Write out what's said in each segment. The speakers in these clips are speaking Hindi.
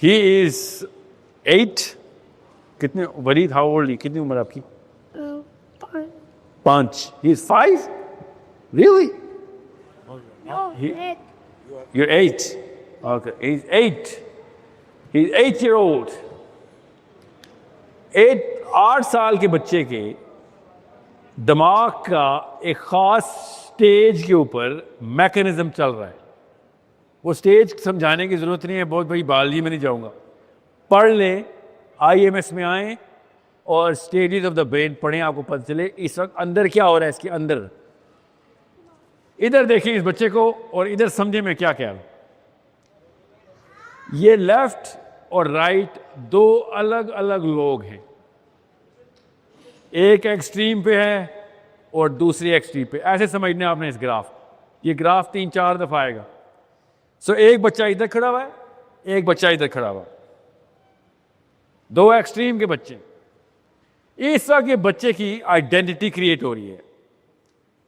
He is 8. कितने वलीद, हाउ ओल्ड, कितनी उम्र आपकी? 5. He is 5. Really? You're 8. Okay, he's 8. He's 8-year-old. 8 साल के बच्चे के दिमाग का एक खास स्टेज के ऊपर मैकेनिज्म चल रहा है. वो स्टेज समझाने की जरूरत नहीं है, बहुत बड़ी बालजी में नहीं जाऊंगा. पढ़ लें, IMS में आए और स्टेजेस ऑफ द ब्रेन पढ़ें, आपको पता चले इस वक्त अंदर क्या हो रहा है. इसके अंदर इधर देखिए इस बच्चे को और इधर समझे मैं क्या कह रहा हूं. ये लेफ्ट और राइट दो अलग अलग लोग हैं. एक एक्सट्रीम पे है और दूसरी एक्सट्रीम पे. ऐसे समझने आपने इस ग्राफ. ये ग्राफ 3-4 दफा आएगा. सो एक बच्चा इधर खड़ा हुआ है, एक बच्चा इधर खड़ा हुआ है, दो एक्सट्रीम के बच्चे. इस वक्त ये बच्चे की आइडेंटिटी क्रिएट हो रही है.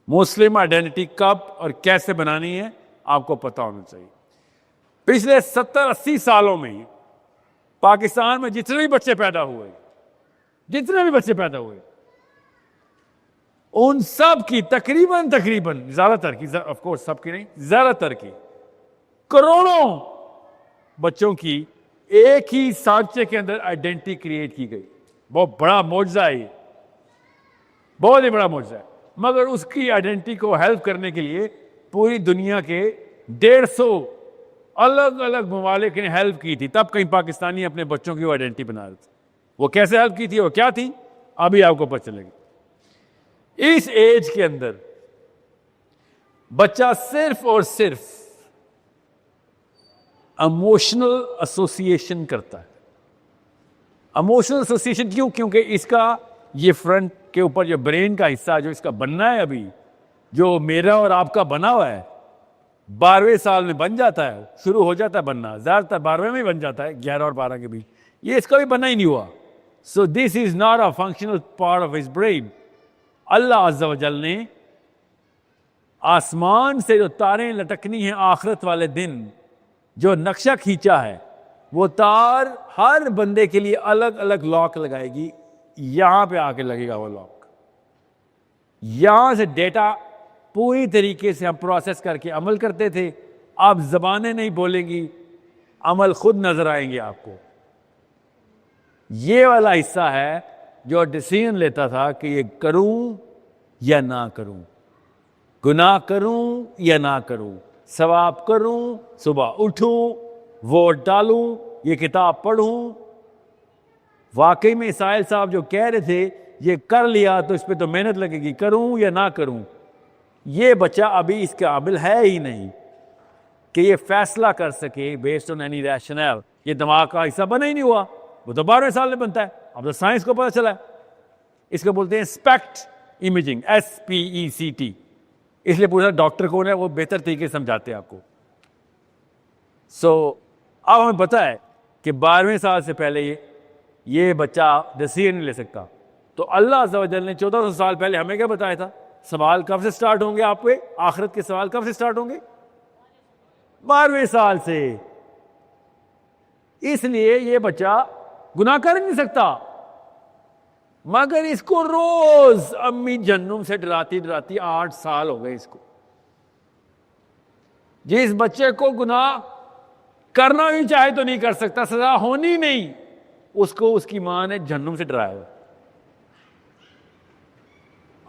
मुस्लिम आइडेंटिटी कब और कैसे बनानी है आपको पता होना चाहिए. पिछले 70-80 सालों में पाकिस्तान में जितने भी बच्चे पैदा हुए, उन सब की तकरीबन ज्यादातर की, ऑफ कोर्स सबकी नहीं, ज्यादातर की, करोड़ों बच्चों की एक ही सांचे के अंदर आइडेंटिटी क्रिएट की गई. बहुत बड़ा मौजज़ा है, बहुत ही बड़ा मौजज़ा है. मगर उसकी आइडेंटिटी को हेल्प करने के लिए पूरी दुनिया के 150 अलग अलग ममालिक ने हेल्प की थी. तब कहीं पाकिस्तानी अपने बच्चों की आइडेंटिटी बना रहे थे. वो कैसे हेल्प की थी और क्या थी अभी आपको पता चलेगी. इस एज के अंदर बच्चा सिर्फ और सिर्फ इमोशनल एसोसिएशन करता है. इमोशनल एसोसिएशन क्यों? क्योंकि इसका ये फ्रंट के ऊपर जो ब्रेन का हिस्सा जो इसका बनना है, अभी जो मेरा और आपका बना हुआ है, 12वें साल में बन जाता है, शुरू हो जाता है बनना. ज्यादातर 12वें में ही बन जाता है, 11 और 12 के बीच. ये इसका भी बनना ही नहीं हुआ. So this is not a functional part of his brain. Allah अज़्ज़ा व जल ने आसमान से जो तारें लटकनी हैं आखिरत वाले दिन, जो नक्शा खींचा है, वो तार हर बंदे के लिए अलग अलग लॉक लगाएगी. यहां पे आके लगेगा वो लॉक. यहां से डेटा पूरी तरीके से हम प्रोसेस करके अमल करते थे. आप जबानें नहीं बोलेंगी, अमल खुद नजर आएंगे आपको. ये वाला हिस्सा है जो डिसीजन लेता था कि ये करूं या ना करूं, गुनाह करूं या ना करूं, सवाब करूं, सुबह उठूं, वोट डालूं, ये किताब पढ़ूं. वाकई में साहिल साहब जो कह रहे थे ये कर लिया तो इस पर तो मेहनत लगेगी, करूं या ना करूं. ये बच्चा अभी इसके काबिल है ही नहीं कि ये फैसला कर सके बेस्ड ऑन एनी रैशनल. ये दिमाग का हिस्सा बना ही नहीं हुआ. वो तो 12वें साल में बनता है. अब तो साइंस को पता चला है. इसको बोलते हैं स्पेक्ट इमेजिंग, SPECT. इसलिए पूछा डॉक्टर कौन है, वो बेहतर तरीके से समझाते हैं आपको. सो अब हमें पता है कि 12वें साल से पहले ये बच्चा डिसीजन नहीं ले सकता. तो अल्लाह अज़्ज़ा व जल ने 1400 साल पहले हमें क्या बताया था? सवाल कब से स्टार्ट होंगे आप पे? आखिरत के सवाल कब से स्टार्ट होंगे? 12वें साल से. इसलिए ये बच्चा गुनाह कर ही नहीं सकता. मगर इसको रोज अम्मी जहन्नुम से डराती 8 साल हो गए इसको. जिस बच्चे को गुनाह करना भी चाहे तो नहीं कर सकता, सजा होनी नहीं, उसको उसकी मां ने जहन्नुम से डराया हुआ.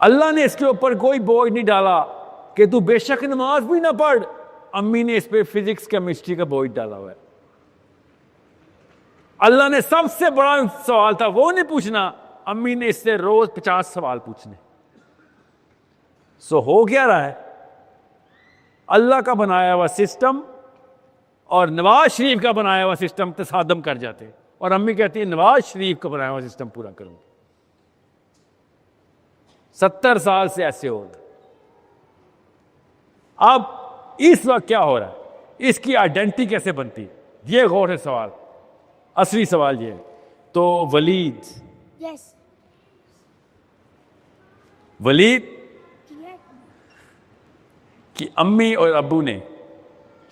अल्लाह ने इसके ऊपर कोई बोझ नहीं डाला कि तू बेशक नमाज भी ना पढ़. अम्मी ने इस पे फिजिक्स केमिस्ट्री का बोझ डाला हुआ है. अल्लाह ने सबसे बड़ा सवाल था वो नहीं पूछना, अम्मी ने इससे रोज 50 सवाल पूछने. सो हो क्या रहा है? अल्लाह का बनाया हुआ सिस्टम और नवाज शरीफ का बनाया हुआ सिस्टम तसादम कर जाते हैं. और अम्मी कहती है नवाज शरीफ का बनाया हुआ सिस्टम पूरा करूंगी. 70 साल से ऐसे हो रहा. अब इस वक्त क्या हो रहा है? इसकी आइडेंटिटी कैसे बनती है? ये गौर है सवाल, असली सवाल ये है. तो वलीद, वलीद की अम्मी और अब्बू ने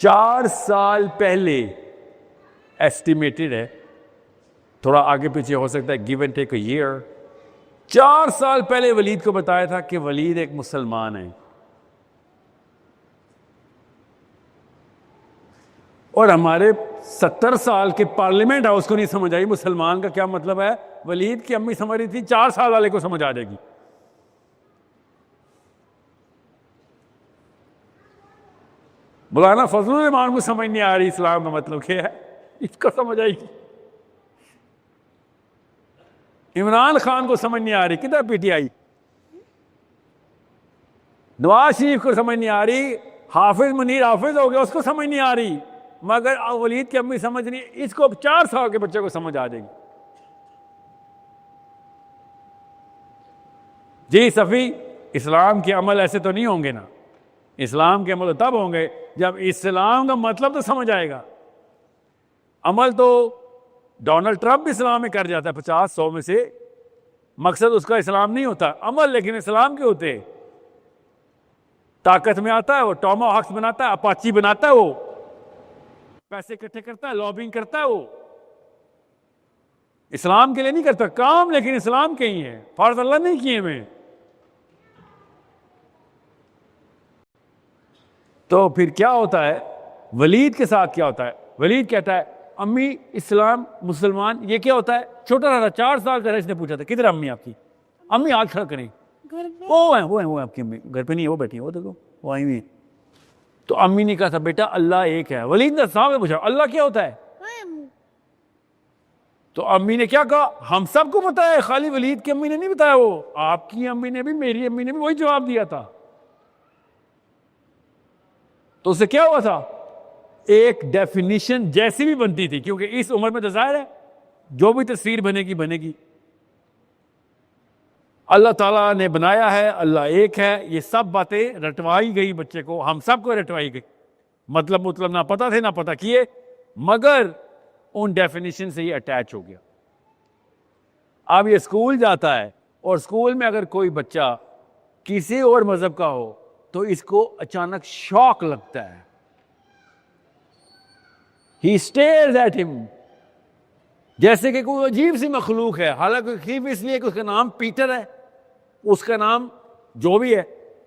4 साल पहले एस्टिमेटेड है, थोड़ा आगे पीछे हो सकता है, give and take a year. 4 साल पहले वलीद को बताया था कि वलीद एक मुसलमान है, और हमारे 70 साल के पार्लियामेंट हाउस को नहीं समझ आई मुसलमान का क्या मतलब है। वलीद की अम्मी समझ रही थी 4 साल वाले को समझ आ जाएगी। मौलाना फजलुर रहमान को समझ नहीं आ रही इस्लाम का मतलब क्या है, इसको समझ आएगी। इमरान खान को समझ नहीं आ रही, किधर पीटीआई। नवाज शरीफ को समझ नहीं आ रही, हाफिज मुनीर हाफिज हो गया उसको समझ नहीं आ रही, मगर वलीद की अम्मी समझ नहीं, इसको 4 साल के बच्चे को समझ आ जाएगी। जी सफ़ी, इस्लाम के अमल ऐसे तो नहीं होंगे ना। इस्लाम के अमल तब होंगे जब इस्लाम का मतलब तो समझ आएगा। अमल तो डोनाल्ड ट्रंप इस्लाम में कर जाता है 50-100 में से, मकसद उसका इस्लाम नहीं होता अमल, लेकिन इस्लाम के होते। ताकत में आता है वो, टॉमाहॉक्स बनाता है, अपाची बनाता है, वो पैसे इकट्ठे करता है, लॉबिंग करता है, वो इस्लाम के लिए नहीं करता काम, लेकिन इस्लाम के ही है, फर्ज अल्लाह नहीं किए में। तो फिर क्या होता है वलीद के साथ, क्या होता है, वलीद कहता है अम्मी इस्लाम मुसलमान ये क्या होता है। छोटा था 4 साल का, इसने पूछा था किधर अम्मी आपकी, अम्मी हाथ खड़ा करें, वो है आपकी अम्मी, घर पे नहीं है, वो बैठी है, वो देखो वो आई हुई है। तो अम्मी ने कहा था बेटा अल्लाह एक है। वलीद ने सामने पूछा अल्लाह क्या होता है, तो अम्मी ने क्या कहा, हम सबको बताया है, खाली वलीद की अम्मी ने नहीं बताया। वो आपकी अम्मी ने भी, मेरी अम्मी ने भी वही जवाब दिया था। तो उससे क्या हुआ था, एक डेफिनेशन जैसी भी बनती थी, क्योंकि इस उम्र में तो जाहिर है जो भी तस्वीर बनेगी बनेगी। अल्लाह ताला ने बनाया है, अल्लाह एक है, ये सब बातें रटवाई गई बच्चे को, हम सबको रटवाई गई। मतलब ना पता थे ना पता किए, मगर उन डेफिनेशन से ये अटैच हो गया। अब ये स्कूल जाता है, और स्कूल में अगर कोई बच्चा किसी और मजहब का हो तो इसको अचानक शॉक लगता है। He stares at him, जैसे कि कोई अजीब सी मखलूक है। हालांकि अजीब इसलिए कि उसका नाम पीटर है, उसका नाम जो भी है,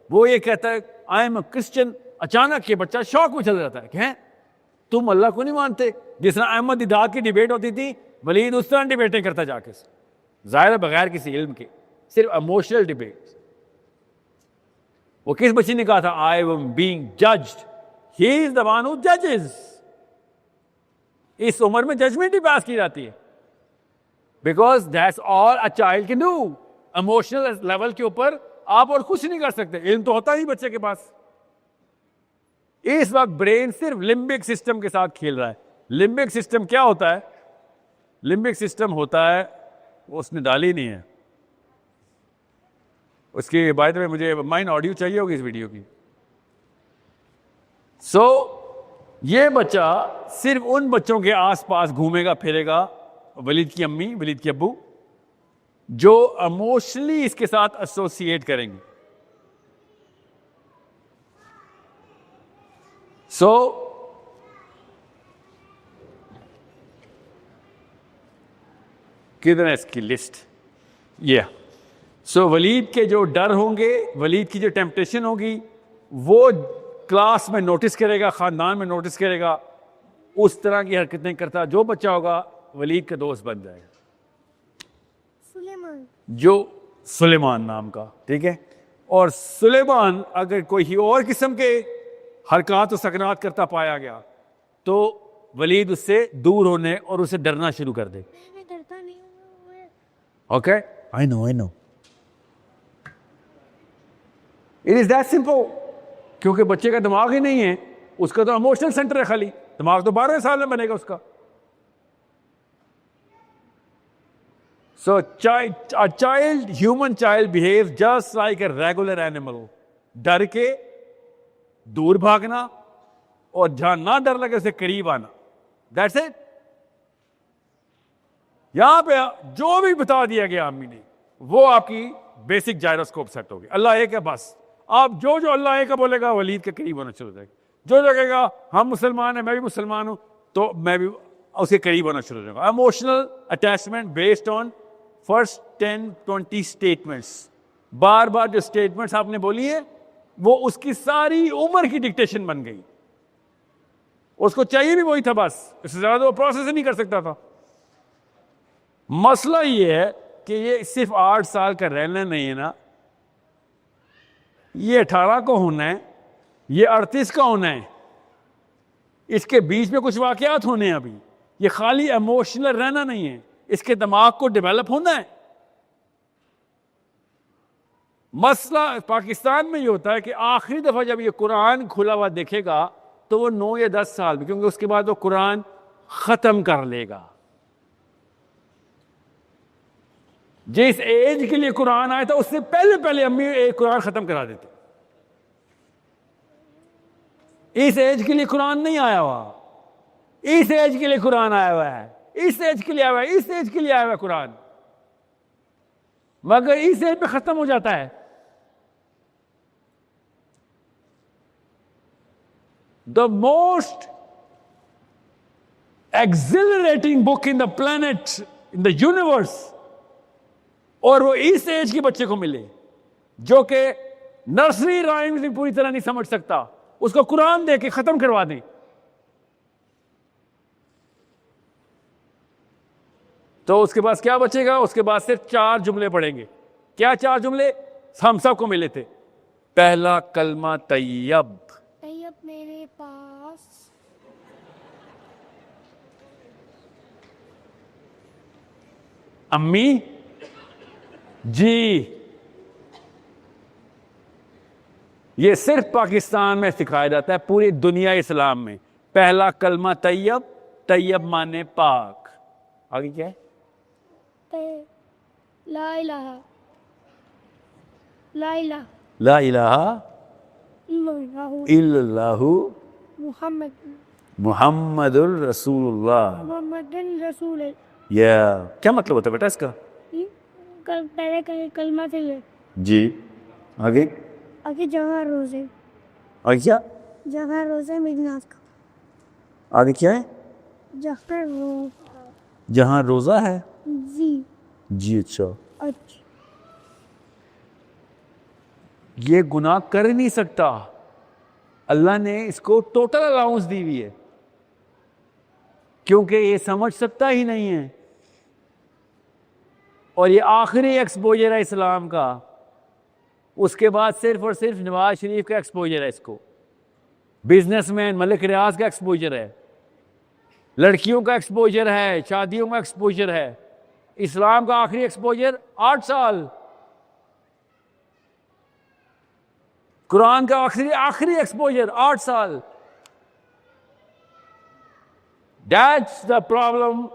वो ये कहता है आई एम अ क्रिश्चियन। अचानक ये बच्चा शौक में चल जाता है कि हैं तुम अल्लाह को नहीं मानते। जिस तरह अहमद दिदात की डिबेट होती थी, वलीद उस तरह डिबेटें करता जाके, जाहिर बगैर किसी इल्म के, सिर्फ इमोशनल डिबेट। वो किस बच्चे ने कहा था I am being judged, he is the one who जजेस। इस उम्र में जजमेंट ही पास की जाती है, because that's all a child can do. Emotional level के ऊपर आप और कुछ नहीं कर सकते, इल्म तो होता ही बच्चे के पास। इस वक्त ब्रेन सिर्फ लिम्बिक सिस्टम के साथ खेल रहा है। लिम्बिक सिस्टम क्या होता है, लिम्बिक सिस्टम होता है, वो उसने डाली नहीं है उसकी, बाय द वे मुझे माइन ऑडियो चाहिए होगी इस वीडियो की। सो ये बच्चा सिर्फ उन बच्चों के आसपास घूमेगा फिरेगा, वलीद की अम्मी वलीद के अब्बू, जो इमोशनली इसके साथ एसोसिएट करेंगे। सो किधर है इसकी लिस्ट, ये सो वलीद के जो डर होंगे, वलीद की जो टेम्पटेशन होगी, वो क्लास में नोटिस करेगा, खानदान में नोटिस करेगा, उस तरह की हरकतें करता जो बच्चा होगा वलीद का दोस्त बन जाएगा। जो सुलेमान नाम का, ठीक है। और सुलेमान अगर कोई और किस्म के हरकत और सकनात करता पाया गया तो वलीद उससे दूर होने और उसे डरना शुरू कर दे। Okay, I know it is that simple. क्योंकि बच्चे का दिमाग ही नहीं है, उसका तो इमोशनल सेंटर है खाली, दिमाग तो 12 साल में बनेगा उसका। सो a child, human child behaves just like a regular animal. डर के दूर भागना और जहां ना डर लगे उसे करीब आना, दैट्स इट। यहां पे जो भी बता दिया गया अम्मी ने, वो आपकी बेसिक जायरोस्कोप सेट होगी। अल्लाह एक है, बस आप जो अल्लाह एक बोलेगा वलीद के करीब होना शुरू हो जाएगा। जो कहेगा हम मुसलमान हैं, मैं भी मुसलमान हूं, तो मैं भी उसके करीब होना शुरू हो जाएगा। Emotional attachment based on first 10-20 statements. बार बार जो स्टेटमेंट्स आपने बोली है वो उसकी सारी उम्र की डिक्टेशन बन गई। उसको चाहिए भी वही था बस, इससे ज्यादा वो प्रोसेस ही नहीं कर सकता था। मसला ये है कि ये सिर्फ 8 साल का रहना नहीं है ना, ये 18 को होना है, ये 38 का होना है, इसके बीच में कुछ वाकयात होने हैं अभी। ये खाली इमोशनल रहना नहीं है, इसके दिमाग को डेवलप होना है। मसला पाकिस्तान में ये होता है कि आखिरी दफा जब ये कुरान खुला हुआ देखेगा तो वो 9 या 10 साल में, क्योंकि उसके बाद वो कुरान खत्म कर लेगा। जिस एज के लिए कुरान आया था उससे पहले पहले अम्मी एक कुरान खत्म करा देते। इस एज के लिए कुरान नहीं आया हुआ, इस एज के लिए कुरान आया हुआ है, इस एज के लिए आया हुआ है, इस एज के लिए आया हुआ है कुरान, मगर इस एज पे खत्म हो जाता है। The most exhilarating book in the planet, in the universe, और वो इस एज के बच्चे को मिले जो कि नर्सरी राइम्स भी पूरी तरह नहीं समझ सकता, उसको कुरान दे के खत्म करवा दें, तो उसके पास क्या बचेगा? उसके बाद सिर्फ 4 जुमले पढ़ेंगे। क्या 4 जुमले हम सबको मिले थे? पहला कलमा तैयब, तैयब मेरे पास, अम्मी जी। ये सिर्फ पाकिस्तान में सिखाया जाता है, पूरी दुनिया इस्लाम में। पहला कलमा तैयब, तैयब माने पाक। आगे क्या है? ला इलाहा, ला इलाहा, ला इलाहा इल्लल्लाहु मुहम्मद, मुहम्मदुर रसूलुल्लाह। मुहम्मदुन रसूल। या क्या मतलब होता है बेटा इसका? पहले कलमा से जी। आगे आगे जहाँ रोजे, आगे क्या? जहाँ रोजे मिजनात का, आगे क्या है? जहाँ जहाँ रोजा है। जी जी अच्छा। अच्छा। ये गुनाह कर ही नहीं सकता, अल्लाह ने इसको टोटल अलाउंस दी हुई है, क्योंकि ये समझ सकता ही नहीं है। और ये आखिरी एक्सपोजर है इस्लाम का, उसके बाद सिर्फ और सिर्फ नवाज शरीफ का एक्सपोजर है इसको, बिजनेसमैन मलिक रियाज का एक्सपोजर है, लड़कियों का एक्सपोजर है, शादियों का एक्सपोजर है। इस्लाम का आखिरी एक्सपोजर 8 साल, कुरान का आखिरी एक्सपोजर 8 साल। That's the problem.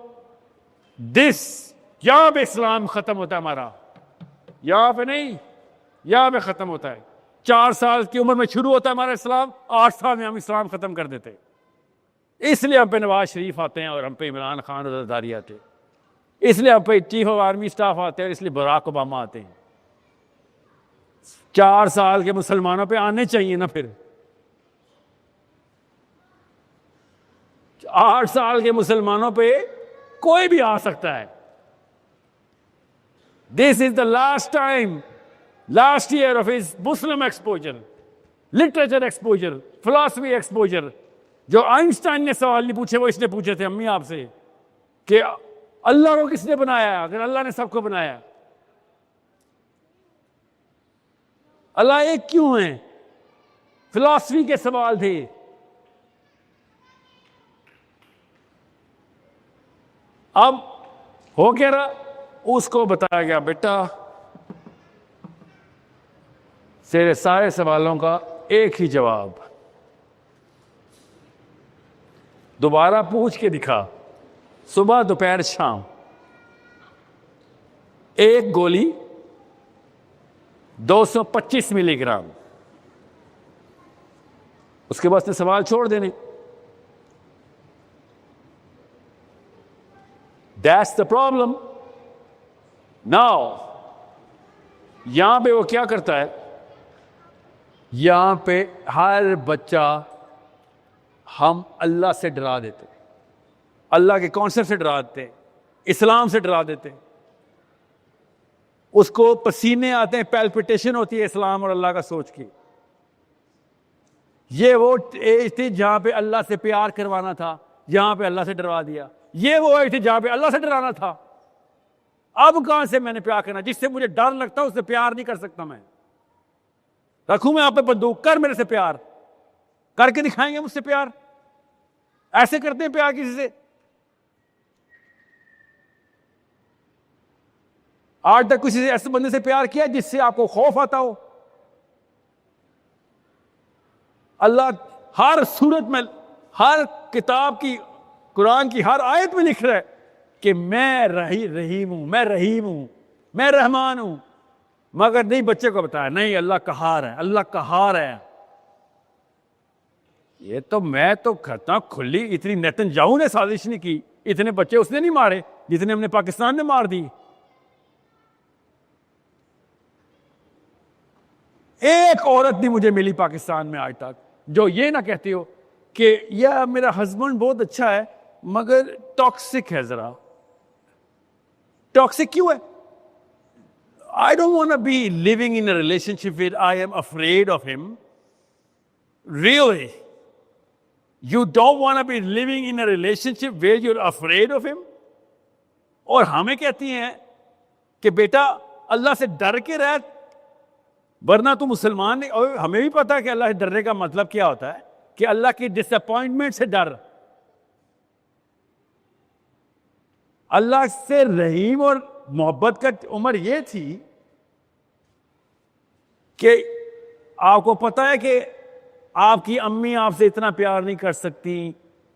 दिस यहां पे इस्लाम खत्म होता है हमारा, यहां पे नहीं, यहां पे खत्म होता है। 4 साल की उम्र में शुरू होता है हमारा इस्लाम, 8 साल में हम इस्लाम खत्म कर देते। इसलिए हम पे नवाज शरीफ आते हैं और हम पे इमरान खान और ज़रदारी आते हैं, इसलिए हम पे चीफ ऑफ आर्मी स्टाफ आते हैं, इसलिए बराक ओबामा आते हैं। 4 साल के मुसलमानों पे आने चाहिए ना, फिर 8 साल के मुसलमानों पे कोई भी आ सकता है। This is the last time, last year of his Muslim exposure, literature exposure, philosophy exposure. जो आइंस्टाइन ने सवाल नहीं पूछे वो इसने पूछे थे अम्मी आपसे कि अल्लाह को किसने बनाया? अगर अल्लाह ने सबको बनाया, अल्लाह एक क्यों है? फिलॉसफी के सवाल थे। अब हो क्या रहा? उसको बताया गया बेटा तेरे सारे सवालों का एक ही जवाब, दोबारा पूछ के दिखा, सुबह दोपहर शाम, एक गोली 225 मिलीग्राम। उसके बाद से सवाल छोड़ देने। That's the problem. नाउ यहां पे वो क्या करता है? यहां पे हर बच्चा हम अल्लाह से डरा देते हैं। अल्लाह के कॉन्सेप्ट से डरा देते, इस्लाम से डरा देते, उसको पसीने आते हैं, पैल्पिटेशन होती है इस्लाम और अल्लाह का सोच की। ये वो एज थी जहां पे अल्लाह से प्यार करवाना था, जहां पे अल्लाह से डरवा दिया। ये वो एज थी जहां पे अल्लाह से डराना था। अब कहां से मैंने प्यार करना? जिससे मुझे डर लगता है उससे प्यार नहीं कर सकता मैं। रखूं मैं आप पे बंदूक, कर मेरे से प्यार, करके दिखाएंगे मुझसे प्यार? ऐसे करते हैं प्यार किसी से? आज तक किसी से ऐसे बंदे से प्यार किया जिससे आपको खौफ आता हो? अल्लाह हर सूरत में, हर किताब की, कुरान की हर आयत में लिख रहा है कि मैं रहीम हूं, मैं रहीम हूं, मैं रहमान हूं। मगर नहीं, बच्चे को बताया नहीं, अल्लाह कहार है, अल्लाह कहार है। ये तो मैं तो करता खुली, इतनी नेतन्याहू ने साजिश नहीं की, इतने बच्चे उसने नहीं मारे जितने हमने पाकिस्तान में मार दी। एक औरत नहीं मुझे मिली पाकिस्तान में आज तक जो ये ना कहती हो कि यह मेरा हस्बैंड बहुत अच्छा है मगर टॉक्सिक है। जरा टॉक्सिक क्यों है? I don't want to be living in a relationship where I am afraid of him. Really? You don't want to be living in a relationship where you're afraid of him? और हमें कहती हैं कि बेटा अल्लाह से डर के रह, वरना तू मुसलमान नहीं। और हमें भी पता है कि अल्लाह से डरने का मतलब क्या होता है, कि अल्लाह की डिसअपॉइंटमेंट से डर। अल्लाह से रहीम और मोहब्बत का उम्र यह थी कि आपको पता है कि आपकी अम्मी आपसे इतना प्यार नहीं कर सकती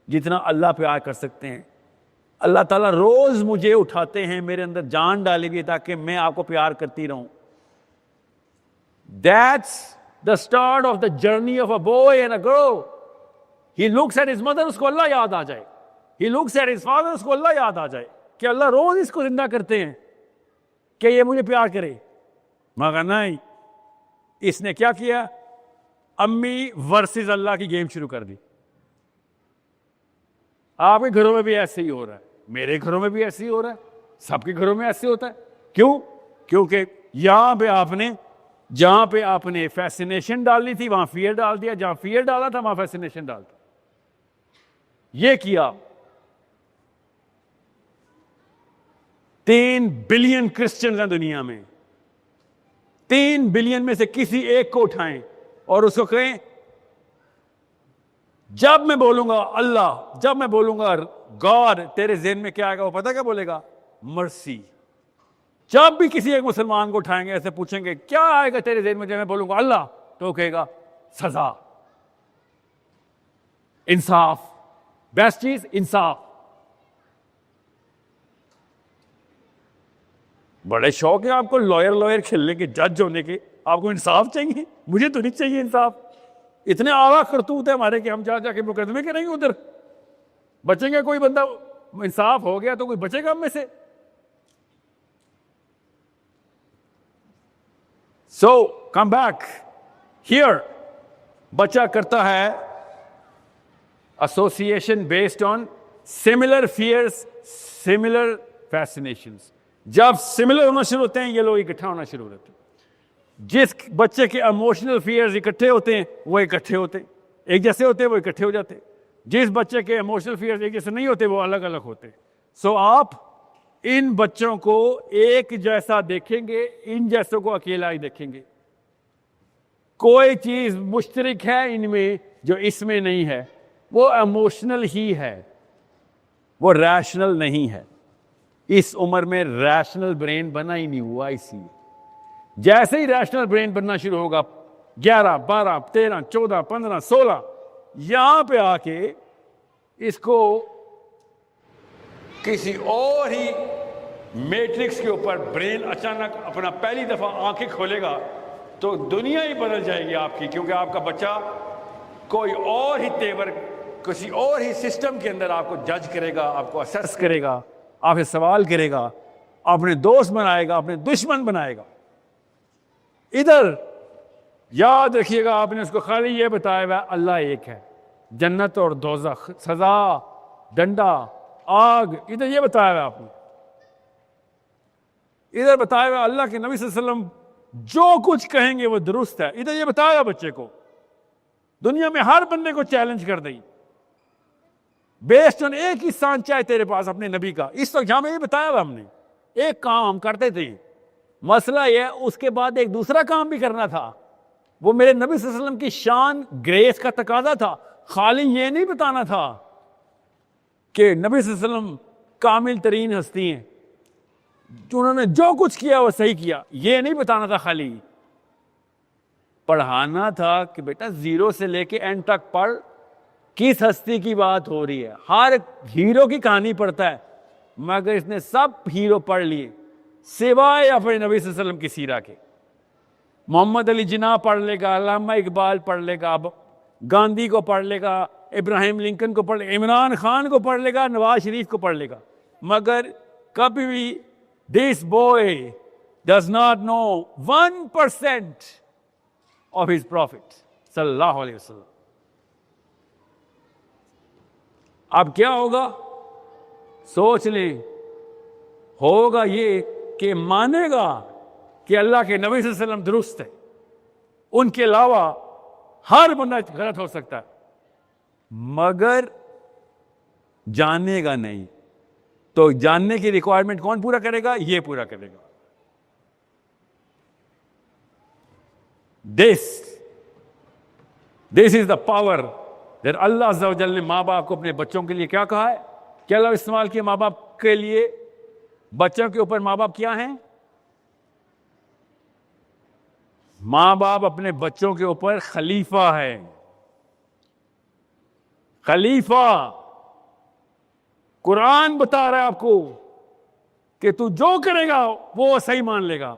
जितना अल्लाह प्यार कर सकते हैं। अल्लाह ताला रोज मुझे उठाते हैं, मेरे अंदर जान डालेगी ताकि मैं आपको प्यार करती रहूं। That's the start of the journey of a boy and a girl. He looks at his mother, उसको अल्लाह याद आ जाए। He looks at his father, उसको अल्लाह याद आ जाए कि अल्लाह रोज इसको जिंदा करते हैं कि ये मुझे प्यार करे। मगर नहीं, इसने क्या किया? अम्मी वर्सेस अल्लाह की गेम शुरू कर दी। आपके घरों में भी ऐसे ही हो रहा है, मेरे घरों में भी ऐसे ही हो रहा है, सबके घरों में ऐसे होता है। क्यों? क्योंकि जहां पे आपने फैसिनेशन डालनी थी वहां फियर डाल दिया, जहां फियर डाला था वहां फैसिनेशन डाल दिया। ये किया। 3 बिलियन क्रिश्चियंस हैं दुनिया में। 3 बिलियन में से किसी एक को उठाएं और उसको कहें, जब मैं बोलूंगा अल्लाह, जब मैं बोलूंगा गॉड, तेरे ज़हन में क्या आएगा? वो पता क्या बोलेगा? मर्सी। जब भी किसी एक मुसलमान को उठाएंगे, ऐसे पूछेंगे क्या आएगा तेरे ज़हन में जब मैं बोलूंगा अल्लाह, तो वो कहेगा सजा, इंसाफ। बेस्ट चीज इंसाफ। बड़े शौक है आपको लॉयर खेलने के, जज होने के। आपको इंसाफ चाहिए? मुझे तो नहीं चाहिए इंसाफ। इतने आला करतूत है हमारे कि हम जाके मुकदमे करेंगे उधर। बचेंगे कोई बंदा? इंसाफ हो गया तो कोई बचेगा हम में से? So come back here. बच्चा करता है association based on similar fears, similar fascinations. जब सिमिलर होना शुरू होते हैं ये लोग इकट्ठा होना शुरू होते हैं। जिस बच्चे के इमोशनल फियर्स इकट्ठे होते हैं वो इकट्ठे होते हैं, एक जैसे होते हैं, वो इकट्ठे हो जाते हैं। जिस बच्चे के इमोशनल फियर्स एक जैसे नहीं होते वो अलग अलग होते हैं। सो आप इन बच्चों को एक जैसा देखेंगे, इन जैसों को अकेला ही देखेंगे। कोई चीज मुश्तरक है इनमें जो इसमें नहीं है, वो इमोशनल ही है, वो रैशनल नहीं है। इस उम्र में रैशनल ब्रेन बना ही नहीं हुआ। इसलिए जैसे ही रैशनल ब्रेन बनना शुरू होगा 11, 12, 13, 14, 15, 16 यहां पे आके इसको किसी और ही मैट्रिक्स के ऊपर ब्रेन अचानक अपना पहली दफा आंखें खोलेगा तो दुनिया ही बदल जाएगी आपकी। क्योंकि आपका बच्चा कोई और ही तेवर, किसी और ही सिस्टम के अंदर आपको जज करेगा, आपको असेस करेगा, आपसे सवाल करेगा, अपने दोस्त बनाएगा, अपने दुश्मन बनाएगा। इधर याद रखिएगा, आपने उसको खाली ये बताया हुआ अल्लाह एक है, जन्नत और दोज़ख, सजा, डंडा, आग, इधर ये बताया हुआ आपने, इधर बताया हुआ अल्लाह के नबी सल्लल्लाहु अलैहि वसल्लम जो कुछ कहेंगे वो दुरुस्त है। इधर ये बताया बच्चे को, दुनिया में हर बंदे को चैलेंज कर दी बेस्ड ऑन एक ही सांचा है तेरे पास अपने नबी का। इस वक्त जहां में ये बताया हुआ हमने, एक काम हम करते थे, मसला ये उसके बाद एक दूसरा काम भी करना था। वो मेरे नबी सल्लल्लाहु अलैहि वसल्लम की शान ग्रेस का तकाजा था। खाली ये नहीं बताना था कि नबी सल्लल्लाहु अलैहि वसल्लम कामिल तरीन हस्ती हैं, उन्होंने जो कुछ किया वो सही किया, ये नहीं बताना था। खाली पढ़ाना था कि बेटा जीरो से लेके एंड तक पढ़, किस हस्ती की बात हो रही है। हर हीरो की कहानी पढ़ता है, मगर इसने सब हीरो पढ़ लिए सिवाय अपने नबी सल्लल्लाहु अलैहि वसल्लम की सीरा के। मोहम्मद अली जिन्ना पढ़ लेगा, अल्लामा इकबाल पढ़ लेगा, गांधी को पढ़ लेगा, इब्राहिम लिंकन को पढ़ लेगा, इमरान खान को पढ़ लेगा, नवाज शरीफ को पढ़ लेगा, मगर कभी भी this boy does not know 1% of his profit सल्लल्लाहु अलैहि वसल्लम। अब क्या होगा सोच लें, होगा ये कि मानेगा कि अल्लाह के नबी सल्लल्लाहु अलैहि वसल्लम दुरुस्त है, उनके अलावा हर बंदा गलत हो सकता है, मगर जानेगा नहीं। तो जानने की रिक्वायरमेंट कौन पूरा करेगा? ये पूरा करेगा। This is the power that Allah अज़्ज़ा व जल ने माँ बाप को अपने बच्चों के लिए क्या कहा है, क्या लफ्ज़ इस्तेमाल किया माँ बाप के लिए। बच्चों के ऊपर माँ बाप क्या हैं? माँ बाप अपने बच्चों के ऊपर खलीफा है। खलीफा कुरान बता रहा है आपको कि तू जो करेगा वो सही मान लेगा,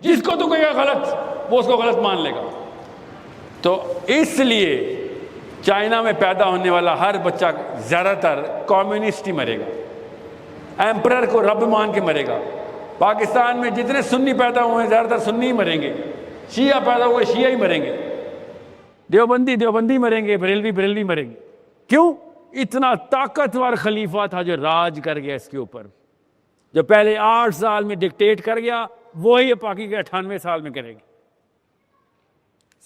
जिसको तू कहेगा गलत वो उसको गलत मान लेगा। तो इसलिए चाइना में पैदा होने वाला हर बच्चा ज्यादातर कम्युनिस्ट ही मरेगा, एम्परर को रब मान के मरेगा। पाकिस्तान में जितने सुन्नी पैदा हुए हैं ज्यादातर सुन्नी ही मरेंगे, शिया पैदा हुए शिया ही मरेंगे, देवबंदी मरेंगे, बरेलवी मरेंगे। क्यों? इतना ताकतवर खलीफा था जो राज कर गया इसके ऊपर, जो पहले 8 साल में डिक्टेट कर गया, वही बाकी के 98 साल में करेगी।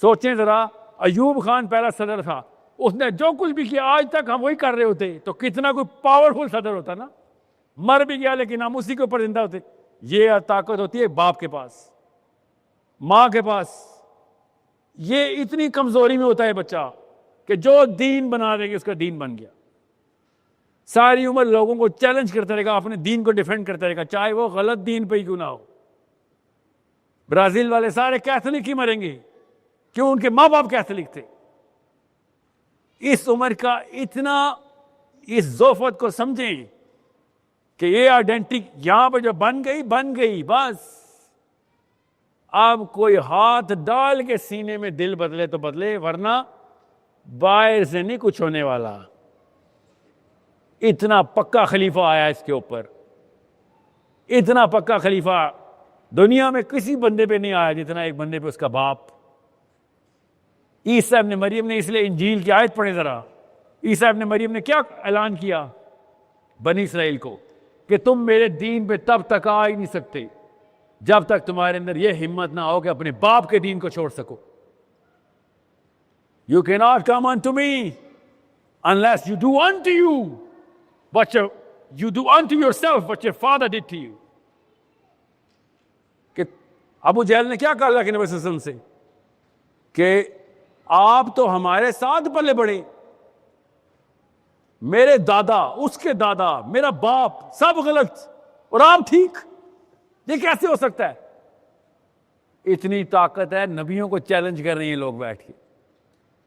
सोचें जरा, अयूब खान पहला सदर था, उसने जो कुछ भी किया आज तक हम वही कर रहे होते, तो कितना कोई पावरफुल सदर होता ना। मर भी गया लेकिन हम उसी के ऊपर जिंदा होते। ये ताकत होती है बाप के पास, माँ के पास। ये इतनी कमजोरी में होता है बच्चा कि जो दीन बना देगी उसका दीन बन गया। सारी उम्र लोगों को चैलेंज करता रहेगा, अपने दीन को डिफेंड करता रहेगा, चाहे वो गलत दीन पे ही क्यों ना हो। ब्राजील वाले सारे कैथोलिक ही मरेंगे, क्यों? उनके माँ बाप कैथोलिक थे। इस उम्र का इतना, इस ज़ोफ़त को समझें कि ये आइडेंटिटी यहां पर जो बन गई बस। अब कोई हाथ डाल के सीने में दिल बदले तो बदले, वरना बाहर से नहीं कुछ होने वाला। इतना पक्का खलीफा आया इसके ऊपर, इतना पक्का खलीफा दुनिया में किसी बंदे पे नहीं आया जितना एक बंदे पे उसका बाप। ईसा इब्न मरियम ने, इसलिए इंजील की आयत पढ़े जरा, ईसा इब्न मरियम ने क्या ऐलान किया बनी इसराइल को कि तुम मेरे दीन पे तब तक आ ही नहीं सकते जब तक तुम्हारे अंदर यह हिम्मत ना हो कि अपने बाप के दीन को छोड़ सको। You cannot come unto me unless you do unto you what you do unto yourself what your father did to you। कि अबू जहल ने क्या कहा अल्लाह के नबी सल्लल्लाहु अलैहि वसल्लम से कि आप तो हमारे साथ पले बढ़े, मेरे दादा, उसके दादा, मेरा बाप सब गलत और आप ठीक, ये कैसे हो सकता है? इतनी ताकत है, नबियों को चैलेंज कर रहे हैं लोग बैठ के,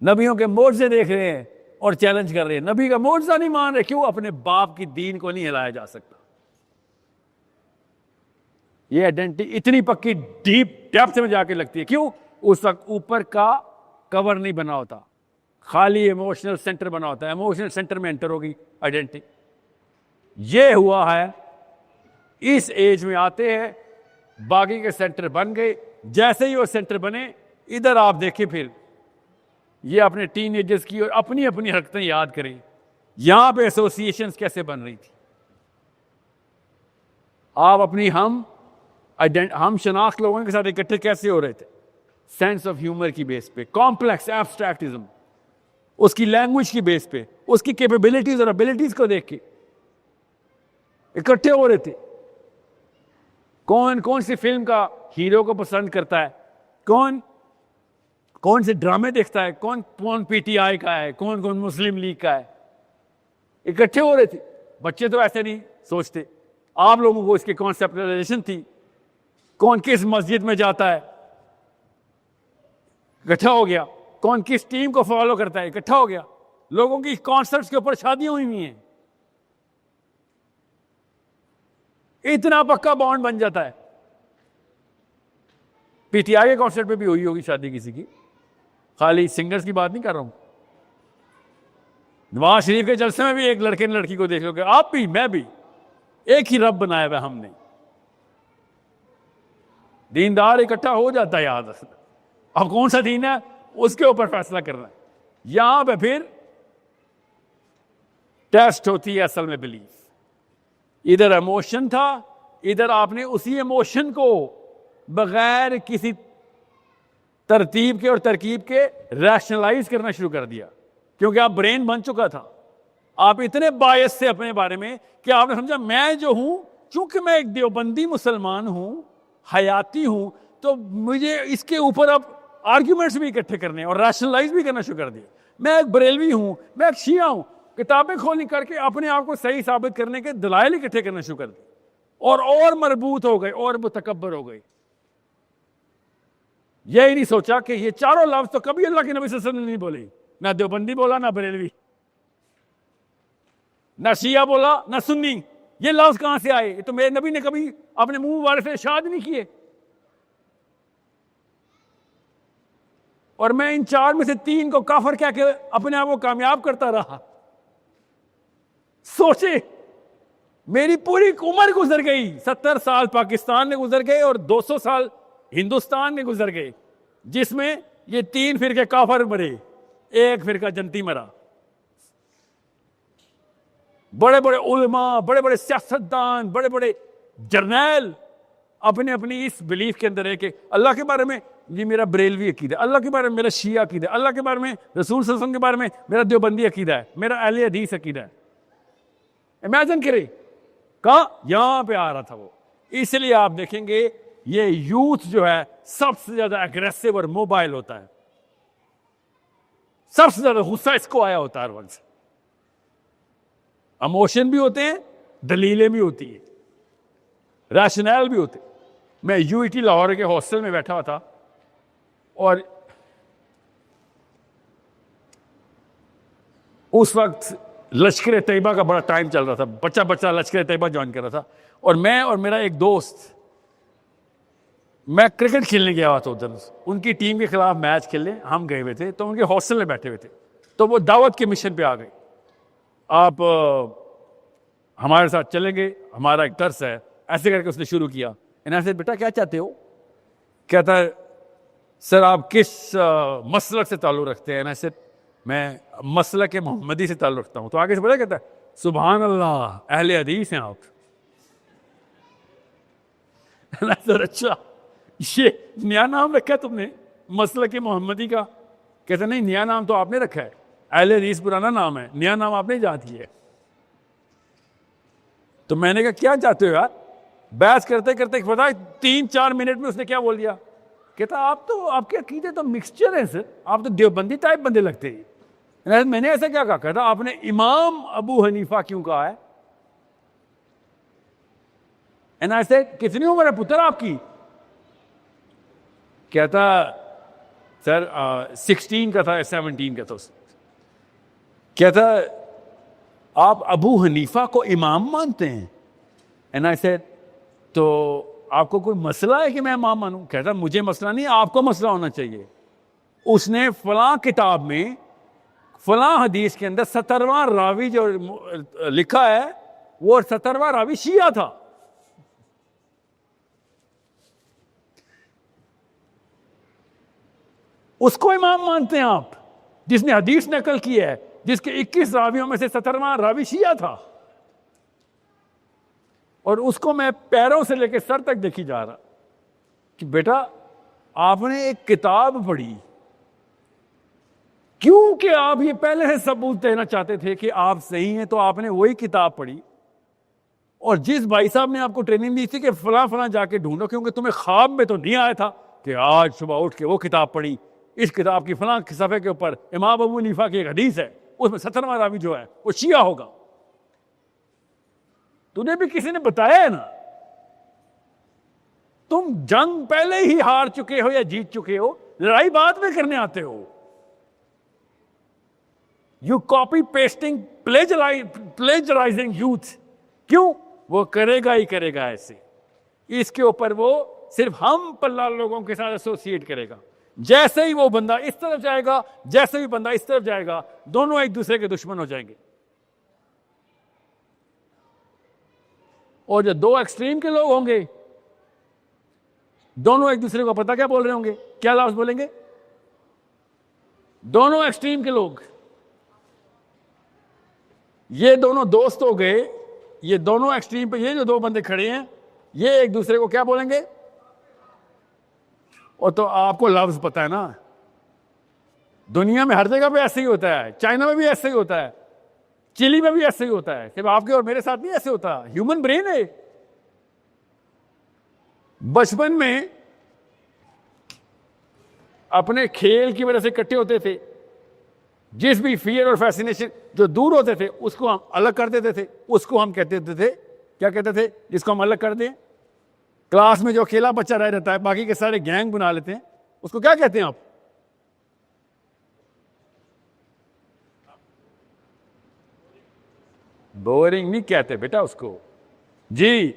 नबियों के मोर्चे देख रहे हैं और चैलेंज कर रहे हैं। नबी का मोर्चा नहीं मान रहे, क्यों? अपने बाप की दीन को नहीं हिलाया जा सकता। ये आइडेंटिटी इतनी पक्की डीप डेप्थ में जाके लगती है, क्यों? उस वक्त ऊपर का कवर नहीं बना होता, खाली इमोशनल सेंटर बना होता है। इमोशनल सेंटर में एंटर होगी आइडेंटिटी। ये हुआ है, इस एज में आते हैं बाकी के सेंटर बन गए। जैसे ही वो सेंटर बने, इधर आप देखें, फिर ये अपने टीनेजर्स की और अपनी अपनी हरकतें याद करें। यहां पे एसोसिएशंस कैसे बन रही थी, आप अपनी हम शनाख्त लोगों के साथ इकट्ठे कैसे हो रहे थे? सेंस ऑफ ह्यूमर की बेस पे, कॉम्प्लेक्स एब्स्ट्रैक्टिज्म, उसकी लैंग्वेज की बेस पे, उसकी कैपेबिलिटीज और एबिलिटीज को देख के इकट्ठे हो रहे थे। कौन कौन सी फिल्म का हीरो को पसंद करता है, कौन कौन से ड्रामे देखता है, कौन कौन पीटीआई का है, कौन कौन मुस्लिम लीग का है, इकट्ठे हो रहे थे। बच्चे तो ऐसे नहीं सोचते, आप लोगों को इसकी कॉन्सेप्टलाइजेशन थी। कौन किस मस्जिद में जाता है, इकट्ठा हो गया। कौन किस टीम को फॉलो करता है, इकट्ठा हो गया। लोगों की कॉन्सर्ट्स के ऊपर शादियां हुई हुई हैं, इतना पक्का बॉन्ड बन जाता है। पीटीआई के कॉन्सर्ट पे भी हुई होगी शादी किसी की, खाली सिंगर्स की बात नहीं कर रहा हूं। नवाज शरीफ के जलसे में भी एक लड़के ने लड़की को देख लोगे, आप भी मैं भी, एक ही रब बनाया हुआ हमने। दीनदार इकट्ठा हो जाता है याद। अब कौन सा दीन है उसके ऊपर फैसला करना है। यहां पे फिर टेस्ट होती है असल में बिलीफ। इधर इमोशन था, इधर आपने उसी इमोशन को बगैर किसी तरतीब के और तरकीब के रैशनलाइज करना शुरू कर दिया, क्योंकि आप ब्रेन बन चुका था। आप इतने बायस से अपने बारे में कि आपने समझा मैं जो हूं, चूंकि मैं एक देवबंदी मुसलमान हूं, हयाती हूं, तो मुझे इसके ऊपर अब आर्ग्यूमेंट्स भी इकट्ठे करने और रैशनलाइज भी करना शुरू कर दिया। मैं एक बरेलवी हूं, मैं एक शिया हूं, किताबें खोलनी करके अपने आप को सही साबित करने के दलाइल इकट्ठे करना शुरू कर दिए, और मरबूत हो गए और मुतकब्बर हो गए। यही नहीं सोचा कि ये चारों लफ्ज तो कभी अल्लाह के नबी सल्लल्लाहु अलैहि वसल्लम ने नहीं बोले। ना देवबंदी बोला, ना बरेलवी, ना शिया बोला, ना सुन्नी। ये लफ्ज कहां से आए? ये तो मेरे नबी ने कभी अपने मुंह मुबारक से इरशाद नहीं किए। और मैं इन चार में से तीन को काफर कह के अपने आप को कामयाब करता रहा। सोचे, मेरी पूरी उम्र गुजर गई, 70 साल पाकिस्तान में गुजर गए और 200 साल हिंदुस्तान में गुजर गए, जिसमें ये 3 फिरके काफर मरे, 1 फिरका जनती मरा। बड़े बड़े उलमा, बड़े बड़े सियासतदान, बड़े बड़े जर्नैल अपने अपनी इस बिलीफ के अंदर है कि अल्लाह के बारे में ये मेरा बरेलवी अकीदा है, अल्लाह के बारे में मेरा शिया अकीदा है, अल्लाह के बारे में रसूल सल्लल्लाहु अलैहि वसल्लम के बारे में मेरा देवबंदी अकीदा है, मेरा अहले हदीस अकीदा है। इमेजिन करें, कहां? यहां पे आ रहा था वो। इसलिए आप देखेंगे ये यूथ जो है सबसे ज्यादा एग्रेसिव और मोबाइल होता है, सबसे ज्यादा गुस्सा इसको आया होता है हर वक्त। इमोशन भी होते हैं, दलीलें भी होती है, रैशनल भी होते हैं। मैं यूईटी लाहौर के हॉस्टल में बैठा हुआ था और उस वक्त लश्कर तैयबा का बड़ा टाइम चल रहा था, बच्चा बच्चा लश्कर तैयबा ज्वाइन कर रहा था। और मैं और मेरा एक दोस्त, मैं क्रिकेट खेलने गया हुआ था उधर, उनकी टीम के खिलाफ मैच खेलने हम गए हुए थे। तो उनके हॉस्टल में बैठे हुए थे, तो वो दावत के मिशन पे आ गए, आप हमारे साथ चलेंगे, हमारा एक दर्स है। ऐसे करके उसने शुरू किया। इन्हें से, बेटा क्या चाहते हो? कहता है, सर आप किस मसलक से ताल्लुक़ रखते हैं? ऐसे, मैं मसलक के मोहम्मदी से ताल्लुक़ रखता हूँ। तो आगे से बोला, कहता है, सुभान अल्लाह, अहले हदीस हैं आप। सर अच्छा, ये नया नाम रखा है तुमने मसलक के मोहम्मदी का? कहता नहीं, नया नाम तो आपने रखा है, अहले हदीस पुराना नाम है, नया नाम आपने इजाद किया है। तो मैंने कहा क्या चाहते हो यार? बहस करते करते पता है 3-4 मिनट में उसने क्या बोल दिया। कहता आप तो, आपके अकीदे तो मिक्सचर है सर, आप तो देवबंदी टाइप बंदे लगते हैं। मैंने ऐसा क्या कहा? कहता आपने इमाम अबू हनीफा क्यों कहा है? एंड आई सेड, कितनी उम्र है पुत्र आपकी? कहता सर 16 का था, 17 का था। कहता आप अबू हनीफा को इमाम मानते हैं? एंड आई सेड, तो आपको कोई मसला है कि मैं इमाम मानूं? कहता मुझे मसला नहीं, आपको मसला होना चाहिए। उसने फलां किताब में फलां हदीस के अंदर 17वां रावी जो लिखा है, वो 17वां रावी शिया था। उसको इमाम मानते हैं आप, जिसने हदीस नकल की है, जिसके 21 रावियों में से 17वां रावी शिया था। और उसको मैं पैरों से लेकर सर तक देखी जा रहा कि बेटा आपने एक किताब पढ़ी, क्योंकि आप ये पहले से सबूत देना चाहते थे कि आप सही हैं, तो आपने वही किताब पढ़ी। और जिस भाई साहब ने आपको ट्रेनिंग दी थी कि फलां फलां जाके ढूंढो, क्योंकि तुम्हें ख्वाब में तो नहीं आया था कि आज सुबह उठ के वो किताब पढ़ी, इस किताब की फलां सफ़े के ऊपर इमाम अबू हनीफा की एक हदीस है, उसमें 17वां रावी जो है वो शिया होगा। तुझे भी किसी ने बताया है ना। तुम जंग पहले ही हार चुके हो या जीत चुके हो, लड़ाई बाद में करने आते हो। यू कॉपी पेस्टिंग प्लेजराइजिंग यूथ, क्यों? वो करेगा ही करेगा ऐसे। इसके ऊपर वो सिर्फ हम पल्ला लोगों के साथ एसोसिएट करेगा। जैसे ही वो बंदा इस तरफ जाएगा, जैसे ही बंदा इस तरफ जाएगा, दोनों एक दूसरे के दुश्मन हो जाएंगे। और जो दो एक्सट्रीम के लोग होंगे, दोनों एक दूसरे को पता क्या बोल रहे होंगे, क्या लफ्ज बोलेंगे? दोनों एक्सट्रीम के लोग, ये दोनों दोस्त हो गए, ये दोनों एक्सट्रीम पे ये जो दो बंदे खड़े हैं, ये एक दूसरे को क्या बोलेंगे? और तो आपको लफ्ज पता है ना, दुनिया में हर जगह पे ऐसे ही होता है। चाइना में भी ऐसे ही होता है, चिली में भी ऐसे ही होता है। सिर्फ आपके और मेरे साथ नहीं ऐसे होता, ह्यूमन ब्रेन है। बचपन में अपने खेल की वजह से इकट्ठे होते थे, जिस भी फियर और फैसिनेशन जो दूर होते थे उसको हम अलग कर देते थे। उसको हम कहते थे, क्या कहते थे जिसको हम अलग कर दें? क्लास में जो अकेला बच्चा रह जाता है, बाकी के सारे गैंग बना लेते हैं, उसको क्या कहते हैं आप? बोरिंग नहीं कहते बेटा उसको जी।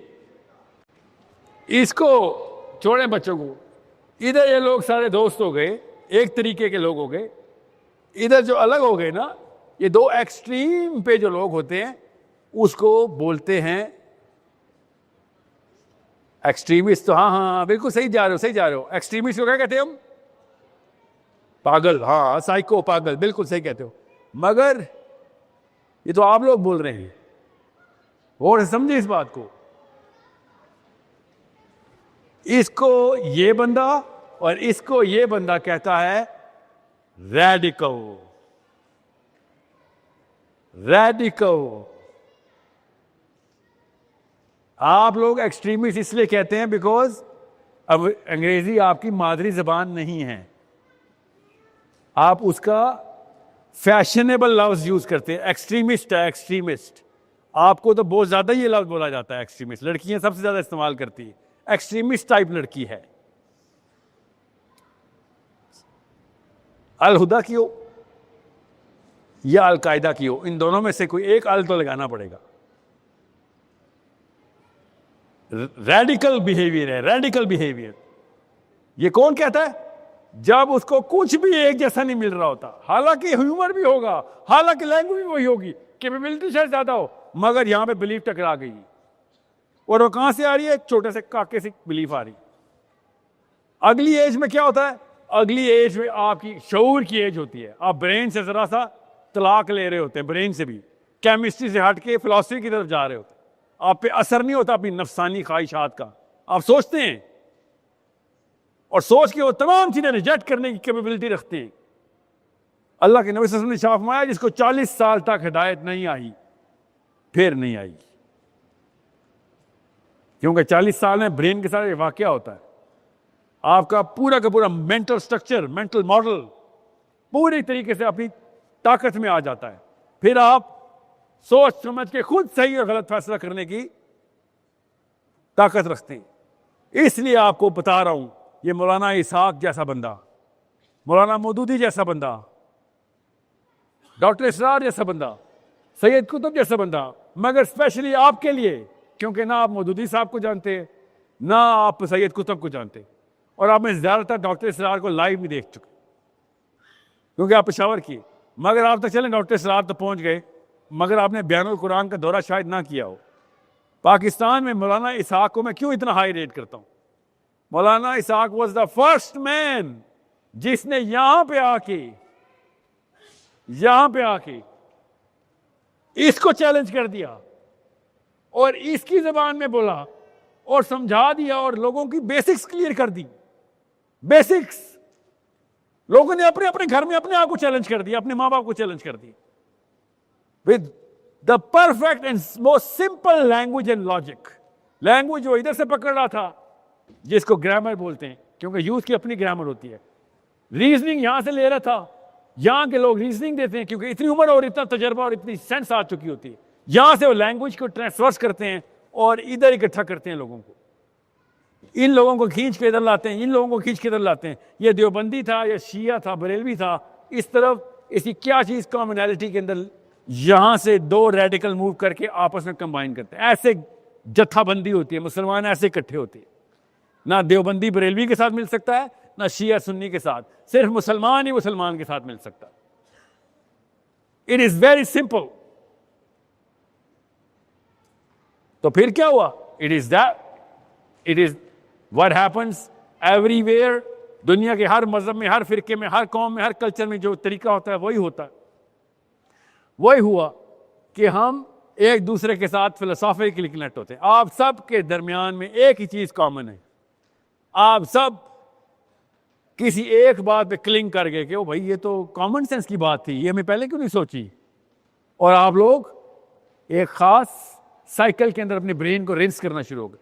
इसको छोड़े बच्चों को। इधर ये लोग सारे दोस्त हो गए, एक तरीके के लोग हो गए। इधर जो अलग हो गए ना, ये दो एक्सट्रीम पे जो लोग होते हैं उसको बोलते हैं एक्सट्रीमिस्ट। तो हाँ हाँ बिल्कुल सही जा रहे हो, सही जा रहे हो। एक्सट्रीमिस्ट को क्या कहते हैं हम? पागल। हाँ, साइको, पागल, बिल्कुल सही कहते हो। मगर ये तो आप लोग बोल रहे हैं, और समझे इस बात को। इसको ये बंदा और इसको ये बंदा कहता है रैडिकल। रैडिकल। आप लोग एक्सट्रीमिस्ट इसलिए कहते हैं बिकॉज अब अंग्रेजी आपकी मादरी जबान नहीं है, आप उसका फैशनेबल लफ्ज यूज करते हैं। एक्सट्रीमिस्ट है, एक्सट्रीमिस्ट। आपको तो बहुत ज्यादा ये लफ्ज बोला जाता है एक्सट्रीमिस्ट, लड़कियां सबसे ज्यादा इस्तेमाल करती है। एक्सट्रीमिस्ट टाइप लड़की है। अल हुदा की हो या अल कायदा की हो, इन दोनों में से कोई एक अल तो लगाना पड़ेगा। रैडिकल बिहेवियर है, रैडिकल बिहेवियर। ये कौन कहता है? जब उसको कुछ भी एक जैसा नहीं मिल रहा होता, हालांकि ह्यूमर भी होगा, हालांकि लैंग्वेज भी वही होगी, कैपेबिलिटी शायद ज्यादा हो, मगर यहां पे बिलीफ टकरा गई। और वो कहां से आ रही है? एक छोटे से काके से बिलीफ आ रही। अगली एज में क्या होता है? अगली एज में आपकी शऊर की एज होती है। आप ब्रेन से जरा सा तलाक ले रहे होते हैं, ब्रेन से भी, केमिस्ट्री से हट के फिलॉसफी की तरफ जा रहे होते हैं। आप पे असर नहीं होता अपनी नफसानी ख्वाहिशात का, आप सोचते हैं और सोच के वो तमाम चीजें रिजेक्ट करने की कैपेबिलिटी रखते हैं। अल्लाह के नबी सल्लल्लाहु अलैहि वसल्लम ने शाह फरमाया, जिसको 40 साल तक हिदायत नहीं आई फिर नहीं आई, क्योंकि 40 साल में ब्रेन के साथ वाकया होता है। आपका पूरा का पूरा मेंटल स्ट्रक्चर, मेंटल मॉडल पूरी तरीके से अपनी ताकत में आ जाता है। फिर आप सोच समझ के खुद सही और गलत फैसला करने की ताकत रखते हैं। इसलिए आपको बता रहा हूं, ये मौलाना इसहाक जैसा बंदा, मौलाना मौदूदी जैसा बंदा, डॉक्टर इसरार जैसा बंदा, सैयद कुतुब जैसा बंदा, मगर स्पेशली आपके लिए, क्योंकि ना आप मौदूदी साहब को जानते हैं, ना आप सैयद कुतुब को जानते, और आप में ज्यादातर डॉक्टर इसरार को लाइव भी देख चुके, क्योंकि आप पेशावर किए। मगर आप तक चलें, डॉक्टर इसरार तो पहुंच गए, मगर आपने बयानुल कुरान का दौरा शायद ना किया हो। पाकिस्तान में मौलाना इसहाक को मैं क्यों इतना हाई रेट करता हूं? मौलाना इसहाक वॉज द फर्स्ट मैन जिसने यहां पे आके इसको चैलेंज कर दिया और इसकी जबान में बोला और समझा दिया और लोगों की बेसिक्स क्लियर कर दी। बेसिक्स लोगों ने अपने अपने घर में अपने आप को चैलेंज कर दिया, अपने माँ बाप को चैलेंज कर दिया with the perfect and most simple language and logic. Language वो इधर से पकड़ रहा था जिसको ग्रामर बोलते हैं, क्योंकि यूथ की अपनी ग्रामर होती है। रीजनिंग यहां से ले रहा था, यहां के लोग रीजनिंग देते हैं क्योंकि इतनी उम्र और इतना तजर्बा और इतनी सेंस आ चुकी होती है। यहां से वो लैंग्वेज को ट्रांसफर करते हैं और इधर इकट्ठा करते हैं लोगों को। इन लोगों को खींच के इधर लाते हैं, इन लोगों को खींच के इधर लाते हैं। ये देवबंदी था, या शिया था, बरेलवी था, इस तरफ इसकी क्या चीज कॉमनैलिटी के अंदर यहां से दो रेडिकल मूव करके आपस में कंबाइन करते हैं। ऐसे जत्थाबंदी होती है, मुसलमान ऐसे इकट्ठे होते हैं। ना देवबंदी बरेलवी के साथ मिल सकता है, ना शिया सुन्नी के साथ, सिर्फ मुसलमान ही मुसलमान के साथ मिल सकता है। It is very simple. तो फिर क्या हुआ? It is what happens everywhere. दुनिया के हर मजहब में, हर फिरके में, हर कौम में, हर कल्चर में जो तरीका होता है वही होता है। वही हुआ कि हम एक दूसरे के साथ फिलोसॉफिकली कनेक्ट होते हैं। आप सब के दरमियान में एक ही चीज कॉमन है, आप सब किसी एक बात पे क्लिंग कर गए कि ओ भाई ये तो कॉमन सेंस की बात थी, ये हमें पहले क्यों नहीं सोची। और आप लोग एक खास साइकिल के अंदर अपने ब्रेन को रिंस करना शुरू हो गए।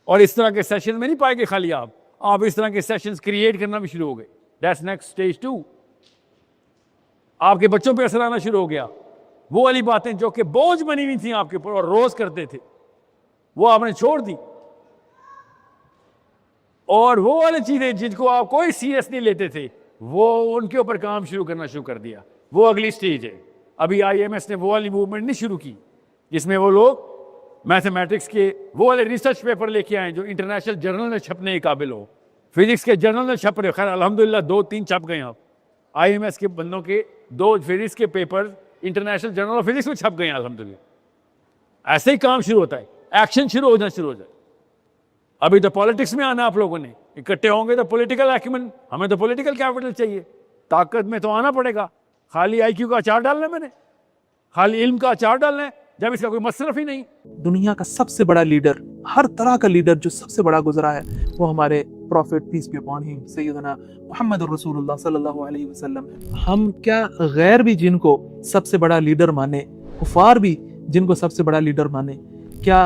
और इस तरह के सेशन में नहीं पाएंगे खाली आप इस तरह के सेशंस क्रिएट करना भी शुरू हो गए। That's next stage 2। आपके बच्चों पे असर आना शुरू हो गया। वो वाली बातें जो कि बोझ बनी हुई थी आपके ऊपर और रोज करते थे, वो आपने छोड़ दी। और वो वाली चीजें जिनको आप कोई सीरियस नहीं लेते थे, वो उनके ऊपर काम शुरू करना शुरू कर दिया। वो अगली स्टेज है। अभी IMS ने वो वाली मूवमेंट नहीं शुरू की जिसमें वो लोग मैथमेटिक्स के वो वाले रिसर्च पेपर लेके आए जो इंटरनेशनल जर्नल में छपने के काबिल हो। फिजिक्स के जर्नल में छप रहे, खैर अल्हम्दुलिल्लाह 2-3 छप गए। आप IMS के बंदों के 2 फिजिक्स के paper international journal of physics में छप गए अल्हम्दुलिल्लाह। ऐसे ही काम शुरू होता है, एक्शन शुरू हो जाए। अभी तो पॉलिटिक्स में आना, आप लोगों ने इकट्ठे होंगे तो पॉलिटिकल एक्यूमेंट, हमें तो पॉलिटिकल कैपिटल चाहिए। ताकत में तो आना पड़ेगा। खाली IQ का अचार डालना है, मैंने खाली इल्म का अचार डालना है जब इसका कोई मसरफ ही नहीं। दुनिया का सबसे बड़ा लीडर, हर तरह का लीडर जो सबसे बड़ा गुजरा है, वो हमारे prophet peace be upon him सैयदना मुहम्मद रसूलुल्लाह सल्लल्लाहु अलैहि वसल्लम है। हम क्या गैर भी जिनको सबसे बड़ा लीडर माने, कुफार भी जिनको सबसे बड़ा लीडर माने, क्या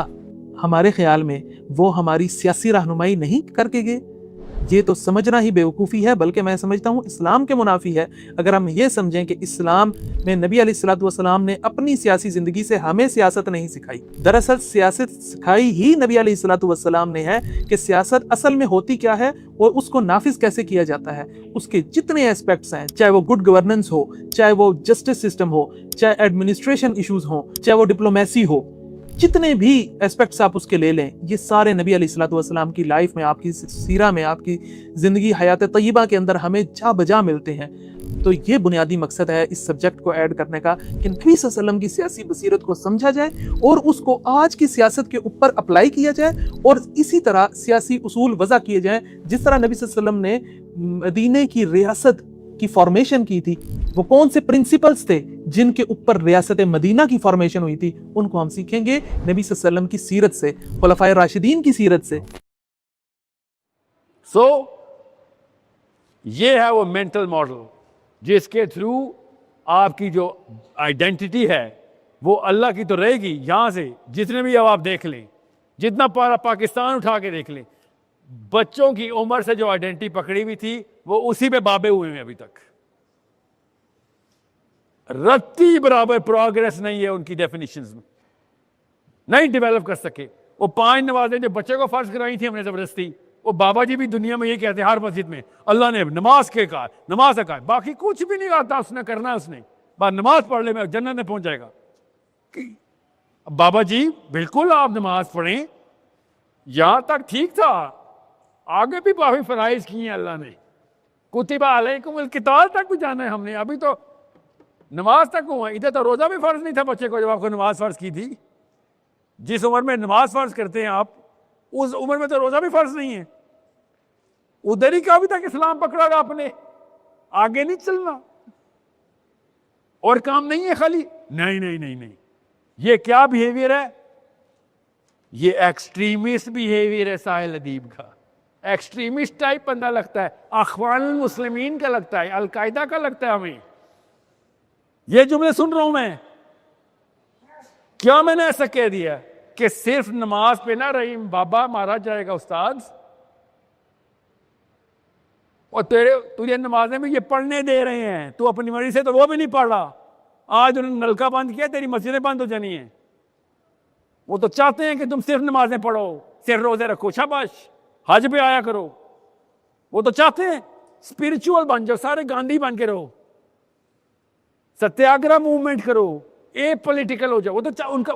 हमारे ख्याल में वो हमारी सियासी रहनुमाई नहीं करके गए? ये तो समझना ही बेवकूफ़ी है, बल्कि मैं समझता हूँ इस्लाम के मुनाफी है अगर हम ये समझें कि इस्लाम में नबी अलैहिस्सलातु वस्सलाम ने अपनी सियासी ज़िंदगी से हमें सियासत नहीं सिखाई। दरअसल सियासत सिखाई ही नबी अलैहिस्सलातु वस्सलाम ने है कि सियासत असल में होती क्या है और उसको नाफिज कैसे किया जाता है। उसके जितने एस्पेक्ट्स हैं, चाहे वो गुड गवर्नेंस हो, चाहे वो जस्टिस सिस्टम हो, चाहे एडमिनिस्ट्रेशन इशूज़ हो, चाहे वो डिप्लोमेसी हो, जितने भी एस्पेक्ट्स आप उसके ले लें, ये सारे नबी अलैहिस्सलातु वस्सलाम की लाइफ में, आपकी सीरा में, आपकी ज़िंदगी हयात तय्यबा के अंदर हमें जा बजा मिलते हैं। तो ये बुनियादी मकसद है इस सब्जेक्ट को ऐड करने का कि नबी सल्लल्लाहु अलैहि वसल्लम की सियासी बसीरत को समझा जाए और उसको आज की सियासत के ऊपर अप्लाई किया जाए और इसी तरह सियासी उसूल वज़ा किए जाएँ। जिस तरह नबी सल्लल्लाहु अलैहि वसल्लम ने मदीने की रियासत की फॉर्मेशन की थी, वो कौन से प्रिंसिपल्स थे जिनके ऊपर रियासत मदीना की फॉर्मेशन हुई थी, उनको हम सीखेंगे नबी सल्लल्लाहु अलैहि वसल्लम की सीरत से, खुलफाए राशिदीन की सीरत से। ये है वो मेंटल मॉडल जिसके थ्रू आपकी जो आइडेंटिटी है वो अल्लाह की तो रहेगी। यहां से जितने भी अब आप देख लें, जितना पाकिस्तान उठा के देख लें, बच्चों की उम्र से जो आइडेंटिटी पकड़ी हुई थी वो उसी पे बाबे हुए हैं। अभी तक रत्ती बराबर प्रोग्रेस नहीं है उनकी डेफिनेशंस में, नहीं डेवलप कर सके। वो 5 नमाजें जो बच्चे को फर्ज कराई थी हमने जबरदस्ती, वो बाबा जी भी दुनिया में ये कहते हैं हर मस्जिद में अल्लाह ने नमाज के कहा, नमाज का कहा, बाकी कुछ भी नहीं आता उसने करना है। उसने बस नमाज पढ़ ले, मैं जन्नत में पहुंच जाएगा। बाबा जी बिल्कुल आप नमाज पढ़ें, यहां तक ठीक था, आगे भी काफी फराइज किए हैं अल्लाह ने। कुतिबा अलैकुमुल किताल तक भी जाना है हमने, अभी तो नमाज तक हुआ। इधर तो रोजा भी फर्ज नहीं था बच्चे को जब आपको नमाज फर्ज की थी। जिस उम्र में नमाज फर्ज करते हैं आप, उस उम्र में तो रोजा भी फर्ज नहीं है। उधर ही का अभी तक इस्लाम पकड़ा था आपने, आगे नहीं चलना और काम नहीं है खाली। नहीं नहीं नहीं नहीं, ये क्या बिहेवियर है? ये एक्सट्रीमिस्ट बिहेवियर है साहिल अदीब का। एक्सट्रीमिस्ट टाइप बंदा लगता है, अखवान मुस्लिमीन का लगता है, अलकायदा का लगता है हमें। ये जुमले सुन रहा हूं मैं, क्या मैंने ऐसा कह दिया कि सिर्फ नमाज पे ना रहीम बाबा मारा जाएगा उस्ताद, और तुझे नमाजें में ये पढ़ने दे रहे हैं, तू अपनी मर्जी से तो वो भी नहीं पढ़ रहा। आज उन्होंने नलका बंद किया, तेरी मस्जिदें बंद हो जानी है। वो तो चाहते हैं कि तुम सिर्फ नमाजें पढ़ो, सिर्फ रोजे रखो, शाबाश, हज पे आया करो। वो तो चाहते हैं स्पिरिचुअल बन जाओ, सारे गांधी बन के रहो, सत्याग्रह मूवमेंट करो, ए पॉलिटिकल हो जाओ। वो तो उनका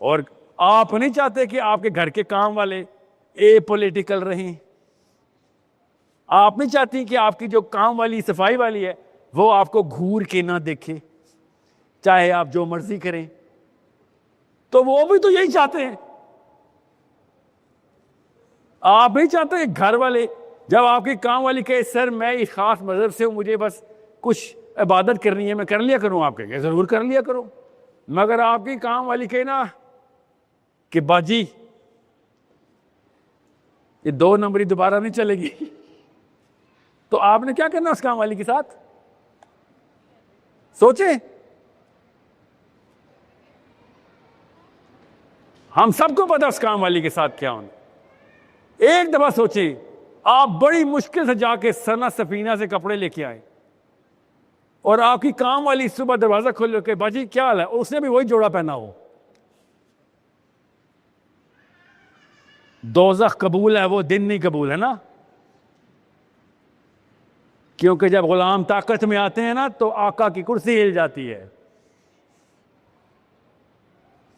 और आप नहीं चाहते कि आपके घर के काम वाले ए पॉलिटिकल रहें। आप नहीं चाहती कि आपकी जो काम वाली सफाई वाली है वो आपको घूर के ना देखे, चाहे आप जो मर्जी करें। तो वो भी तो यही चाहते हैं। आप नहीं चाहते घर वाले जब आपकी काम वाली कहे सर मैं इस खास मजहब से हूं, मुझे बस कुछ इबादत करनी है, मैं कर लिया करूं, आप कहेंगे जरूर कर लिया करो। मगर आपकी काम वाली कहे ना कि बाजी ये 2 नंबरी दोबारा नहीं चलेगी, तो आपने क्या करना उस काम वाली के साथ? सोचे, हम सबको पता उस काम वाली के साथ क्या होना। एक दफा सोचे, आप बड़ी मुश्किल से जाके सना सफीना से कपड़े लेके आए और आपकी काम वाली सुबह दरवाजा खोल के बाजी क्या हाल है, उसने भी वही जोड़ा पहना हो। दोज़ख कबूल है, वो दिन नहीं कबूल है ना। क्योंकि जब गुलाम ताकत में आते हैं ना तो आका की कुर्सी हिल जाती है।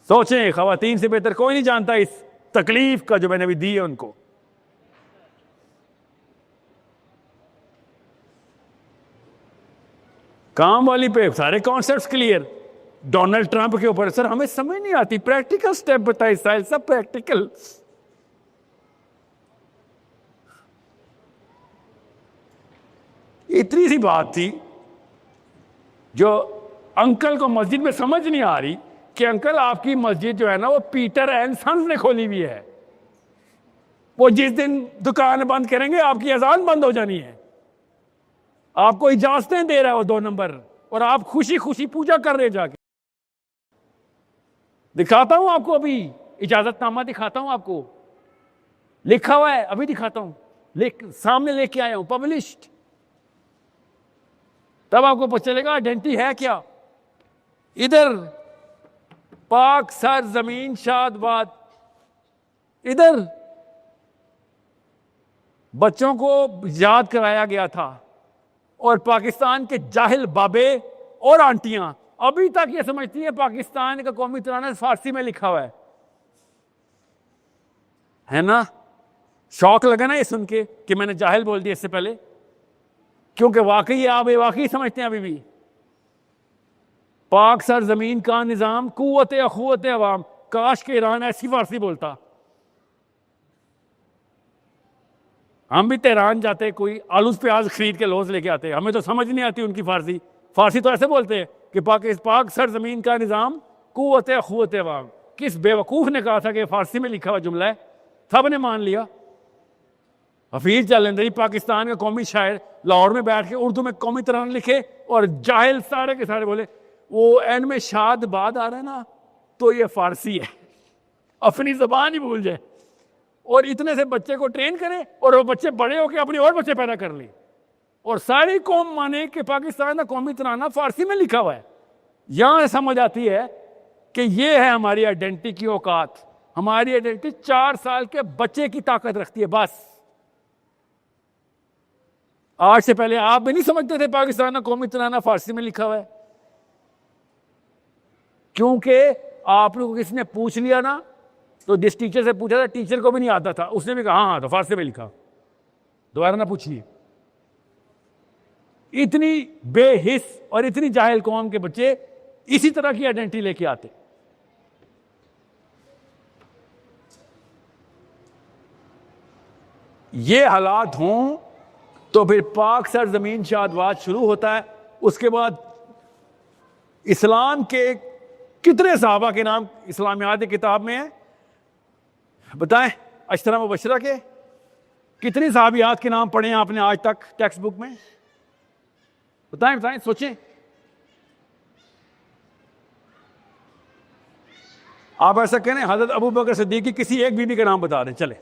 सोचें, खवातीन से बेहतर कोई नहीं जानता इस तकलीफ का जो मैंने अभी दी है उनको। काम वाली पे सारे कॉन्सेप्ट्स क्लियर, डोनाल्ड ट्रंप के ऊपर सर हमें समझ नहीं आती, प्रैक्टिकल स्टेप बताइए साहिल, सब प्रैक्टिकल। इतनी सी बात थी जो अंकल को मस्जिद में समझ नहीं आ रही कि अंकल आपकी मस्जिद जो है ना वो पीटर एंड सन्स ने खोली हुई है, वो जिस दिन दुकान बंद करेंगे आपकी अजान बंद हो जानी है। आपको इजाजतें दे रहा है वो 2 नंबर, और आप खुशी खुशी पूजा कर रहे जाके। दिखाता हूं आपको, अभी इजाजतनामा दिखाता हूं आपको, लिखा हुआ है, अभी दिखाता हूं, सामने लेके आया हूं, पब्लिश्ड। तब आपको पता चलेगा आइडेंटिटी है क्या। इधर पाक सर जमीन शादबाद, इधर बच्चों को याद कराया गया था, और पाकिस्तान के जाहिल बाबे और आंटियां अभी तक ये समझती है पाकिस्तान का कौमी तराना फारसी में लिखा हुआ है ना। शौक लगा ना ये सुन के कि मैंने जाहिल बोल दिया इससे पहले, क्योंकि वाकई आप वाकई समझते हैं अभी भी पाक सर जमीन का निजाम कुव्वत अखुवत अवाम। काश के ईरान ऐसी फारसी बोलता। हम भी तेहरान जाते, कोई आलू प्याज खरीद के लौज लेके आते, हमें तो समझ नहीं आती उनकी फारसी। फारसी तो ऐसे बोलते हैं कि पाक सर जमीन का निजाम कुव्वत अखुवत अवाम। किस बेवकूफ ने कहा था कि फारसी में लिखा हुआ जुमला है, सब ने मान लिया। हफीज जालंधरी पाकिस्तान का कौमी शायर लाहौर में बैठ के उर्दू में कौमी तराना लिखे, और जाहिल सारे के सारे बोले वो एंड में शाद बाद आ रहा है ना तो ये फारसी है, अपनी जबान ही भूल जाए। और इतने से बच्चे को ट्रेन करें और वो बच्चे बड़े होकर अपने और बच्चे पैदा कर ले, और सारी कौम माने कि पाकिस्तान का कौमी तराना फारसी में लिखा हुआ है। यहां समझ आती है कि ये है हमारी आइडेंटिटी की औकात। हमारी आइडेंटिटी 4 साल के बच्चे की ताकत रखती है बस। आज से पहले आप भी नहीं समझते थे पाकिस्तान का कौमी तराना फारसी में लिखा हुआ है, क्योंकि आप लोगों को किसने पूछ लिया ना, तो जिस टीचर से पूछा था टीचर को भी नहीं आता था, उसने भी कहा हाँ तो फारसी में लिखा, दोबारा ना पूछिए। इतनी बेहिस और इतनी जाहिल कौम के बच्चे इसी तरह की आइडेंटिटी लेके आते। ये हालात हों तो फिर पाक सर जमीन शादवाद शुरू होता है। उसके बाद इस्लाम के कितने सहाबा के नाम इस्लामियात की किताब में है, बताएं, अशरा मुबशरा के कितनी साहबियात के नाम पढ़े हैं आपने आज तक टेक्स्ट बुक में? बताएं बताएं, सोचें। आप ऐसा कहें हजरत अबू बकर सिद्दीक की किसी एक बीवी का नाम बता दें, चले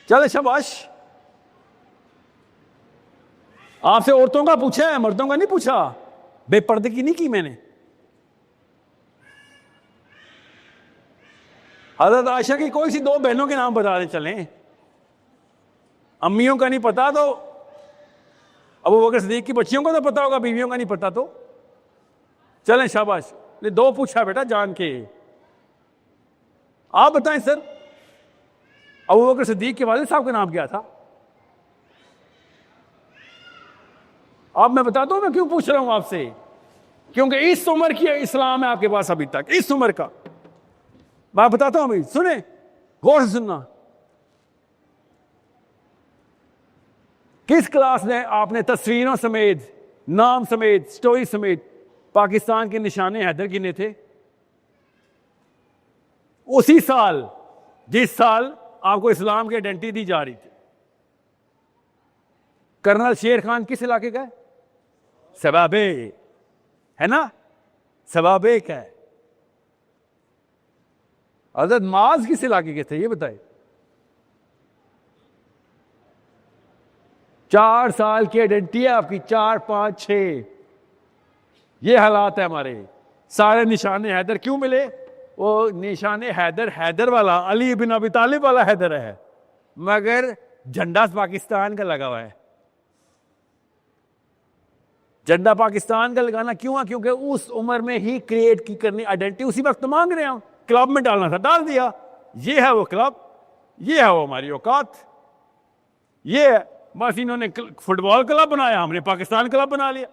चले, शाबाश। आपसे औरतों का पूछा है, मर्दों का नहीं पूछा, बेपर्दे की नहीं की मैंने। हजरत आयशा की कोई सी 2 बहनों के नाम बता दें, चलें। अम्मियों का नहीं पता तो अबू बकर सिद्दीक की बच्चियों को तो पता होगा, बीवियों का नहीं पता तो चलें, शाबाश। 2 पूछा बेटा जान के। आप बताएं सर, अबू बकर सिद्दीक के वालिद साहब का नाम क्या था? अब मैं बताता हूं मैं क्यों पूछ रहा हूं आपसे, क्योंकि इस उम्र की इस्लाम है आपके पास अभी तक, इस उम्र का। मैं बताता हूं अभी, सुने, गौर से सुनना। किस क्लास में आपने तस्वीरों समेत, नाम समेत, स्टोरी समेत पाकिस्तान के निशाने हैदर गिने थे? उसी साल जिस साल आपको इस्लाम की आइडेंटिटी दी जा रही थी। कर्नल शेर खान किस इलाके का है? सबाबे है ना, सबाबे का है। हजरत माज किस इलाके के थे ये बताए? 4 साल की आइडेंटिटी है आपकी, 4, 5, 6। ये हालात है हमारे। सारे निशाने हैदर क्यों मिले? वो निशाने हैदर, हैदर वाला, अली बिन अबी तालिब वाला हैदर है, मगर झंडा पाकिस्तान का लगा हुआ है। झंडा पाकिस्तान का लगाना क्यों है? क्योंकि उस उम्र में ही क्रिएट की करनी आइडेंटिटी। उसी वक्त मांग रहे हैं, क्लब में डालना था, डाल दिया। ये है वो क्लब, ये है वो हमारी औकात, ये है। बस इन्होंने फुटबॉल क्लब बनाया, हमने पाकिस्तान क्लब बना लिया।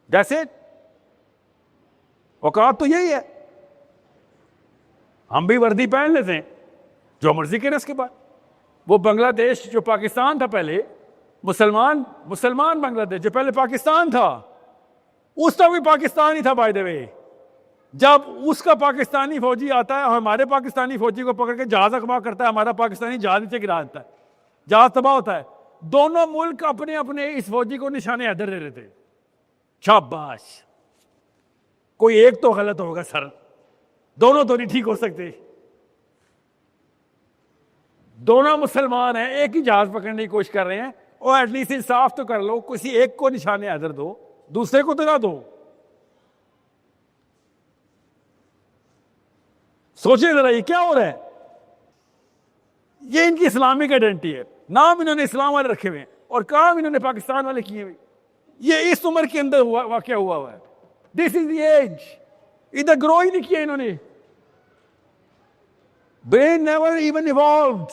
जैसे औकात तो यही है। हम भी वर्दी पहन लेते हैं, जो मर्जी करें। उसके बाद वो बांग्लादेश जो पाकिस्तान था पहले, मुसलमान बांग्लादेश जो पहले पाकिस्तान था, उसका भी पाकिस्तान ही था बाय द वे। जब उसका पाकिस्तानी फौजी आता है और हमारे पाकिस्तानी फौजी को पकड़ के जहाज अगवा करता है, हमारा पाकिस्तानी जहाज नीचे गिरा देता है, जहाज तबाह होता है। दोनों मुल्क अपने अपने इस फौजी को निशाने हैदर दे रहे थे। शाबाश, कोई एक तो गलत होगा सर, दोनों तो नहीं ठीक हो सकते। दोनों मुसलमान हैं, एक ही जहाज पकड़ने की कोशिश कर रहे हैं, और एटलीस्ट इंसाफ तो कर लो, किसी एक को निशाने हैदर दो, दूसरे को तो ना दो। सोचिए जरा ये क्या हो रहा है। ये इनकी इस्लामिक आइडेंटिटी है, नाम इन्होंने इस्लाम वाले रखे हुए हैं और काम इन्होंने पाकिस्तान वाले किए हुए। ये इस उम्र के अंदर वाकया हुआ है। This is the age. इधर ग्रो ही नहीं किया इन्होंने, ब्रेन नेवर इवन इवॉल्व्ड।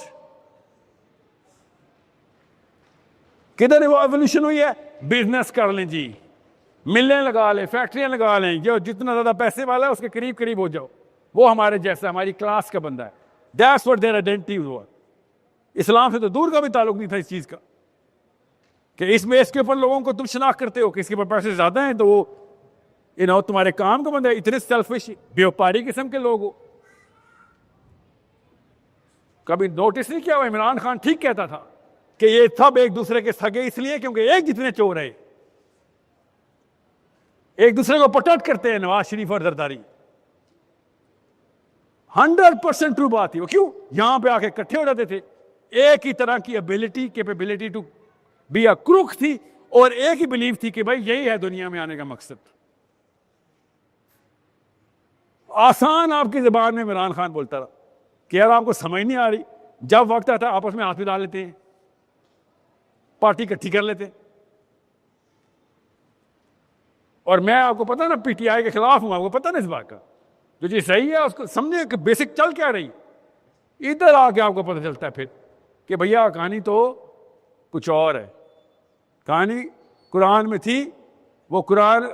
किधर एवोल्यूशन हुई है? बिजनेस कर लें जी, मिलें लगा लें, फैक्ट्रियां लगा लें, जो जितना ज्यादा पैसे वाला है उसके करीब करीब हो जाओ, वो हमारे जैसा, हमारी क्लास का बंदा है। That's what their identity was. इस्लाम से तो दूर का भी ताल्लुक नहीं था इस चीज का कि इस बेस के ऊपर लोगों को तुम शनाख्त करते हो कि इसके ऊपर पैसे ज्यादा हैं तो वो तुम्हारे काम का बंदा है। इतने सेल्फिश व्यापारी किस्म के लोग हो। कभी नोटिस नहीं किया? इमरान खान ठीक कहता था कि ये सब एक दूसरे के सगे इसलिए क्योंकि एक जितने चोर है, एक दूसरे को प्रोटेक्ट करते हैं। नवाज शरीफ और जरदारी 100% ट्रू बात है। वो क्यों यहां पे आके इकट्ठे हो जाते थे? एक ही तरह की ability, capability to be a crook थी, और एक ही बिलीव थी कि भाई यही है दुनिया में आने का मकसद। आसान आपकी जबान में इमरान खान बोलता रहा कि यार आपको समझ नहीं आ रही, जब वक्त आता है आपस में हाथ मिला लेते हैं, पार्टी इकट्ठी कर लेते हैं। और मैं आपको पता ना पीटीआई के खिलाफ हूं, आपको पता ना इस बात का। जो चीज सही है उसको समझे कि बेसिक चल क्या रही, इधर आके आपको पता चलता है फिर कि भैया कहानी तो कुछ और है। कहानी कुरान में थी, वो कुरान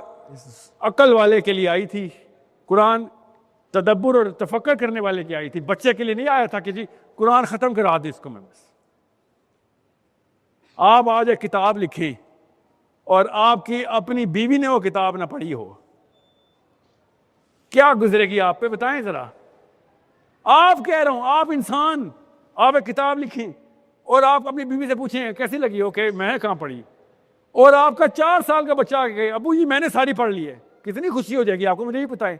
अक्ल वाले के लिए आई थी, कुरान तदब्बुर और तफक्कर करने वाले की आई थी, बच्चे के लिए नहीं आया था कि जी कुरान खत्म करा दे इसको मैं बस। आप आज एक किताब लिखें और आपकी अपनी बीवी ने वो किताब ना पढ़ी हो, क्या गुजरेगी आप पे, बताएं जरा। आप कह रहा हूं, आप इंसान, आप एक किताब लिखें और आप अपनी बीवी से पूछें कैसी लगी, ओके मैंने कहाँ पढ़ी, और आपका 4 साल का बच्चा आके अबू जी मैंने सारी पढ़ ली है, कितनी खुशी हो जाएगी आपको, मुझे ही पता है।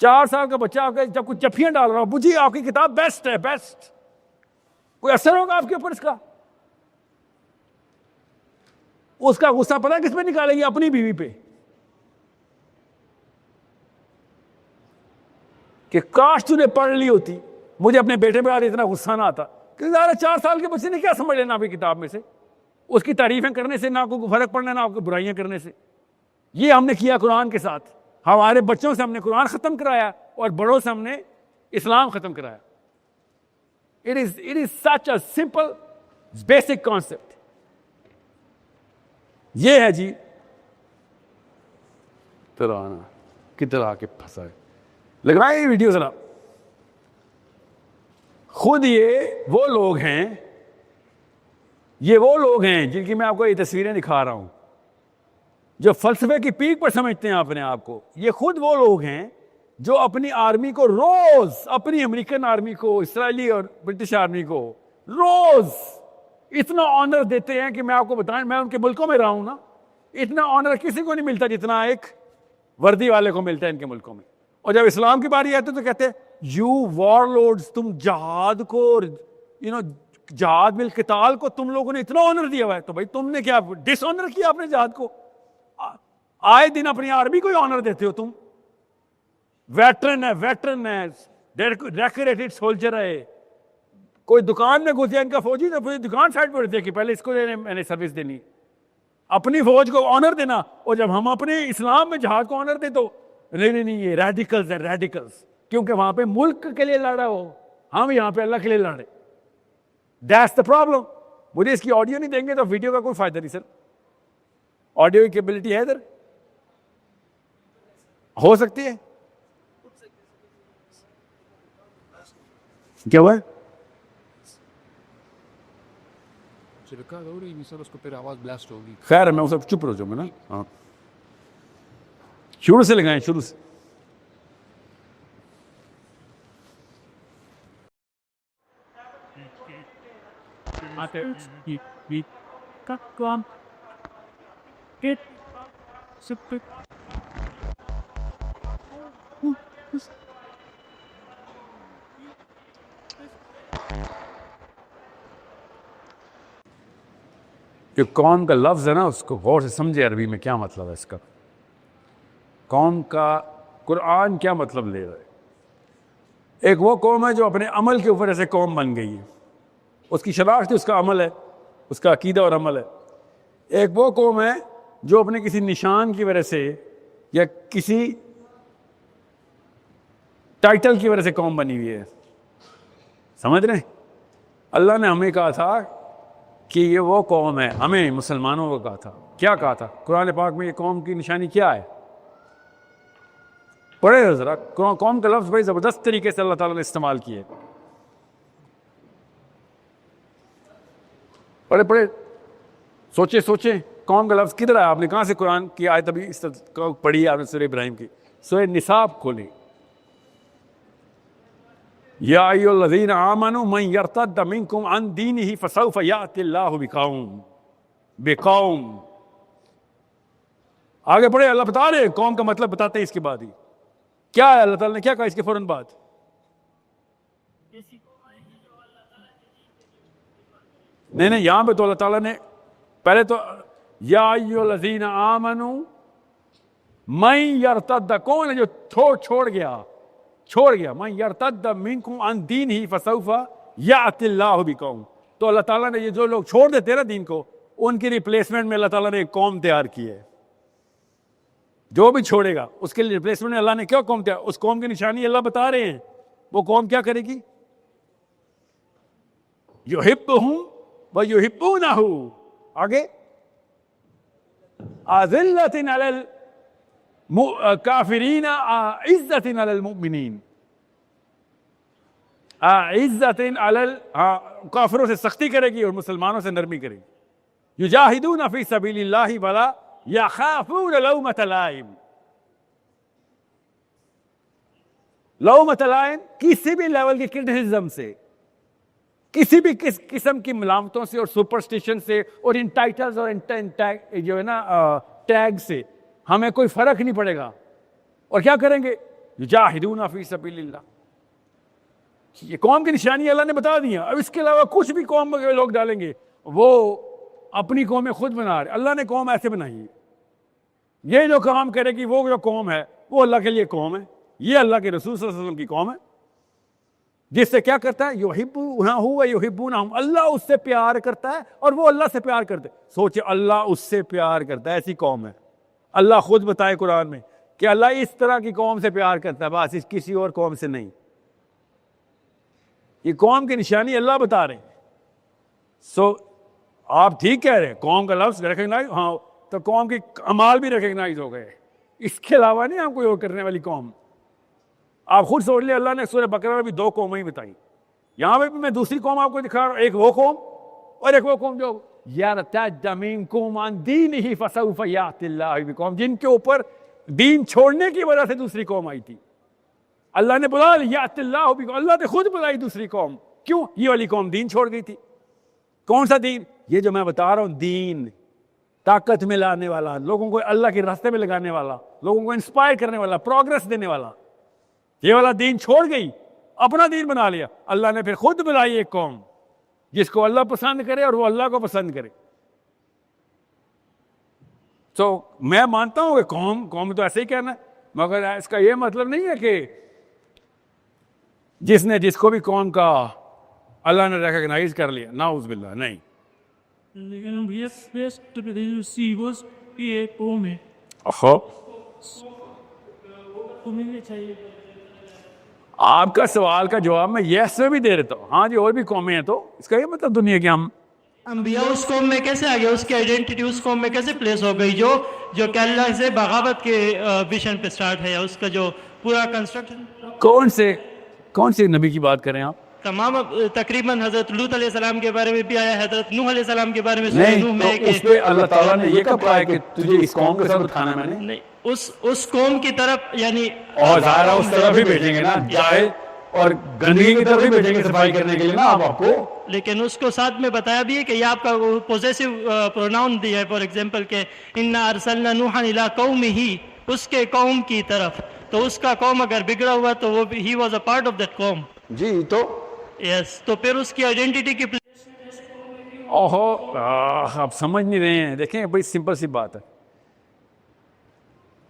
4 साल का बच्चा आपका जब कुछ जफ्फियां डाल रहा हो, अबू जी आपकी किताब बेस्ट है, बेस्ट, कोई असर होगा आपके ऊपर इसका? उसका गुस्सा पता है किस पे निकालेगी? अपनी बीवी पे, कि काश तूने पढ़ ली होती, मुझे अपने बेटे पे आज इतना गुस्सा ना आता। क्योंकि 4 साल के बच्चे ने क्या समझ लेना आपकी किताब में से, उसकी तारीफें करने से ना कोई फर्क पड़ना, ना आपको बुराइयां करने से। ये हमने किया कुरान के साथ, हमारे बच्चों से हमने कुरान खत्म कराया और बड़ों से हमने इस्लाम खत्म कराया। It is such a simple basic concept. ये है जी तराना, किधर आके फंसा है। लगाए वीडियो जरा। खुद ये वो लोग हैं जिनकी मैं आपको ये तस्वीरें दिखा रहा हूं, जो फलसफे की पीक पर समझते हैं अपने आप को। ये खुद वो लोग हैं जो अपनी आर्मी को रोज, अपनी अमेरिकन आर्मी को, इसराइली और ब्रिटिश आर्मी को रोज इतना ऑनर देते हैं कि मैं आपको बताएं, मैं उनके मुल्कों में रहा हूं ना, इतना ऑनर किसी को नहीं मिलता जितना एक वर्दी वाले को मिलता है इनके मुल्कों में। और जब इस्लाम की बारी आती है तो कहते हैं यू वॉरलॉर्ड्स, तुम जहाद को, जहाद बिल किताल को तुम लोगों ने इतना ऑनर दिया हुआ है। तो भाई तुमने क्या डिसऑनर किया अपने जहाद को? आए दिन अपनी आर्मी को ही ऑनर देते हो तुम। वेटरन है, डेकोरेटेड सोल्जर है। कोई दुकान में घुस गया इनका फौजी, तो दुकान साइड पर रहती है कि पहले इसको मैंने सर्विस देनी, अपनी फौज को ऑनर देना। और जब हम अपने इस्लाम में जहाज को ऑनर दे तो नहीं ये रेडिकल्स है, रेडिकल्स, क्योंकि वहां पे मुल्क के लिए लड़ा हो, हम यहां पे अल्लाह के लिए लड़े। That's the problem. मुझे इसकी ऑडियो नहीं देंगे तो वीडियो का कोई फायदा नहीं सर। ऑडियो की कैपेबिलिटी है इधर, हो सकती है। क्या हुआ? छिड़का हो रही सर, उसको फिर आवाज ब्लास्ट होगी। खैर मैं सब चुप रह जाऊंगा ना। हाँ, शुरू से लगाएं, शुरू से। जो कौम का लफ्ज है ना, उसको गौर से समझे अरबी में क्या मतलब है इसका। कौम का कुरान क्या मतलब ले रहा है। एक वो कौम है जो अपने अमल के ऊपर ऐसे कौम बन गई है, उसकी शनाख्त उसका अमल है, उसका अकीदा और अमल है। एक वो कौम है जो अपने किसी निशान की वजह से या किसी टाइटल की वजह से कौम बनी हुई है। समझ रहे? अल्लाह ने हमें कहा था कि ये वो कौम है, हमें मुसलमानों को कहा था। क्या कहा था कुरान पाक में? ये कौम की निशानी क्या है? पढ़े जरा। कौम का लफ्ज बड़ी जबरदस्त तरीके से अल्लाह ताला ने इस्तेमाल किए। पढ़े, सोचे कौम का लफ्ज किधर आया? आपने कहां से कुरान की आयत अभी इस पढ़ी है आपने? सूरह इब्राहिम की सूरह निसाब खोली। या अय्युहल्लज़ीना आमनू मन यर्तद्द मिनकुम अन दीनिही फसौफ यातिल्लाहु बिकौम। आगे पढ़े, अल्लाह बता रहे कौम का मतलब बताते हैं इसके बाद ही। क्या है अल्लाह ताला ने क्या कहा इसके फौरन बाद? नहीं, यहां पे तो अल्लाह ताला ने पहले तो या अय्युहल्लज़ीना आमनू मन यर्तद्द, कौन है जो छोड़ गया? मन यर्तद्द मिनकुम अन दीनिही फसौफ यातिल्लाहु बिकौम। तो अल्लाह ताला ने ये जो लोग छोड़ देते हैं ना दीन को, उनकी रिप्लेसमेंट में अल्लाह ताला ने एक कौम तैयार की है। जो भी छोड़ेगा उसके लिए रिप्लेसमेंट में अल्लाह ने क्या कौम तैयार, उस कौम की निशानी अल्लाह बता रहे हैं। वो कौम क्या करेगी? युहिब्बुहुम व युहिब्बूनहु। आगे अज़िल्लतिन अलल काफिरीना इज़्ज़तिन अलल मुमिनीन। इज़्ज़तिन अलल, काफिरों से सख्ती करेगी और मुसलमानों से नरमी करेगी। युजाहिदूना फी सबीलिल्लाहि वला यखाफून लौमत लाइम। लौमत लाइन किसी भी लेवल की क्रिटिसिज्म से, किसी भी किस्म की मलामतों से और सुपरस्टिशन से और इन टाइटल्स और जो है ना टैग से हमें कोई फर्क नहीं पड़ेगा। और क्या करेंगे? युजाहिदूना फी सबीलिल्लाह। ये कौम की निशानी अल्लाह ने बता दी है। अब इसके अलावा कुछ भी कौम के लोग डालेंगे, वो अपनी कौमें खुद बना रहे। अल्लाह ने कौम ऐसे बनाई है। ये जो काम करेगी वो जो कौम है वो अल्लाह के लिए कौम है। ये अल्लाह के रसूल सल्लल्लाहु अलैहि वसल्लम की कौम है, जिससे क्या करता है? युहिब्बूनहुम, अल्लाह उससे प्यार करता है और वो अल्लाह से प्यार करते। सोचे, अल्लाह उससे प्यार करता है, ऐसी कौम है। अल्लाह खुद बताए कुरान में कि अल्लाह इस तरह की कौम से प्यार करता है, बस किसी और कौम से नहीं। ये कौम की निशानी अल्लाह बता रहे हैं। आप ठीक कह रहे हैं, कौम का लफ्ज रिकग्नाइज, हाँ, तो कौम के अमाल भी रिकग्नाइज हो गए। इसके अलावा नहीं हम कोई और करने वाली कौम। आप खुद सोच ले, अल्लाह ने सूरह बकरा में भी 2 कौमें ही बताई। यहां पे भी मैं दूसरी कौम आपको दिखा रहा हूं, एक वो कौम और एक वो कौम जो कौम जिनके ऊपर दीन छोड़ने की वजह से दूसरी कौम आई थी। अल्लाह ने बुला लिया, अल्लाह ने खुद बुलाई दूसरी कौम। क्यों? ये वाली कौम दीन छोड़ गई थी। कौन सा दीन? ये जो मैं बता रहा हूं, दीन ताकत में लाने वाला, लोगों को अल्लाह के रास्ते में लगाने वाला, लोगों को इंस्पायर करने वाला, प्रोग्रेस देने वाला, ये वाला दीन छोड़ गई, अपना दीन बना लिया। अल्लाह ने फिर खुद बुलाई एक कौम जिसको अल्लाह पसंद करे और वो अल्लाह को पसंद करे। तो मैं मानता हूं कि कौम तो ऐसे ही कहना है, मगर इसका ये मतलब नहीं है कि जिसको भी कौम का अल्लाह ने रिकॉग्नाइज कर लिया, नाउज़ बिल्लाह, नहीं। लेकिन भैया बेस्ट रिसीवर्स की एक कौम है, तुम्हें चाहिए। आपका सवाल का जवाब मैं यस में भी दे देता हूँ, हाँ जी, और भी कौमें हैं, तो इसका ये मतलब दुनिया के हम अंबिया उस कौम में कैसे आ गया, उसकी आइडेंटिटी उस कौम में कैसे प्लेस हो गई जो अल्लाह से बगावत के विजन पे स्टार्ट है, या उसका जो पूरा कंस्ट्रक्शन। कौन से नबी की बात करें आप? तमाम तकरीबन हजरत लूत अलैहिस्सलाम के बारे में भी आया, हजरत नूह अलैहिस्सलाम के बारे में नहीं, नूह में तो उसमें अल्लाह ताला ने ये कब कहा कि तुझे इस कौम के साथ उठाना? मैंने नहीं, उस कौम की तरफ, यानी और ज़ाहिर है उस तरफ ही भेजेंगे ना, जाए और गंदगी की तरफ ही भेजेंगे सफाई करने के लिए ना आप आपको। लेकिन उसको साथ में बताया भी है कि ये आपका पोजेसिव प्रोनाउन दिया है, फॉर एग्जांपल के इन्ना अरसलना नूहन इला कौमिही, उसके कौम की तरफ। तो उसका कौम अगर बिगड़ा हुआ तो वो he was a part of that कौम जी। तो यस, तो फिर उसकी आइडेंटिटी की ओहो, आप समझ नहीं रहे हैं। देखें, बड़ी सिंपल सी बात है,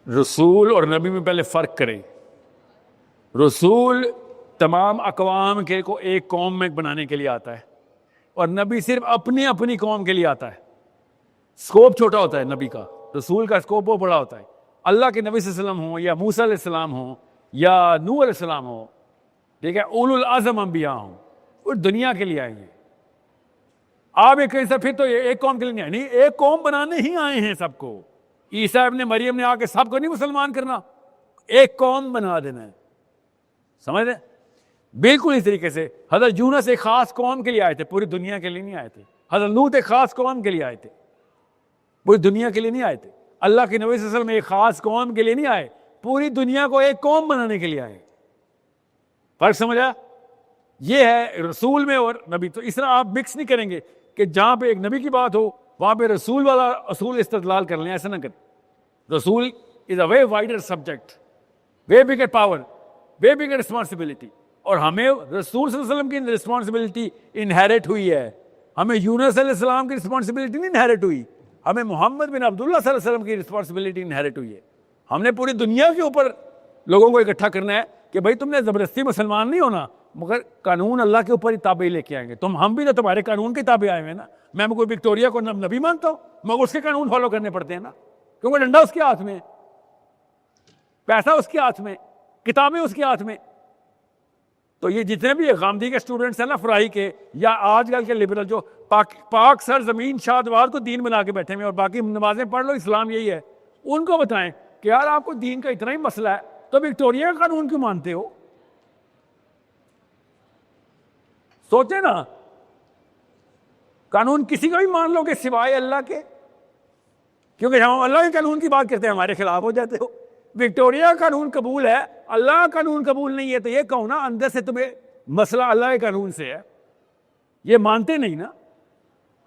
रसूल और नबी में पहले फर्क करें। रसूल तमाम अकवाम के को एक कौम में बनाने के लिए आता है, और नबी सिर्फ अपनी कौम के लिए आता है। स्कोप छोटा होता है नबी का, रसूल का स्कोप बहुत बड़ा होता है। अल्लाह के नबी सल्लल्लाहु अलैहि वसल्लम हो, या मूसा अलैहिस्सलाम हो, या नूह अलैहिस्सलाम हो, ठीक है, उलुल आज़म अंबिया हो, वो दुनिया के लिए आएंगे। आप एक ऐसा फिर तो एक कौम के लिए नहीं आए, नहीं, एक कौम बनाने ही आए हैं सबको। ईसा इब्ने मरियम ने आके सबको नहीं मुसलमान करना, एक कौम बना देना है, समझ रहे? बिल्कुल इस तरीके से हज़रत यूनुस एक खास कौम के लिए आए थे, पूरी दुनिया के लिए नहीं आए थे। हज़रत लूत एक खास कौम के लिए आए थे, पूरी दुनिया के लिए नहीं आए थे। अल्लाह के नबी सल्लल्लाहु अलैहि वसल्लम एक खास कौम के लिए नहीं आए, पूरी दुनिया को एक कौम बनाने के लिए आए। फर्क समझा? ये है रसूल में और नबी। तो इस तरह आप मिक्स नहीं करेंगे कि जहां पे एक नबी की बात हो वहां पे रसूल वाला असूल इस्तेदलाल कर लें, ऐसा ना करें। रसूल is a way wider subject, way bigger power, way bigger responsibility. और हमें रसूल सल्लल्लाहु अलैहि वसल्लम की रिस्पॉन्सिबिलिटी इनहेरिट हुई है, हमें यूनुस अलैहिस्सलाम की रिस्पॉन्सिबिलिटी नहीं इनहेरिट हुई, हमें मोहम्मद बिन अब्दुल्लाह सल्लल्लाहु अलैहि वसल्लम की रिस्पॉन्सिबिलिटी इनहेरिट हुई है। हमने पूरी दुनिया के ऊपर लोगों को इकट्ठा करना है कि भाई तुमने ज़बरदस्ती मुसलमान नहीं होना, मगर कानून अल्लाह के ऊपर ही ताबे लेके आएंगे। हम भी तो तुम्हारे कानून के ताबे आए हुए ना। मैं कोई विक्टोरिया को नबी मानता हूँ, मगर उसके कानून फॉलो करने पड़ते हैं ना, क्योंकि डंडा उसके हाथ में, पैसा उसके हाथ में, किताबें उसके हाथ में। तो ये जितने भी गामदी के स्टूडेंट्स हैं ना, फ्राई के या आजकल के लिबरल, जो पाक सर जमीन शादवाद को दीन बना के बैठे हुए और बाकी नमाजें पढ़ लो, इस्लाम यही है, उनको बताएं कि यार आपको दीन का इतना ही मसला है तो विक्टोरिया का कानून क्यों मानते हो? सोचे ना, कानून किसी का भी मान लोगे सिवाय अल्लाह के, क्योंकि हम अल्लाह के कानून की बात करते हैं हमारे खिलाफ हो जाते हो। विक्टोरिया का कानून कबूल है, अल्लाह का कानून कबूल नहीं है तो ये कहो ना अंदर से तुम्हें मसला अल्लाह के कानून से है, ये मानते नहीं ना।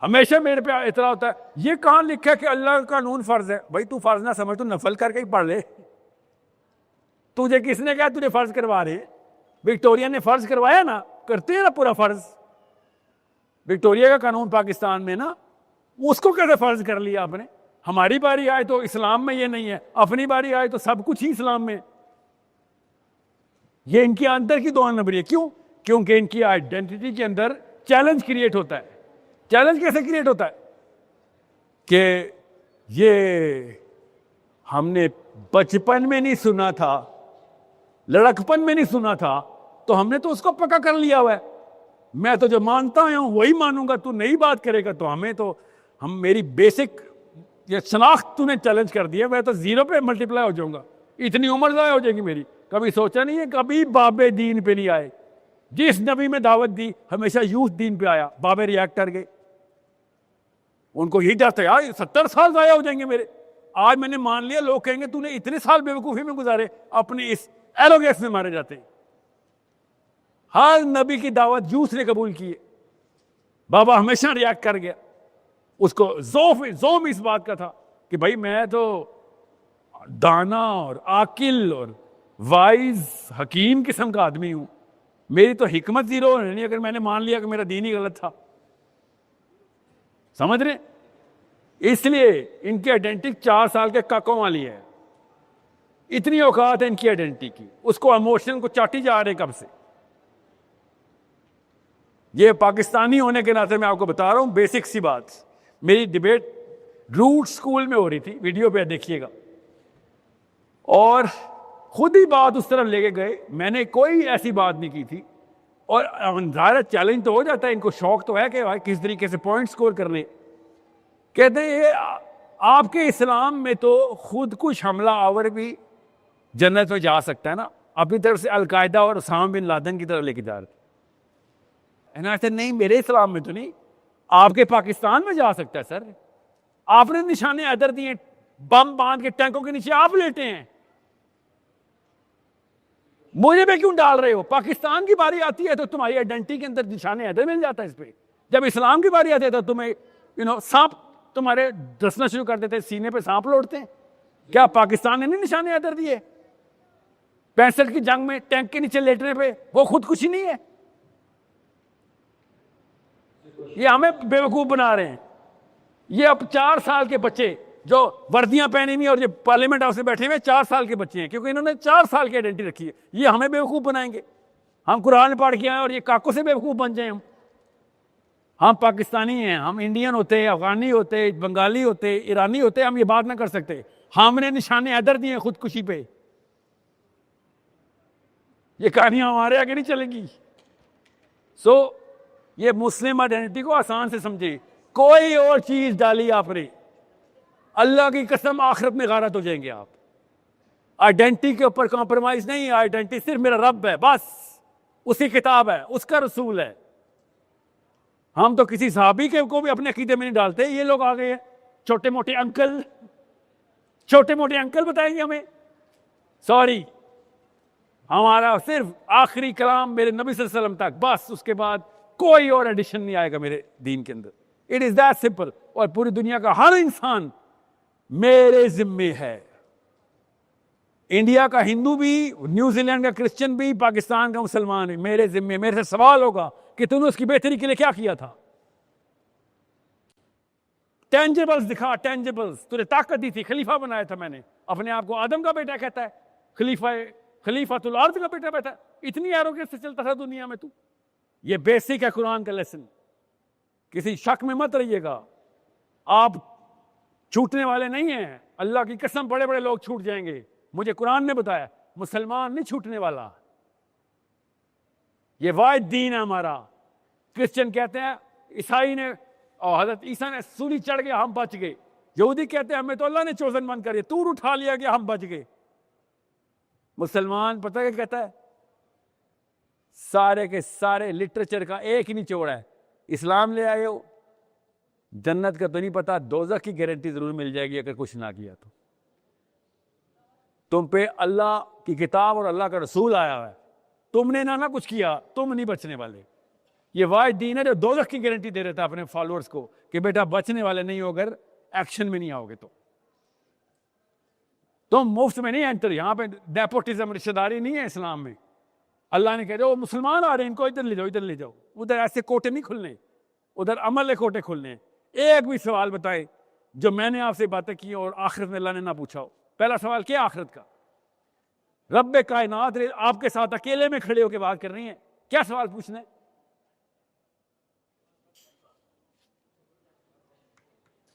हमेशा मेरे पे इतना होता है, ये कहाँ लिखा है कि अल्लाह का कानून फर्ज है? भाई तू फर्ज ना समझ, तू नफल करके ही पढ़ ले। तुझे किसने कहा तुझे फर्ज करवा रहे? विक्टोरिया ने फर्ज करवाया ना, करते हैं ना पूरा फर्ज। विक्टोरिया का कानून पाकिस्तान में ना, उसको कैसे फर्ज कर लिया आपने? हमारी बारी आए तो इस्लाम में ये नहीं है, अपनी बारी आए तो सब कुछ ही इस्लाम में। ये इनके अंदर की दो नंबरी है। क्यों? क्योंकि इनकी आइडेंटिटी के अंदर चैलेंज क्रिएट होता है। चैलेंज कैसे क्रिएट होता है कि ये हमने बचपन में नहीं सुना था, लड़कपन में नहीं सुना था, तो हमने तो उसको पक्का कर लिया हुआ है। मैं तो जो मानता हूं वही मानूंगा, तू नई बात करेगा तो हम मेरी बेसिक ये शनाख्त तूने चैलेंज कर दिया, मैं तो जीरो पे मल्टीप्लाई हो जाऊंगा, इतनी उम्र ज़ाया हो जाएगी मेरी। कभी सोचा नहीं है, कभी बाबे दीन पे नहीं आए। जिस नबी में दावत दी हमेशा यूथ दीन पे आया, बाबे रिएक्ट कर गए। उनको यही डर था यार 70 साल ज़ाया हो जाएंगे मेरे। आज मैंने मान लिया, लोग कहेंगे तूने इतने साल बेवकूफ़ी में गुजारे, अपने इस एरोगेंस में मारे जाते हैं। हर नबी की दावत यूथ ने कबूल की है, बाबा हमेशा रिएक्ट कर गया। उसको जोम इस बात का था कि भाई मैं तो दाना और आकिल और वाइज हकीम किस्म का आदमी हूं, मेरी तो हिकमत जीरो नहीं अगर मैंने मान लिया कि मेरा दीन ही गलत था। समझ रहे? इसलिए इनकी आइडेंटिटी 4 साल के काकों वाली है। इतनी औकात है इनकी आइडेंटिटी की, उसको इमोशन को चाटी जा रहे कब से। ये पाकिस्तानी होने के नाते मैं आपको बता रहा हूं बेसिक सी बात। मेरी डिबेट रूट स्कूल में हो रही थी, वीडियो पे देखिएगा, और खुद ही बात उस तरफ लेके गए। मैंने कोई ऐसी बात नहीं की थी, और ज़ाहिर चैलेंज तो हो जाता है, इनको शौक तो है कि भाई किस तरीके से पॉइंट स्कोर करने। कहते हैं ये आपके इस्लाम में तो खुद कुछ हमला आवर भी जन्नत में जा सकता है ना, अपनी तरफ से अलकायदा और उसामा बिन लादेन की तरफ लेके जा रहे थे। नहीं, मेरे इस्लाम में तो नहीं, आपके पाकिस्तान में जा सकता है सर। आपने निशाने अदर दिए, बम बांध के टैंकों के नीचे आप लेटे हैं, मुझे पे क्यों डाल रहे हो? पाकिस्तान की बारी आती है तो तुम्हारी आइडेंटिटी के अंदर निशाने अदर मिल जाता है इस पे। जब इस्लाम की बारी आती है तो तुम्हें सांप तुम्हारे डसना शुरू कर देते, सीने पे सांप लौटते हैं। क्या पाकिस्तान ने नहीं निशाने अदर दिए? 65 की जंग में टैंक के नीचे लेटने पे वो खुदकुशी नहीं है? ये हमें बेवकूफ बना रहे हैं। ये अब 4 साल के बच्चे जो वर्दियां पहनी हुई और जो पार्लियामेंट हाउस में बैठे हुए 4 साल के बच्चे हैं, क्योंकि इन्होंने 4 साल की आइडेंटिटी रखी है। ये हमें बेवकूफ बनाएंगे। हम कुरान पढ़ के आए और ये काकों से बेवकूफ बन जाए। हम पाकिस्तानी हैं, हम इंडियन होते, अफगानी होते, बंगाली होते, ईरानी होते, हम ये बात ना कर सकते। हमने निशाने अदर दिए खुदकुशी पे। ये कहानियां हमारे आगे नहीं चलेंगी। ये मुस्लिम आइडेंटिटी को आसान से समझे। कोई और चीज डाली आपने, अल्लाह की कसम आखिरत में गारत हो जाएंगे आप। आइडेंटिटी के ऊपर कॉम्प्रोमाइज नहीं। आइडेंटिटी सिर्फ मेरा रब है, बस उसकी किताब है, उसका रसूल है। हम तो किसी साहबी के को भी अपने अकीदे में नहीं डालते। ये लोग आ गए हैं छोटे मोटे अंकल बताएंगे हमें। सॉरी, हमारा सिर्फ आखिरी कलाम मेरे नबी सल्लल्लाहु अलैहि वसल्लम तक, बस उसके बाद कोई और एडिशन नहीं आएगा मेरे दीन के अंदर। It is that simple. और पूरी दुनिया का हर इंसान मेरे जिम्मे है। इंडिया का हिंदू भी, न्यूजीलैंड का क्रिश्चियन भी, पाकिस्तान का मुसलमान भी मेरे जिम्मे। मेरे से सवाल होगा कि तूने उसकी बेहतरी के लिए क्या किया था? टेंजिबल्स दिखा, टेंजिबल्स। तूने ताकत दी थी, खलीफा बनाया था मैंने। अपने आप को आदम का बेटा कहता है, खलीफातुल अर्द का बेटा बैठा। इतनी एरोगेंस से चलता था दुनिया में तू। ये बेसिक है कुरान का लेसन, किसी शक में मत रहिएगा। आप छूटने वाले नहीं हैं। अल्लाह की कसम बड़े बड़े लोग छूट जाएंगे। मुझे कुरान ने बताया मुसलमान नहीं छूटने वाला। ये वाहिद दीन है हमारा। क्रिश्चियन कहते हैं ईसाई ने और हजरत ईसा ने सूली चढ़ गया हम बच गए। यहूदी कहते हैं हमें तो अल्लाह ने चोजन मन कर तूर उठा लिया गया हम बच गए। मुसलमान पता क्या कहता है? सारे के सारे लिटरेचर का एक ही निचोड़ है, इस्लाम ले आए हो, जन्नत का तो नहीं पता, दोज़ख की गारंटी जरूर मिल जाएगी अगर कुछ ना किया तुम पे अल्लाह की किताब और अल्लाह का रसूल आया है, तुमने ना कुछ किया, तुम नहीं बचने वाले। ये वाहिद दीन है जो दोज़ख की गारंटी दे रहा था अपने फॉलोअर्स को कि बेटा बचने वाले नहीं हो अगर एक्शन में नहीं आओगे तो। तुम मुफ्त में नहीं एंटर, यहां पे नेपोटिज्म रिश्तेदारी नहीं है इस्लाम में। अल्लाह ने कह दिया वो मुसलमान आ रहे हैं, इनको इधर ले जाओ, इधर ले जाओ। उधर ऐसे कोटे नहीं खुलने, उधर अमल के कोटे खुलने। एक भी सवाल बताए जो मैंने आपसे बातें की और आखिरत में अल्लाह ने ना पूछा हो। पहला सवाल क्या आखिरत का? रब्बे कायनात आपके साथ अकेले में खड़े होकर बात कर रही है, क्या सवाल पूछने?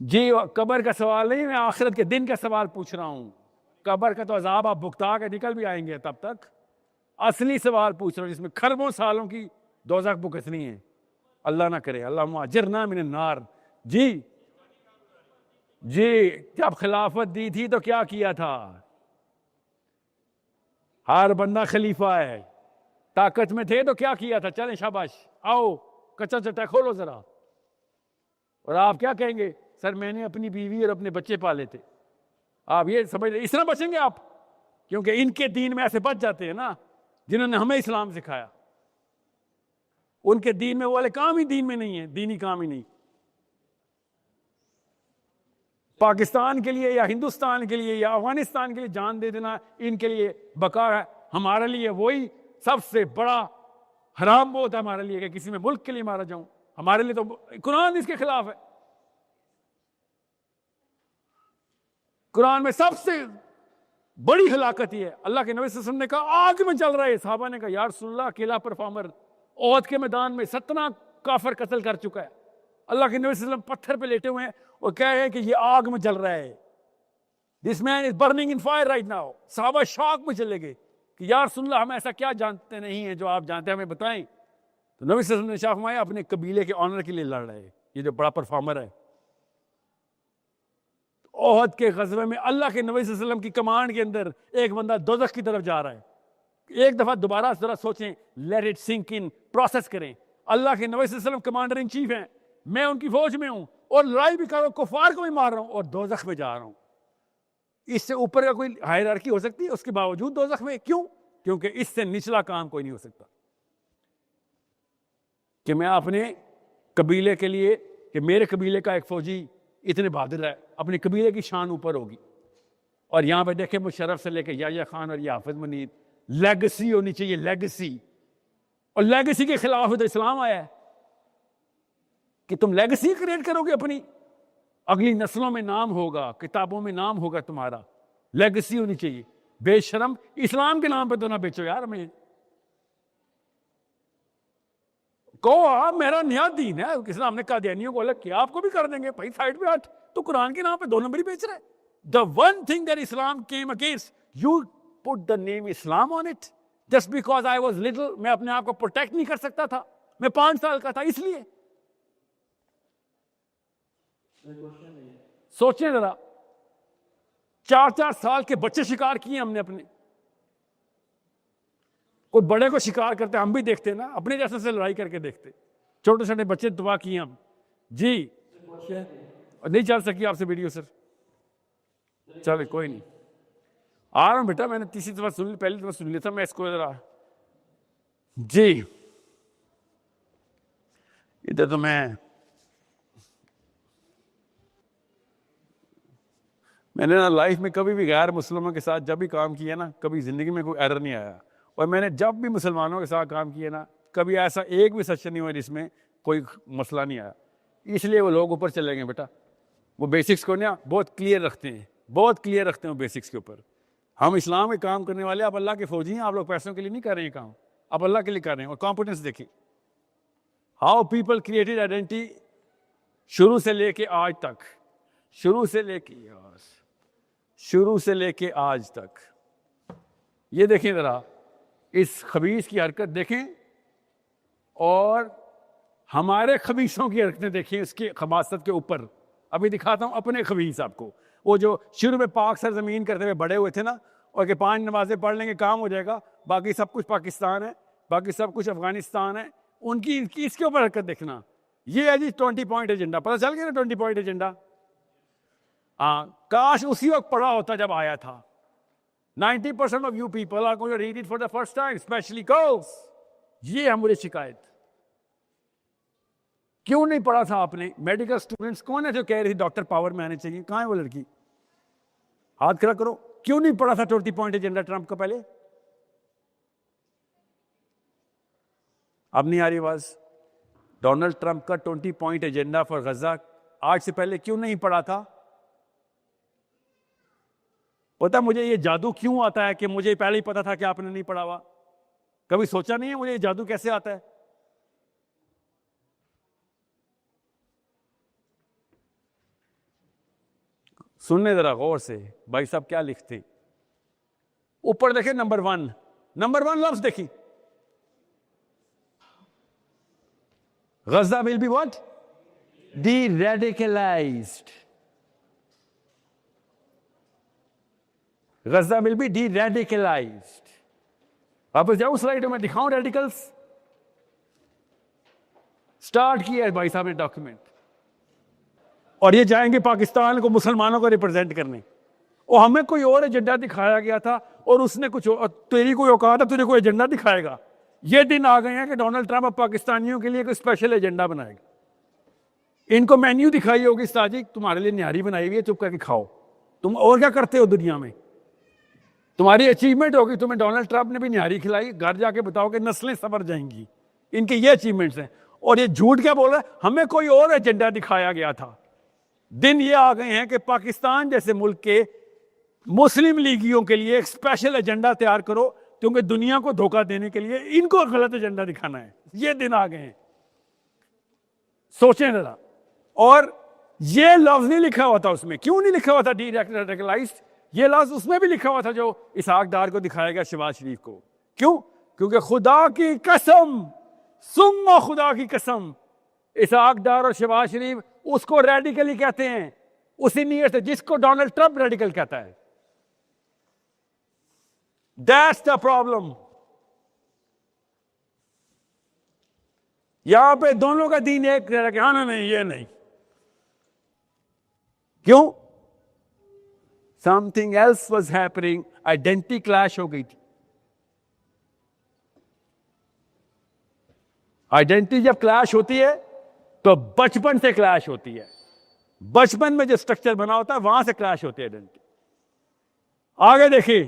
जी कब्र का सवाल नहीं, मैं आखिरत के दिन का सवाल पूछ रहा हूं। कब्र का तो अजाब आप भुगता के निकल भी आएंगे, तब तक असली सवाल पूछ रहा हूं जिसमें खरबों सालों की दोज़ख भुगतनी है। अल्लाह ना करे, अल्लाह मुअज्जिरना मिनन नार। जी जब खिलाफत दी थी तो क्या किया था? हर बंदा खलीफा है। ताकत में थे तो क्या किया था? चलें शाबाश, आओ कच्चा चट्टा खोलो जरा। और आप क्या कहेंगे? सर मैंने अपनी बीवी और अपने बच्चे पाले थे। आप ये समझ इस तरह बचेंगे आप? क्योंकि इनके दीन में ऐसे बच जाते हैं ना जिन्होंने हमें इस्लाम सिखाया। उनके दीन में वो वाले काम ही दीन में नहीं है, दीनी काम ही नहीं। पाकिस्तान के लिए या हिंदुस्तान के लिए या अफगानिस्तान के लिए जान दे देना इनके लिए बका है। हमारे लिए वही सबसे बड़ा हराम बहुत है हमारे लिए कि किसी में मुल्क के लिए मारा जाऊं। हमारे लिए तो कुरान इसके खिलाफ है। कुरान में सबसे बड़ी हलाकत ही है। अल्लाह के नबी सल्लल्लाहु अलैहि वसल्लम ने कहा आग में जल रहा है। साहबा ने कहा या रसूलल्लाह अकेला परफॉर्मर ओहद के मैदान में 17 काफिर कत्ल कर चुका है। अल्लाह के नबी सल्लल्लाहु अलैहि वसल्लम पत्थर पे लेटे हुए हैं और कह रहे हैं कि ये आग में जल रहा है। This man is burning in fire right now. साहबा शौक में चले गए कि या रसूलल्लाह हम ऐसा क्या जानते नहीं है जो आप जानते हैं, हमें बताएं। तो नबी सल्लल्लाहु अलैहि वसल्लम ने शाह फरमाया अपने कबीले के ऑनर के लिए लड़ रहे हैं, ये जो बड़ा परफॉर्मर है। ओहद के गज़वे में अल्लाह के नबी सल्लल्लाहु अलैहि वसल्लम की कमांड के अंदर एक बंदा दोज़ख की तरफ जा रहा है। एक दफा दोबारा जरा सोचें, let it sink in, process करें। अल्लाह के नबी सल्लल्लाहु अलैहि वसल्लम कमांडर इन चीफ हैं, मैं उनकी फौज में हूं और लड़ाई भी कर रहा हूं, कुफार को भी मार रहा हूं और दोज़ख में जा रहा हूं। इससे ऊपर का कोई हायरार्की हो सकती है? उसके बावजूद दोज़ख में क्यों? क्योंकि इससे निचला काम कोई नहीं हो सकता कि मैं अपने कबीले के लिए, कि मेरे कबीले का एक फौजी इतने बहादुर है, अपने कबीले की शान ऊपर होगी। और यहां पे देखें मुशर्रफ से लेके याया खान और हाफिज मुनीर, लेगेसी होनी चाहिए, लेगेसी। और लेगेसी के खिलाफ तो इस्लाम आया है कि तुम लेगेसी क्रिएट करोगे अपनी, अगली नस्लों में नाम होगा, किताबों में नाम होगा तुम्हारा। लेगेसी होनी चाहिए। बेशरम, इस्लाम के नाम पे तो ना बेचो यार हमें। कहो आप मेरा नया दीन है, इस्लाम ने कादियानियों को अलग किया, आपको भी कर देंगे भाई, साइड पे हट। तो कुरान के नाम पे 2 नंबर ही बेच रहे। The one thing that Islam came against, you put the name Islam on it just because I was little. मैं अपने आप को प्रोटेक्ट नहीं कर सकता था, मैं 5 साल का था इसलिए। सोचें जरा, 4-4 साल के बच्चे शिकार किए हमने अपने। कोई बड़े को शिकार करते हम भी देखते ना, अपने जैसे से लड़ाई करके देखते। छोटे छोटे बच्चे दुआ किए हम। जी नहीं चल सकी आपसे वीडियो सर, चले कोई नहीं, आ रहा हूं बेटा। मैंने तीसरी दफा सुन ली, पहली दफा सुन लिया था मैं इसको जरा। जी इधर तो मैंने ना लाइफ में कभी भी गैर मुसलमानों के साथ जब भी काम किया ना, कभी जिंदगी में कोई एरर नहीं आया। और मैंने जब भी मुसलमानों के साथ काम किया ना, कभी ऐसा एक भी सेशन नहीं हुआ जिसमें कोई मसला नहीं आया। इसलिए वो लोग ऊपर चले गए बेटा। वो बेसिक्स को ना बहुत क्लियर रखते हैं, बहुत क्लियर रखते हैं वो बेसिक्स के ऊपर। हम इस्लाम के काम करने वाले, आप अल्लाह के फौजी हैं। आप लोग पैसों के लिए नहीं कर रहे हैं काम, आप अल्लाह के लिए कर रहे हैं। और कॉम्पिटेंस देखें, हाउ पीपल क्रिएटेड आइडेंटिटी शुरू से लेके आज तक, शुरू से लेके आज तक। ये देखें जरा, इस खबीस की हरकत देखें और हमारे खबीसों की हरकतें देखें, इसकी खबासत के ऊपर। अभी दिखाता हूं अपने खबीस आपको, वो जो शुरू में पाक सर जमीन करते हुए बड़े हुए थे ना, और कि 5 नमाजें पढ़ लेंगे काम हो जाएगा, बाकी सब कुछ पाकिस्तान है, बाकी सब कुछ अफगानिस्तान है। उनकी इसके ऊपर हरकत देखना। ये है जी 20 पॉइंट एजेंडा। पता चल गया ना 20 पॉइंट एजेंडा? हाँ, काश उसी वक्त पढ़ा होता जब आया था। 90% of you people are going to read it for the first time, especially girls. ये है मुझे शिकायत। क्यों नहीं पढ़ा था आपने? मेडिकल स्टूडेंट्स कौन है जो कह रही थी डॉक्टर पावर में आने चाहिए? कहां है वो लड़की? हाथ खड़ा करो। क्यों नहीं पढ़ा था 20 पॉइंट एजेंडा ट्रंप का पहले? अब नहीं आ रही आवाज? डोनाल्ड ट्रंप का 20 पॉइंट एजेंडा फॉर गजा आज से पहले क्यों नहीं पढ़ा था? पता मुझे ये जादू क्यों आता है कि मुझे पहले ही पता था कि आपने नहीं पढ़ा हुआ? कभी सोचा नहीं है मुझे ये जादू कैसे आता है? सुनने जरा गौर से भाई साहब क्या लिखते। ऊपर देखे नंबर 1 लफ्ज देखी, Gaza will be what? de-radicalized. Gaza will be de-radicalized. वापस जाऊं स्लाइड में दिखाऊं रेडिकल्स? स्टार्ट किया है भाई साहब ने डॉक्यूमेंट, और ये जाएंगे पाकिस्तान को मुसलमानों को रिप्रेजेंट करने, और हमें कोई और एजेंडा दिखाया गया था और उसने कुछ तेरी कोई औकात है तुझे कोई एजेंडा दिखाएगा? ये दिन आ गए हैं कि डोनाल्ड ट्रंप अब पाकिस्तानियों के लिए कोई स्पेशल एजेंडा बनाएगा। इनको मेन्यू दिखाई होगी, साजी तुम्हारे लिए न्यारी बनाई हुई है, चुप करके खाओ। तुम और क्या करते हो दुनिया में? तुम्हारी अचीवमेंट होगी, तुम्हें डोनाल्ड ट्रंप ने भी न्यारी खिलाई, घर जाके बताओ कि नस्लें संवर जाएंगी। इनके ये अचीवमेंट्स हैं, और ये झूठ क्या बोल रहा है? हमें कोई और एजेंडा दिखाया गया था। दिन ये आ गए हैं कि पाकिस्तान जैसे मुल्क के मुस्लिम लीगियों के लिए एक स्पेशल एजेंडा तैयार करो, क्योंकि दुनिया को धोखा देने के लिए इनको गलत एजेंडा दिखाना है। ये दिन आ गए हैं, सोचें जरा। और ये लफ्ज नहीं लिखा हुआ था उसमें। क्यों नहीं लिखा हुआ था डी-रेडिकलाइज्ड? ये लफ्ज उसमें भी लिखा हुआ था जो इसहाक डार को दिखाया गया, शहबाज शरीफ को। क्यों? क्योंकि खुदा की कसम, सुम्मा खुदा की कसम, इसहाक डार और शहबाज शरीफ उसको रेडिकली कहते हैं, उसी नीयत से जिसको डोनाल्ड ट्रंप रेडिकल कहता है। That's the problem. यहां पे दोनों का दीन एक कह रहा है, नहीं ये नहीं। क्यों? Something else was happening, identity clash हो गई थी। आइडेंटिटी जब क्लैश होती है तो बचपन से क्लैश होती है। बचपन में जो स्ट्रक्चर बना होता है वहां से क्लैश होती है आइडेंटिटी। आगे देखिए,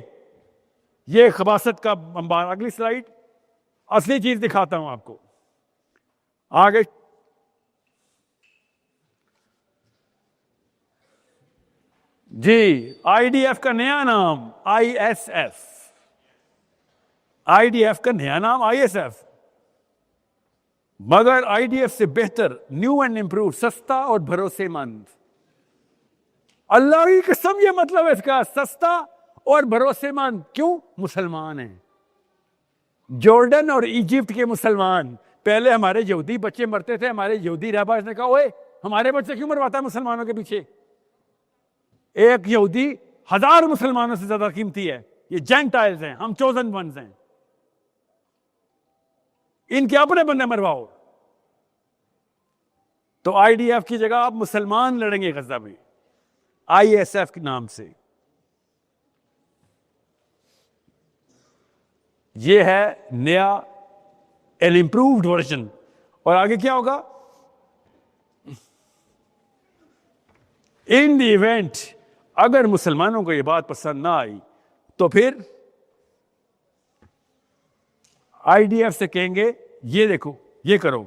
ये खबासत का अंबार। अगली स्लाइड, असली चीज दिखाता हूं आपको। आगे जी, आईडीएफ का नया नाम आईएसएफ। आईडीएफ का नया नाम आईएसएफ, मगर आईडीएफ से बेहतर, न्यू एंड इंप्रूव, सस्ता और भरोसेमंद। अल्लाह की कसम, ये मतलब है इसका, सस्ता और भरोसेमंद। क्यों? मुसलमान हैं। जॉर्डन और इजिप्ट के मुसलमान। पहले हमारे यहूदी बच्चे मरते थे, हमारे यहूदी रहबाज ने कहा, ओए हमारे बच्चे क्यों मरवाता है मुसलमानों के पीछे? एक यहूदी 1000 मुसलमानों से ज्यादा कीमती है। ये जेंटाइल्स हैं, हम चोजन वंस हैं। इनके अपने बंदे मरवाओ। तो आईडीएफ की जगह आप मुसलमान लड़ेंगे गजा में, आईएसएफ के नाम से। ये है नया एन इंप्रूव्ड वर्जन। और आगे क्या होगा? इन द इवेंट अगर मुसलमानों को यह बात पसंद ना आई तो फिर आईडीएफ से कहेंगे, ये देखो, ये करो।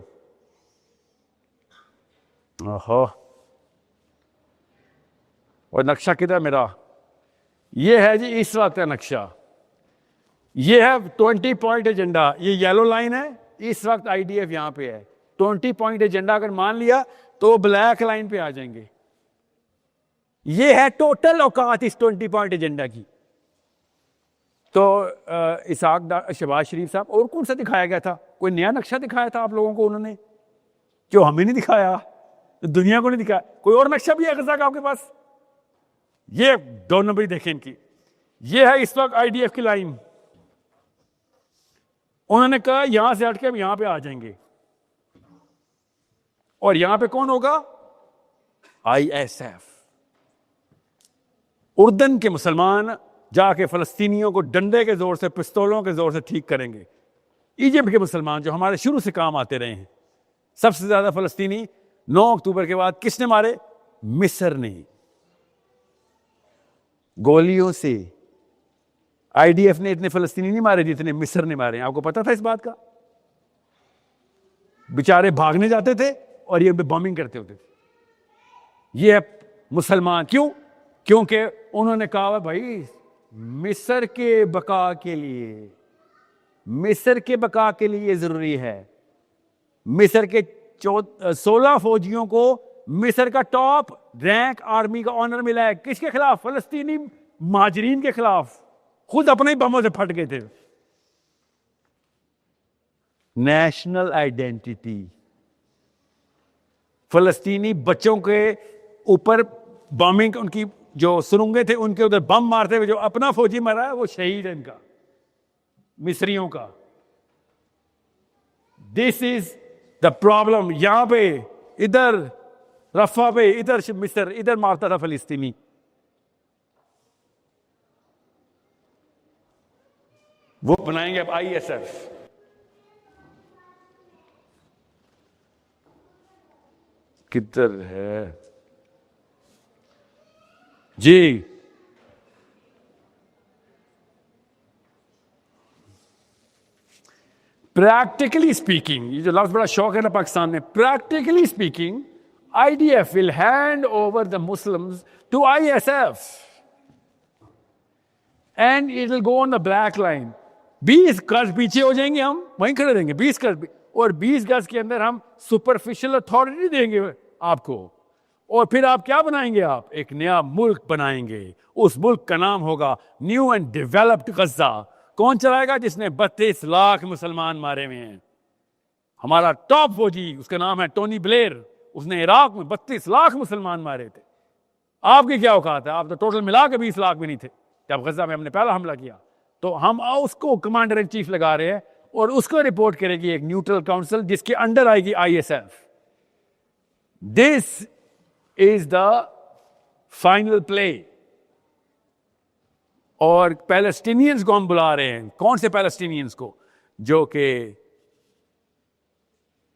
ओहो, और नक्शा किधर मेरा? ये है जी इस वक्त का नक्शा। ये है 20 पॉइंट एजेंडा। ये येलो लाइन है, इस वक्त आईडीएफ यहां पे है। 20 पॉइंट एजेंडा अगर मान लिया तो ब्लैक लाइन पे आ जाएंगे। ये है टोटल औकात इस 20 पॉइंट एजेंडा की। तो इसहाक डार, शहबाज शरीफ साहब, और कौन सा दिखाया गया था? कोई नया नक्शा दिखाया था आप लोगों को उन्होंने, जो हमें नहीं दिखाया, दुनिया को नहीं दिखाया? कोई और नक्शा भी है गजा का आपके पास? ये 2 नंबर देखें इनकी। ये है इस वक्त आईडीएफ की लाइन। उन्होंने कहा यहां से हट के हम यहां पे आ जाएंगे, और यहां पे कौन होगा? आईएसएफ। उर्दन के मुसलमान जाके फ़लस्तीनियों को डंडे के ज़ोर से, पिस्तौलों के ज़ोर से ठीक करेंगे। इजिप्ट के मुसलमान जो हमारे शुरू से काम आते रहे हैं, सबसे ज़्यादा फ़लस्तीनी 9 अक्टूबर के बाद किसने मारे? मिस्र ने, गोलियों से। IDF ने इतने फ़लस्तीनी नहीं मारे जितने मिस्र ने मारे। आपको पता था इस बात का? बेचारे भागने जाते थे और ये बॉम्बिंग करते होते थे। ये है मुसलमान। क्यों? क्योंकि उन्होंने कहा भाई मिस्र के बका के लिए, मिस्र के बका के लिए जरूरी है। मिस्र के 16 फौजियों को मिस्र का टॉप रैंक आर्मी का ऑनर मिला है। किसके खिलाफ? फलस्तीनी महाजरीन के खिलाफ। खुद अपने ही बमों से फट गए थे। National identity. फलस्तीनी बच्चों के ऊपर बॉम्बिंग, उनकी जो सुरंगें थे उनके उधर बम मारते हुए जो अपना फौजी मरा है वो शहीद है इनका, मिस्रियों का। This is the problem. यहां पे, इधर रफा पे, इधर मिस्र, इधर मारता था फलस्तीनी। वो बनाएंगे अब ISF। किधर है जी? प्रैक्टिकली स्पीकिंग, ये जो लफ्ज बड़ा शौक है ना पाकिस्तान में, practically speaking IDF will hand over the Muslims to ISF and it will go on the black line. 20 गज पीछे हो जाएंगे, हम वहीं खड़े रहेंगे 20 गज, और 20 गज के अंदर हम सुपरफिशियल अथॉरिटी देंगे आपको। और फिर आप क्या बनाएंगे? आप एक नया मुल्क बनाएंगे। उस मुल्क का नाम होगा न्यू एंड डेवलप्ड गजा। कौन चलाएगा? जिसने 32 लाख मुसलमान मारे हुए हैं। हमारा टॉप फौजी, उसका नाम है टोनी ब्लेयर, उसने इराक में 32 लाख मुसलमान मारे थे। आपकी क्या औकात है? आप तो टोटल मिला के 20 लाख भी नहीं थे जब गजा में हमने पहला हमला किया। तो हम उसको कमांडर इन चीफ लगा रहे हैं और उसको रिपोर्ट करेगी एक न्यूट्रल काउंसिल जिसके अंडर आएगी ISF। This is the final play. और पैलेस्टीनियंस को हम बुला रहे हैं। कौन से पैलेस्टीनियंस को? जो कि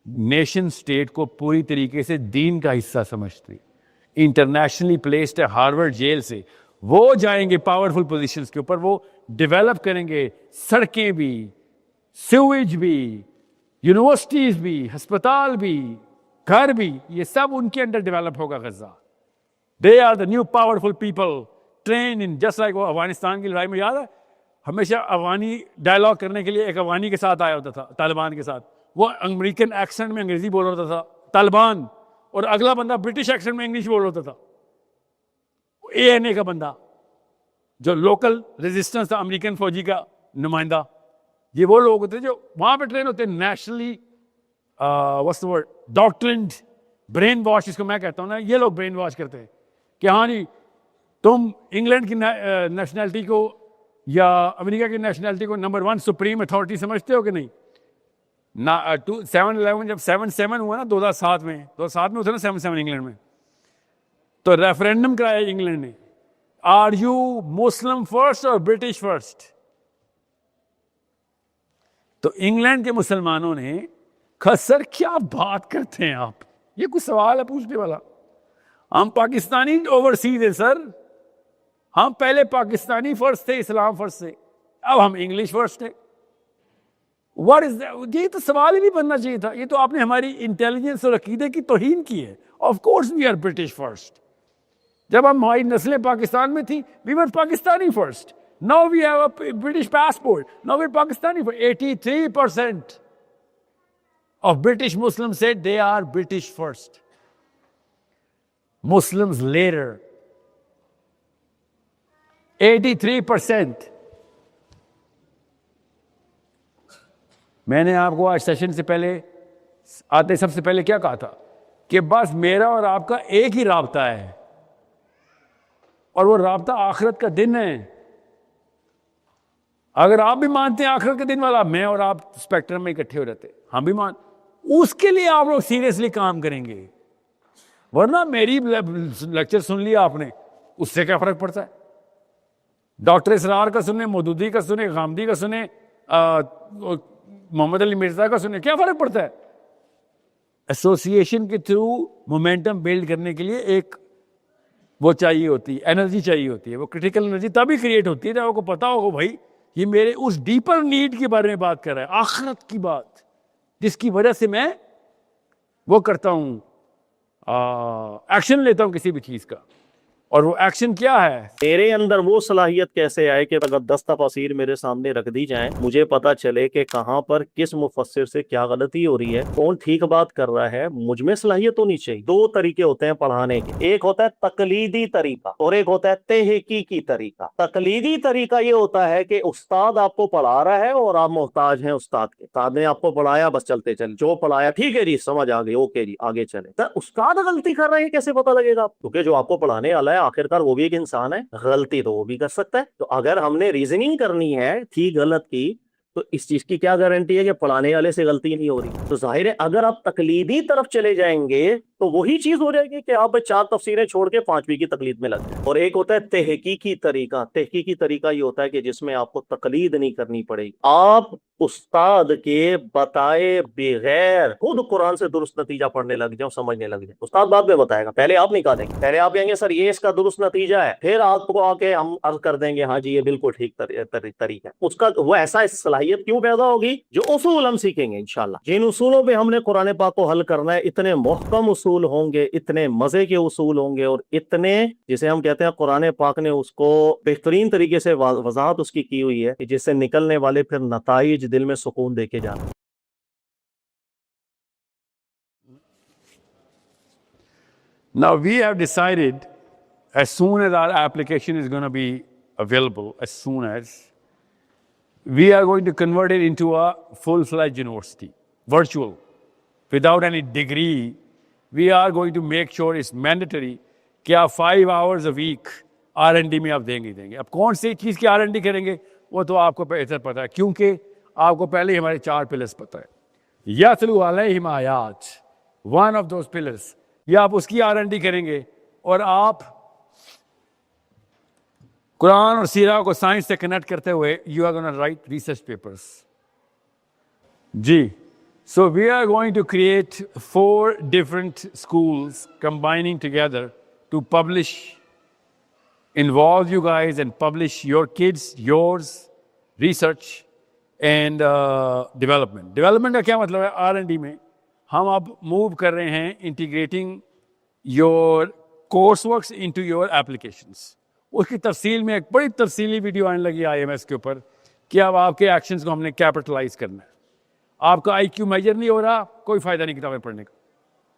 नेशन स्टेट को पूरी तरीके से दीन का हिस्सा समझते, इंटरनेशनली प्लेस्ड है हार्वर्ड जेल से। वो जाएंगे पावरफुल पोजीशंस के ऊपर, वो डेवलप करेंगे सड़कें भी, सीवेज भी, यूनिवर्सिटीज भी, अस्पताल भी, घर भी। ये सब उनके अंडर डेवलप होगा Gaza. They are the new powerful people train in, just like वो अफगानिस्तान की लड़ाई में याद है, हमेशा अफगानी डायलॉग करने के लिए एक अफगानी के साथ आया होता था, तालिबान के साथ। वो अमेरिकन एक्सेंट में अंग्रेजी बोल रहा था तालिबान, और अगला बंदा ब्रिटिश एक्सेंट में इंग्लिश बोल रहा था। ANA का बंदा जो लोकल रेजिस्टेंस था, अमेरिकन फौजी का नुमाइंदा। ये वो लोग होते जो वहां पे ट्रेन होते, nationally what's the word, doctrined brain wash, इसको मैं कहता हूं ना। ये लोग ब्रेन वॉश करते हैं कि हाँ जी, तुम इंग्लैंड की नेशनैलिटी को या अमेरिका की नेशनैलिटी को नंबर 1 सुप्रीम अथॉरिटी समझते हो कि नहीं? ना 7/11 जब 7/7 हुआ ना 2007 में, 2007 में होता ना 7/7 इंग्लैंड में, तो रेफरेंडम कराया इंग्लैंड ने, आर यू मुस्लिम फर्स्ट और ब्रिटिश फर्स्ट? तो इंग्लैंड के मुसलमानों ने कहा सर क्या बात करते हैं आप, ये कुछ सवाल है पूछने वाला? हम पाकिस्तानी ओवरसीज हैं सर, हम पहले पाकिस्तानी फर्स्ट थे, इस्लाम फर्स्ट थे, अब हम इंग्लिश फर्स्ट है। What is that? ये तो सवाल ही नहीं बनना चाहिए था। ये तो आपने हमारी इंटेलिजेंस और अकीदे की तौहीन की है। Of course we are British first. जब हम हमारी नस्लें पाकिस्तान में थी, we were Pakistani first. Now we have a British passport, now we are Pakistani first. 83% of British Muslims said they are British first. Muslims later. 83%. मैंने आपको आज सेशन से पहले आते सबसे पहले क्या कहा था कि बस मेरा और आपका एक ही राब्ता है, और वो राब्ता आखिरत का दिन है। अगर आप भी मानते हैं आखिरत के दिन वाला, मैं और आप स्पेक्ट्रम में इकट्ठे हो रहते, हम भी मान, उसके लिए आप लोग सीरियसली काम करेंगे। वरना मेरी लेक्चर सुन लिया आपने, उससे क्या फर्क पड़ता है? डॉक्टर इसरार का सुने, मौदूदी का सुने, गामदी का सुने, मोहम्मद अली मिर्जा का सुने, क्या फर्क पड़ता है? एसोसिएशन के थ्रू मोमेंटम बिल्ड करने के लिए एक वो चाहिए होती है, एनर्जी चाहिए होती है। वो क्रिटिकल एनर्जी तभी क्रिएट होती है जब आपको पता होगा भाई ये मेरे उस डीपर नीड के बारे में बात कर रहा है, आखिरत की बात, जिसकी वजह से मैं वो करता हूं, एक्शन लेता हूं किसी भी चीज का। और वो एक्शन क्या है? मेरे अंदर वो सलाहियत कैसे आए कि अगर 10 तफसीर मेरे सामने रख दी जाएं, मुझे पता चले कि कहां पर किस मुफस्सिर से क्या गलती हो रही है, कौन ठीक बात कर रहा है। मुझ में सलाहियत होनी चाहिए। दो तरीके होते हैं पढ़ाने के, एक होता है तकलीदी तरीका और एक होता है तहकीकी तरीका। तकलीदी तरीका ये होता है कि उस्ताद आपको पढ़ा रहा है और आप मोहताज हैं उस्ताद के। उस्ताद ने आपको पढ़ाया, बस चलते चले, जो पढ़ाया ठीक है जी, समझ आ गई, ओके जी, आगे चले। तो उस्ताद गलती कर रहे हैं कैसे पता लगेगा? क्योंकि जो आपको पढ़ाने वाला है आखिरकार वो भी एक इंसान है, गलती तो वो भी कर सकता है। तो अगर हमने रीजनिंग करनी है ठीक गलत की, तो इस चीज की क्या गारंटी है कि पढ़ाने वाले से गलती नहीं हो रही? तो जाहिर है अगर आप तकलीदी तरफ चले जाएंगे तो वही चीज हो जाएगी कि आप 4 तफसीरें छोड़ के 5वीं की तकलीद में लग जाए। और एक होता है तहकीकी तरीका। तहकीकी तरीका ये होता है कि जिसमें आपको तकलीद नहीं करनी पड़ेगी, आप उस्ताद के बताए बगैर खुद कुरान से दुरुस्त नतीजा पढ़ने लग जाओ, समझने लग जाए। उस्ताद बाद में बताएगा, पहले आप निकालेंगे, पहले आप कहेंगे सर ये इसका दुरुस्त नतीजा है, फिर आपको आके हम अर्ज कर देंगे हाँ जी ये बिल्कुल ठीक तरीका है। उसका वो ऐसा सलाहियत क्यों पैदा होगी? जो उसूल हम सीखेंगे इंशाल्लाह। जिन उसूलों पे हमने कुरान पाक को हल करना है, इतने मुहकम उसूल होंगे, इतने मजे के उसूल होंगे और इतने, जिसे हम कहते हैं कुरान पाक ने उसको बेहतरीन तरीके से वजाहत उसकी की हुई है कि जिससे निकलने वाले फिर नताइज दिल में सुकून देके जाते। Now we have decided, as soon as our application is going to be available, as soon as we are going to convert it into a full-fledged university, virtual, without any degree. We are going to make sure it's mandatory कि आप 5 hours a week R&D में आप देंगे। अब कौन सी चीज़ की R&D करेंगे वो तो आपको बेहतर पता है, क्योंकि आपको पहले ही हमारे 4 पिलर्स पता है। यतलू अलैहिम आयात, वन ऑफ दोज पिलर्स, या आप उसकी R&D करेंगे और आप कुरान और सीरा को साइंस से कनेक्ट करते हुए you are gonna write research papers जी। So we are going to create 4 different schools combining together to publish, involve you guys and publish your kids, yours, research and development. Development का क्या मतलब है? R&D में हम अब मूव कर रहे हैं integrating your courseworks into your applications. उसकी तफसील में एक बड़ी तफसीली वीडियो आने लगी IMS के ऊपर कि अब आपके एक्शंस को हमने कैपिटलाइज करना है। आपका IQ मेजर नहीं हो रहा, कोई फायदा नहीं किताबें पढ़ने का।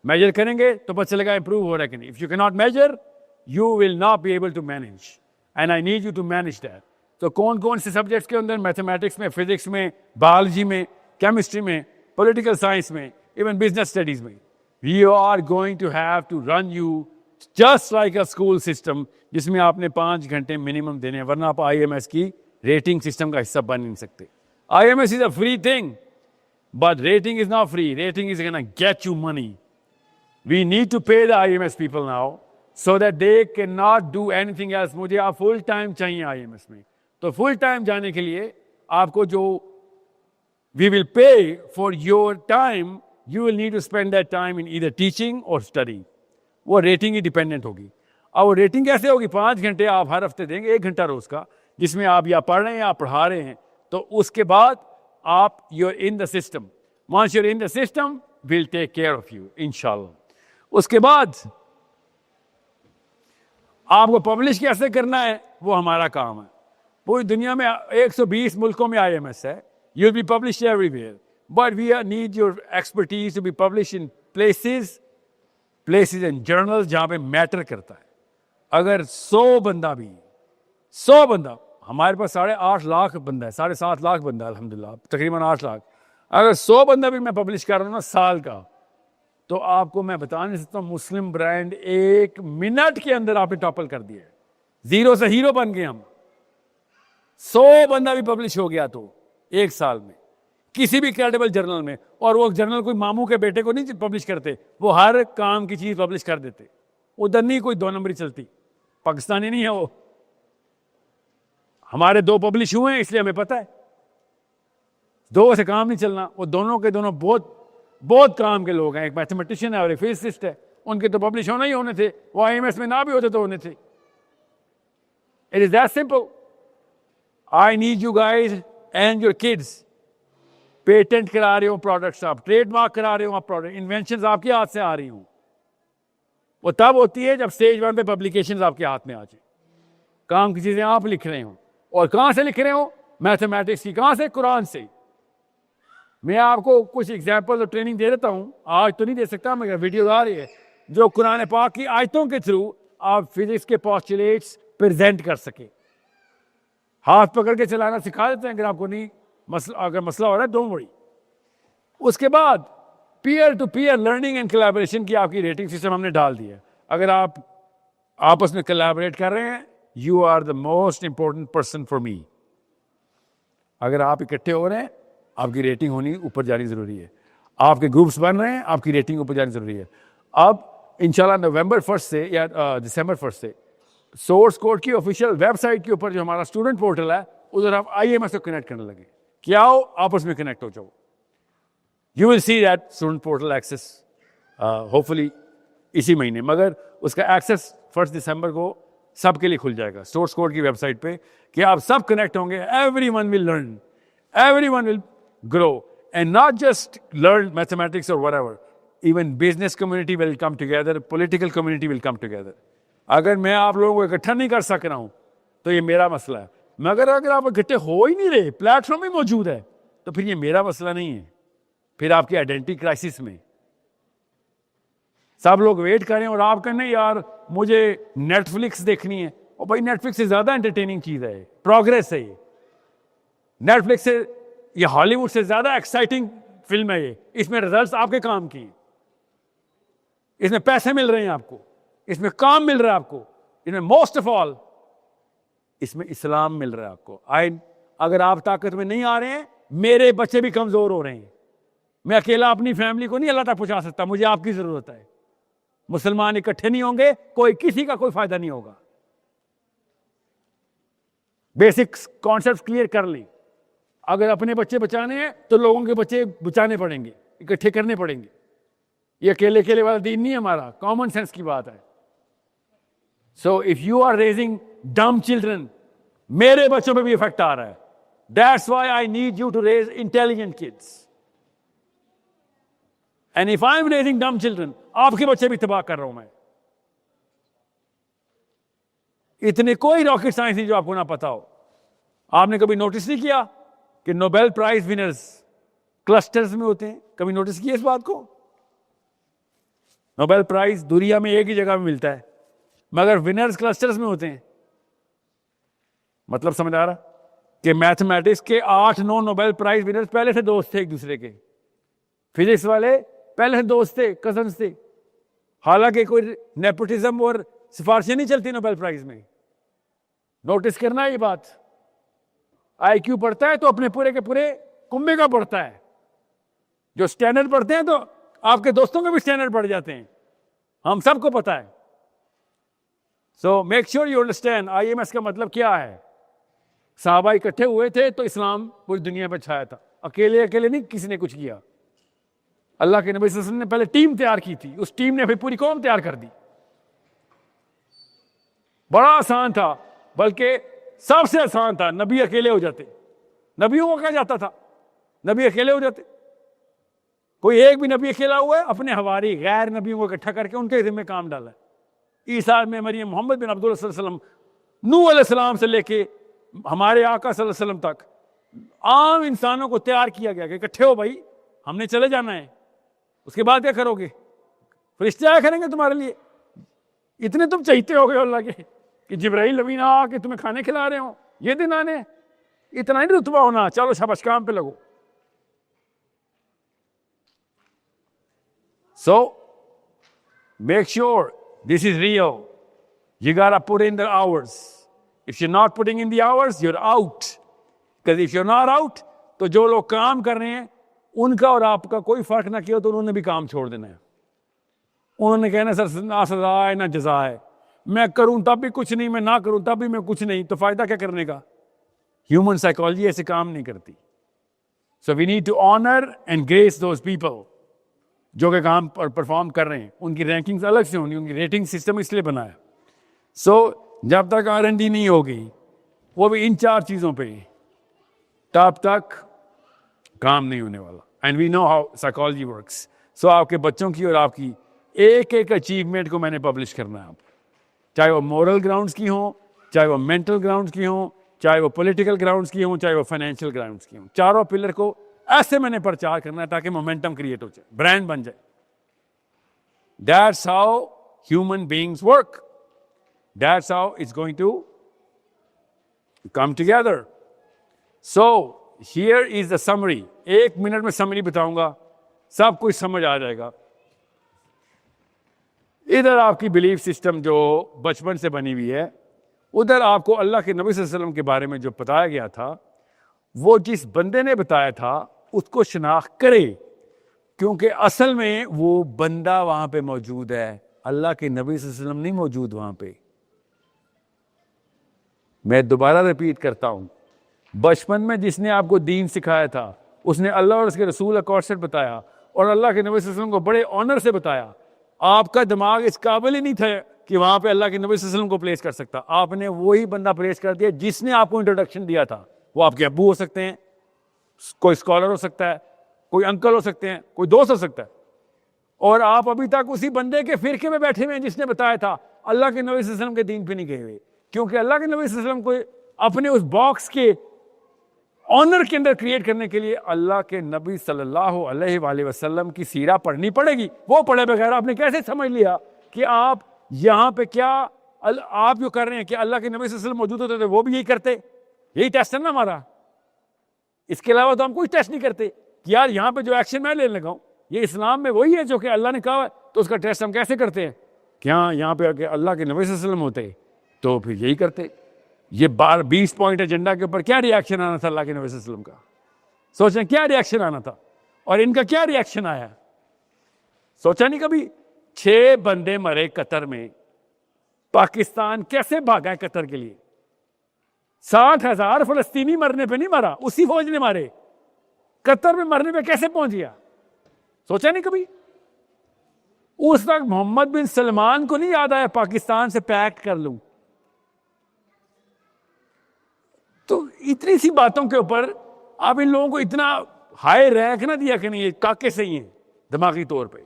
मेजर करेंगे तो पता चलेगा इंप्रूव हो रहा है कि नहीं। If you can not measure you will not be able to manage, and I need you to manage that. तो कौन कौन से सब्जेक्ट्स के अंदर? मैथमेटिक्स में, फिजिक्स में, बायोलॉजी में, केमिस्ट्री में, पॉलिटिकल साइंस में, इवन बिजनेस स्टडीज में। We are going to have to run you just like a school system, जिसमें आपने 5 घंटे मिनिमम देने हैं, वरना आप IMS की रेटिंग सिस्टम का हिस्सा बन नहीं सकते। IMS is a free thing, but rating is not free. Rating is going to get you money. We need to pay the IMS people now so that they cannot do anything else. मुझे आप full time चाहिए IMS में। तो full time जाने के लिए आपको जो we will pay for your time, you will need to spend that time in either teaching or studying. वो रेटिंग ही डिपेंडेंट होगी। अब वो रेटिंग कैसे होगी? 5 घंटे आप हर हफ्ते देंगे, 1 घंटा रोज का, जिसमें आप या पढ़ रहे हैं या पढ़ा रहे हैं। तो उसके बाद आप you're in the system. Once you're in the system, we'll take care of you, इंशाल्लाह। उसके बाद आपको पब्लिश कैसे करना है वो हमारा काम है। पूरी दुनिया में 120 मुल्कों में IMS है। You'll be published everywhere, but we need your expertise to be published in places and journals जहाँ पे मैटर करता है। अगर 100 बंदा, हमारे पास 8.5 लाख बंदा है, 7.5 लाख बंदा है अल्हम्दुलिल्लाह, तकरीबन 8 लाख। अगर 100 बंदा भी मैं पब्लिश कर रहा हूँ ना साल का, तो आपको मैं बता नहीं सकता, मुस्लिम ब्रांड 1 मिनट के अंदर आपने टॉपल कर दिया है। 0 से हीरो बन गए हम। 100 बंदा भी पब्लिश हो गया तो 1 साल में किसी भी क्रेडिबल जर्नल में, और वो जर्नल कोई मामू के बेटे को नहीं पब्लिश करते, वो हर काम की चीज पब्लिश कर देते। उधर नहीं कोई 2 नंबरी चलती, पाकिस्तानी नहीं है वो। हमारे 2 पब्लिश हुए हैं इसलिए हमें पता है, 2 से काम नहीं चलना। वो दोनों के दोनों बहुत बहुत काम के लोग हैं, एक मैथमेटिशियन है और एक फिजिसिस्ट है, उनके तो पब्लिश होना ही होने थे, वो IMS में ना भी होते तो होने थे। It is that simple. I need you guys and your kids. Patent करा रहे हो प्रोडक्ट्स आप, ट्रेडमार्क करा रहे हो आप प्रोडक्ट, इन्वेंशन आपके हाथ से आ रही हूं, वो तब होती है जब स्टेज 1 पे पब्लिकेशंस आपके हाथ में आ जाए, काम की चीजें आप लिख रहे हो। और कहां से लिख रहे हो? मैथमेटिक्स की। कहां से? कुरान से। मैं आपको कुछ एग्जाम्पल और ट्रेनिंग दे देता हूं, आज तो नहीं दे सकता मगर वीडियो आ रही है, जो कुरान पाक की आयतों के थ्रू आप फिजिक्स के पोस्टुलेट्स प्रेजेंट कर सके। हाथ पकड़ के चलाना सिखा देते हैं अगर आपको नहीं अगर मसला हो रहा है, डोंट वरी। उसके बाद peer to peer learning and collaboration की आपकी रेटिंग सिस्टम हमने डाल दी है। अगर आप आपस में कोलैबोरेट कर रहे हैं, you are the most important person for me. अगर आप इकट्ठे हो रहे हैं, आपकी रेटिंग होनी ऊपर जानी जरूरी है। आपके ग्रुप्स बन रहे हैं, आपकी रेटिंग ऊपर जानी जरूरी है। अब इंशाल्लाह नवंबर 1 से या दिसंबर 1 से सोर्स कोड की ऑफिशियल वेबसाइट के ऊपर जो हमारा स्टूडेंट पोर्टल है, उधर आप IMS को कनेक्ट करने लगे। क्या हो? आपस में कनेक्ट हो जाओ। You will see that student portal access hopefully इसी महीने, मगर उसका एक्सेस 1 दिसंबर को सबके लिए खुल जाएगा सोर्स कोड की वेबसाइट पे, कि आप सब कनेक्ट होंगे। Everyone will learn, everyone will grow, and not just learn mathematics or whatever. Even business community will come together, political community will come together. अगर मैं आप लोगों को इकट्ठा नहीं कर सक रहा हूं तो ये मेरा मसला है, मगर अगर आप इकट्ठे हो ही नहीं रहे, प्लेटफॉर्म ही मौजूद है, तो फिर ये मेरा मसला नहीं है। फिर आपकी आइडेंटिटी क्राइसिस में सब लोग वेट करें और आप कहें नहीं यार मुझे नेटफ्लिक्स देखनी है, और भाई नेटफ्लिक्स से ज्यादा एंटरटेनिंग चीज है, प्रोग्रेस है ये। नेटफ्लिक्स से, ये हॉलीवुड से ज्यादा एक्साइटिंग फिल्म है ये, इसमें रिजल्ट्स आपके काम की हैं, इसमें पैसे मिल रहे हैं आपको, इसमें काम मिल रहा है आपको, इसमें मोस्ट ऑफ ऑल इसमें इस्लाम मिल रहा है आपको। अगर आप ताकत में नहीं आ रहे हैं, मेरे बच्चे भी कमजोर हो रहे हैं, मैं अकेला अपनी फैमिली को नहीं अल्लाह तक पहुंचा सकता, मुझे आपकी जरूरत है। मुसलमान इकट्ठे नहीं होंगे, कोई किसी का कोई फायदा नहीं होगा। बेसिक कॉन्सेप्ट क्लियर कर ली। अगर अपने बच्चे बचाने हैं तो लोगों के बच्चे बचाने पड़ेंगे, इकट्ठे करने पड़ेंगे। ये अकेले अकेले वाला दीन नहीं है हमारा, कॉमन सेंस की बात है। So if you are raising dumb children, मेरे बच्चों पे भी इफेक्ट आ रहा है। That's why I need you to raise intelligent kids, and if I am raising dumb children, आपके बच्चे भी तबाह कर रहा हूं मैं। इतने कोई रॉकेट साइंस नहीं जो आपको ना पता हो। आपने कभी नोटिस नहीं किया कि नोबेल प्राइज विनर्स क्लस्टर्स में होते हैं? कभी नोटिस किया इस बात को? नोबेल प्राइज दुनिया में एक ही जगह में मिलता है, मगर विनर्स क्लस्टर्स में होते हैं। मतलब समझ आ रहा कि मैथमेटिक्स के 8-9 नोबेल प्राइज विनर्स पहले से दोस्त थे एक दूसरे के। फिजिक्स वाले पहले से दोस्त थे, कजन्स थे। हालांकि कोई नेपोटिज्म और सिफारिशें नहीं चलती नोबेल प्राइज में। नोटिस करना ये बात। IQ पढ़ता है तो अपने पूरे के पूरे कुंबे का पढ़ता है। जो स्टैंडर्ड पढ़ते हैं तो आपके दोस्तों के भी स्टैंडर्ड पढ़ जाते हैं, हम सबको पता है। So make sure you understand IMS का मतलब क्या है। सहाबा इकट्ठे हुए थे तो इस्लाम पूरी दुनिया पर छाया था। अकेले अकेले नहीं किसी ने कुछ किया। अल्लाह के नबी सल्लल्लाहु अलैहि वसल्लम ने पहले टीम तैयार की थी, उस टीम ने फिर पूरी कौम तैयार कर दी। बड़ा आसान था, बल्कि सबसे आसान था। नबी अकेले हो जाते, नबियों को कहा जाता था नबी अकेले हो जाते। कोई एक भी नबी अकेला हुआ है, अपने हवारी गैर नबियों को इकट्ठा करके उनके जिम्मे काम डाला है। ईसा में मरियम, मोहम्मद बिन अब्दुल्लाह सल्लल्लाहु अलैहि वसल्लम, नूह अलैहिस्सलाम से लेके हमारे आका सल्लल्लाहु अलैहि वसल्लम तक आम इंसानों को तैयार किया गया कि इकट्ठे हो भाई, हमने चले जाना है। उसके बाद क्या करोगे? फरिश्ते आया करेंगे तुम्हारे लिए। इतने तुम चाहते हो गए अल्लाह के कि जिब्राइल अमीन आके तुम्हें खाने खिला रहे हो, ये दिन आने। इतना ही रुतबा होना, चलो शाबाश काम पे लगो। So make sure this is real. You gotta put in the hours. If you're not putting in the hours, you're out. Because if you're not out, तो जो लोग काम कर रहे हैं उनका और आपका कोई फर्क ना किया तो उन्होंने भी काम छोड़ देना है। उन्होंने कहना सर ना सजा है ना जजा है, मैं करूं तब भी कुछ नहीं, मैं ना करूं तब भी मैं कुछ नहीं, तो फायदा क्या करने का? ह्यूमन साइकोलॉजी ऐसे काम नहीं करती. So we need to honour and grace those people जो कि काम पर परफॉर्म कर रहे हैं. उनकी रैंकिंग्स अलग से होंगी, उनकी रेटिंग सिस्टम इसलिए बनाया. सो जब तक R&D नहीं होगी, वो भी इन 4 चीज़ों पे, तब तक काम नहीं होने वाला. And we know how psychology works. So आपके बच्चों की और आपकी एक एक अचीवमेंट को मैंने पब्लिश करना है. आप चाहे वो मॉरल ग्राउंड्स की हो, चाहे वो मेंटल ग्राउंड्स की हो, चाहे वो पॉलिटिकल ग्राउंड्स की हो, चाहे वो फाइनेंशियल ग्राउंड्स की हो, चारों पिलर को ऐसे मैंने प्रचार करना है ताकि मोमेंटम क्रिएट हो जाए, ब्रांड बन जाए. That's how human beings work. That's how it's going to come together. So here is the summary. 1 minute में समरी बताऊंगा, सब कुछ समझ आ जाएगा. इधर आपकी बिलीफ सिस्टम जो बचपन से बनी हुई है, उधर आपको अल्लाह के नबी सल्लल्लाहु अलैहि वसल्लम के बारे में जो बताया गया था, वो जिस बंदे ने बताया था उसको शनाख्त करे, क्योंकि असल में वो बंदा वहां पे मौजूद है. अल्लाह के नबी सल्लल्लाहु अलैहि वसल्लम नहीं मौजूद वहां पे. मैं दोबारा रिपीट करता हूं, बचपन में जिसने आपको दीन सिखाया था, उसने अल्लाह और उसके रसूल का कॉन्सेप्ट बताया और अल्लाह के नबी सल्लल्लाहु अलैहि वसल्लम को बड़े ऑनर से बताया. आपका दिमाग इस काबिल ही नहीं था कि वहां पे अल्लाह के नबी सल्लल्लाहु अलैहि वसल्लम को प्लेस कर सकता. आपने वही बंदा प्लेस कर दिया जिसने आपको इंट्रोडक्शन दिया था. वो आपके अब्बू हो सकते हैं, कोई स्कॉलर हो सकता है, कोई अंकल हो सकते हैं, कोई दोस्त हो सकता है, और आप अभी तक उसी बंदे के फिरके में बैठे हुए हैं जिसने बताया था. अल्लाह के नबी सल्लल्लाहु अलैहि वसल्लम के दीन पे नहीं गए हुए, क्योंकि अल्लाह के नबी सल्लल्लाहु अलैहि वसल्लम को अपने उस बॉक्स के ऑनर के अंदर क्रिएट करने के लिए अल्लाह के नबी सल्लल्लाहु अलैहि वसल्लम की सीरा पढ़नी पड़ेगी. वो पढ़े बगैर आपने कैसे समझ लिया कि आप यहां पे क्या आप जो कर रहे हैं कि अल्लाह के नबी सल्लल्लाहु अलैहि वसल्लम मौजूद होते थे, वो भी यही करते? यही टेस्ट है ना हमारा. इसके अलावा तो हम कोई टेस्ट नहीं करते कि यार यहां पे जो एक्शन मैं लेने लगा हूं, ये इस्लाम में वही है जो कि अल्लाह ने कहा है, तो उसका टेस्ट हम कैसे करते हैं कि हाँ यहां पे अगर अल्लाह के नबी सल्लल्लाहु अलैहि वसल्लम होते तो फिर यही करते. ये 20 पॉइंट एजेंडा के ऊपर क्या रिएक्शन आना था अल्लाह के नबी सल्लल्लाहु अलैहि वसल्लम का? सोचें क्या रिएक्शन आना था, और इनका क्या रिएक्शन आया? सोचा नहीं कभी? 6 बंदे मरे कतर में. पाकिस्तान कैसे भागा है कतर के लिए? 60,000 फलस्तीनी मरने पे नहीं मरा, उसी फौज ने मारे. कतर में मरने पे कैसे पहुंच गया? सोचा नहीं कभी? उस वक्त मोहम्मद बिन सलमान को नहीं याद आया पाकिस्तान से पैक्ट कर लूं? तो इतनी सी बातों के ऊपर आप इन लोगों को इतना हाई रैंक ना दिया कि नहीं ये काके सही हैं दिमागी तौर पे.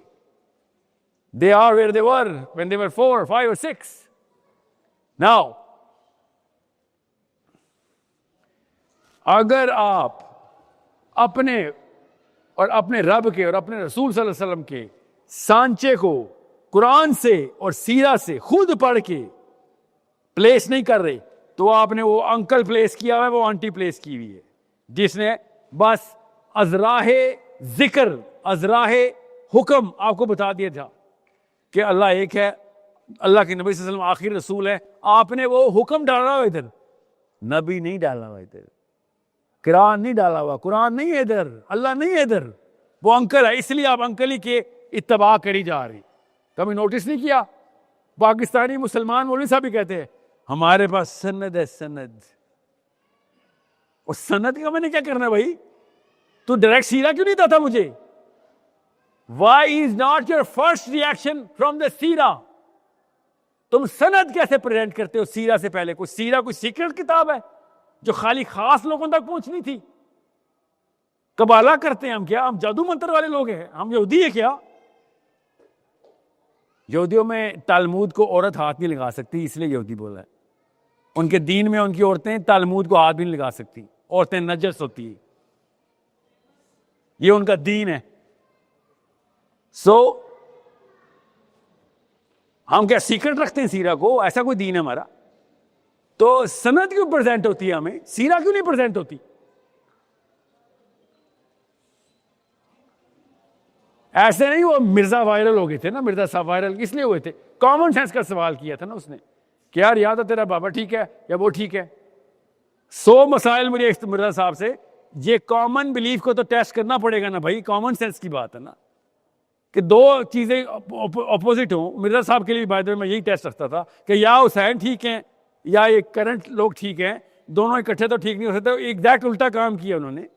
They are where they were when they were 4, 5 और 6. नाउ अगर आप अपने और अपने रब के और अपने रसूल सल्लल्लाहु अलैहि वसल्लम के सांचे को कुरान से और सीरा से खुद पढ़ के प्लेस नहीं कर रहे, तो आपने वो अंकल प्लेस किया हुआ है, वो आंटी प्लेस की हुई है, जिसने बस अजराहे जिक्र, अजराहे हुक्म आपको बता दिया था कि अल्लाह एक है, अल्लाह के नबी सल्लल्लाहु अलैहि वसल्लम आखिर रसूल है. आपने वो हुक्म डाला हुआ इधर, नबी नहीं डाला हुआ इधर, कुरान नहीं डाला हुआ, कुरान नहीं है इधर, अल्लाह नहीं है इधर, वो अंकल है. इसलिए आप अंकल ही के इत्तबा करी जा रही. कभी नोटिस नहीं किया? पाकिस्तानी मुसलमान मौलवी साहब भी कहते हैं हमारे पास सनद है, सनद. और सनद का मैंने क्या करना है भाई? तू डायरेक्ट सीरा क्यों नहीं देता मुझे? Why is not your first reaction from the सीरा? तुम सनद कैसे प्रेजेंट करते हो सीरा से पहले? कोई सीरा कोई सीक्रेट किताब है जो खाली खास लोगों तक पहुंचनी थी? कबाला करते हैं हम क्या? हम जादू मंत्र वाले लोग हैं? हम यहूदी है क्या? यहूदियों में तालमूद को औरत हाथ नहीं लगा सकती, इसलिए यहूदी बोला है. उनके दीन में उनकी औरतें तालमूद को हाथ भी नहीं लगा सकती, औरतें नजस होती है, ये उनका दीन है. सो हम क्या सीक्रेट रखते हैं सीरा को? ऐसा कोई दीन है हमारा? तो सनद क्यों प्रेजेंट होती है हमें, सीरा क्यों नहीं प्रेजेंट होती? ऐसे नहीं वो मिर्जा वायरल हो गए थे ना, मिर्जा साहब वायरल इसलिए हुए थे, कॉमन सेंस का सवाल किया था ना उसने कि यार या तो तेरा बाबा ठीक है या वो ठीक है. 100 मसाइल मुझे मिर्जा साहब से, ये कॉमन बिलीफ को तो टेस्ट करना पड़ेगा ना भाई, कॉमन सेंस की बात है ना कि 2 चीजें अपोजिट हो. मिर्जा साहब के लिए बाय द वे मैं यही टेस्ट रखता था कि या हुसैन ठीक हैं या ये करंट लोग ठीक हैं, दोनों इकट्ठे तो ठीक नहीं हो सकते, एग्जैक्ट उल्टा काम किया उन्होंने।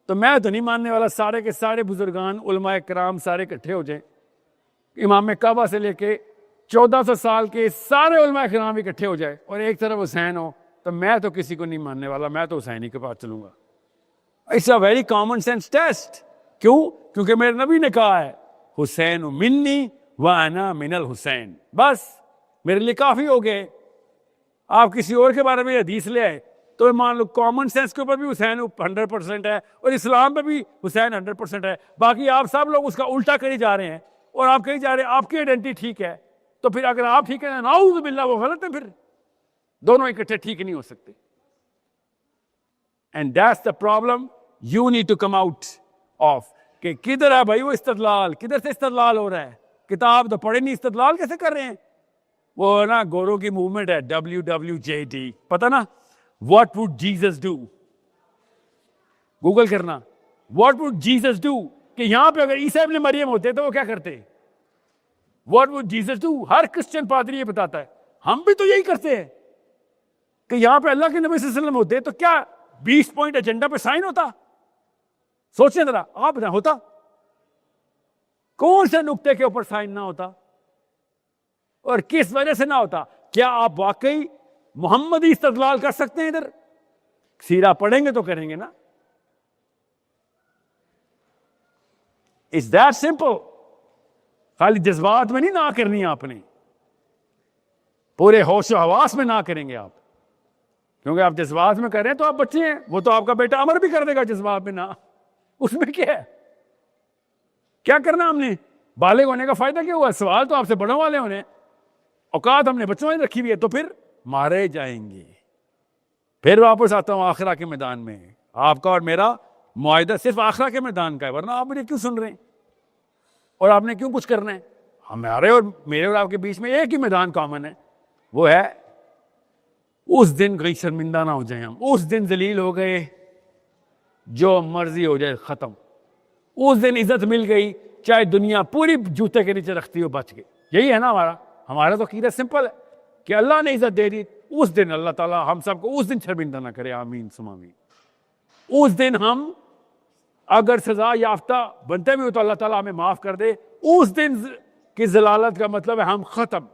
तो मैं तो नहीं मानने वाला सारे के सारे बुजुर्गान उलमाए कराम सारे इकट्ठे हो जाएं, इमाम काबा से लेके 1400 साल के सारे उलमाए कराम इकट्ठे हो जाए और एक तरफ हुसैन हो, तो मैं तो किसी को नहीं मानने वाला, मैं तो हुसैनी के पास चलूंगा। It's a very common sense test. क्यों? क्योंकि मेरे नबी ने कहा है हुसैन मिन्नी व अना मिनल हुसैन, बस मेरे लिए काफी हो गए। आप किसी और के बारे में हदीस ले आए तो मान लो कॉमन सेंस के ऊपर भी हुसैन 100% है और इस्लाम पे भी हुसैन 100% है, बाकी आप सब लोग उसका उल्टा करे जा रहे हैं और आप कही जा रहे हैं आपकी आइडेंटिटी ठीक है। तो फिर अगर आप ठीक है नाउज़ बिल्लाह वो गलत है, फिर दोनों इकट्ठे ठीक नहीं हो सकते। And that's the problem you need to come out of कि किधर है भाई वो इस्तदलाल, किधर से इस्तदलाल हो रहा है? किताब तो पढ़े नहीं, इस्तदलाल कैसे कर रहे हैं? वो ना गोरों की मूवमेंट है WWJD, पता ना, what would Jesus do, Google करना व्हाट वुड जीसस डू, कि यहां पे अगर ईसा इब्न मरियम होते तो वो क्या करते? What would Jesus do. Her Christian पादरी ये बताता है, हम भी तो यही करते हैं कि यहां पे अल्लाह के नबी सल्लल्लाहु अलैहि वसल्लम होते तो क्या 20 पॉइंट एजेंडा पे साइन होता? सोचें जरा, आप बताएं होता? कौन से नुक्ते के ऊपर साइन ना होता और किस वजह से ना होता? क्या आप वाकई मोहम्मदी इस्तदलाल कर सकते हैं? इधर सीरा पढ़ेंगे तो करेंगे ना। It's that simple. खाली जज्बात में नहीं ना करनी आपने, पूरे होश और हवास में ना करेंगे आप, क्योंकि आप जज्बात में कर रहे हैं तो आप बच्चे हैं, वो तो आपका बेटा अमर भी कर देगा जज्बात में ना, उसमें क्या है? क्या करना हमने? बालिग होने का फायदा क्या हुआ? सवाल तो आपसे बड़ों वाले होने, औकात हमने बच्चों में रखी हुई है, तो फिर मारे जाएंगे। फिर वापस आता हूं आखिरा के मैदान में। आपका और मेरा मुआहिदा सिर्फ आखिरा के मैदान का है, वरना आप मुझे क्यों सुन रहे हैं और आपने क्यों कुछ करना है? हमारे और मेरे और आपके बीच में एक ही मैदान कॉमन है, वो है उस दिन कहीं शर्मिंदा ना हो जाए हम, उस दिन जलील हो गए, जो मर्जी हो जाए खत्म, उस दिन इज्जत मिल गई, चाहे दुनिया पूरी जूते के नीचे रखती हो, बच गई। यही है ना हमारा तो कीदा सिंपल है कि अल्लाह ने इज्जत दे दी, उस दिन अल्लाह ताला हम सबको उस दिन शर्मिंदा ना करे, आमीन सुम आमीन। उस दिन हम अगर सजा याफ्ता बनते भी हो तो अल्लाह ताला हमें माफ कर दे। उस दिन की जलालत का मतलब है हम खत्म,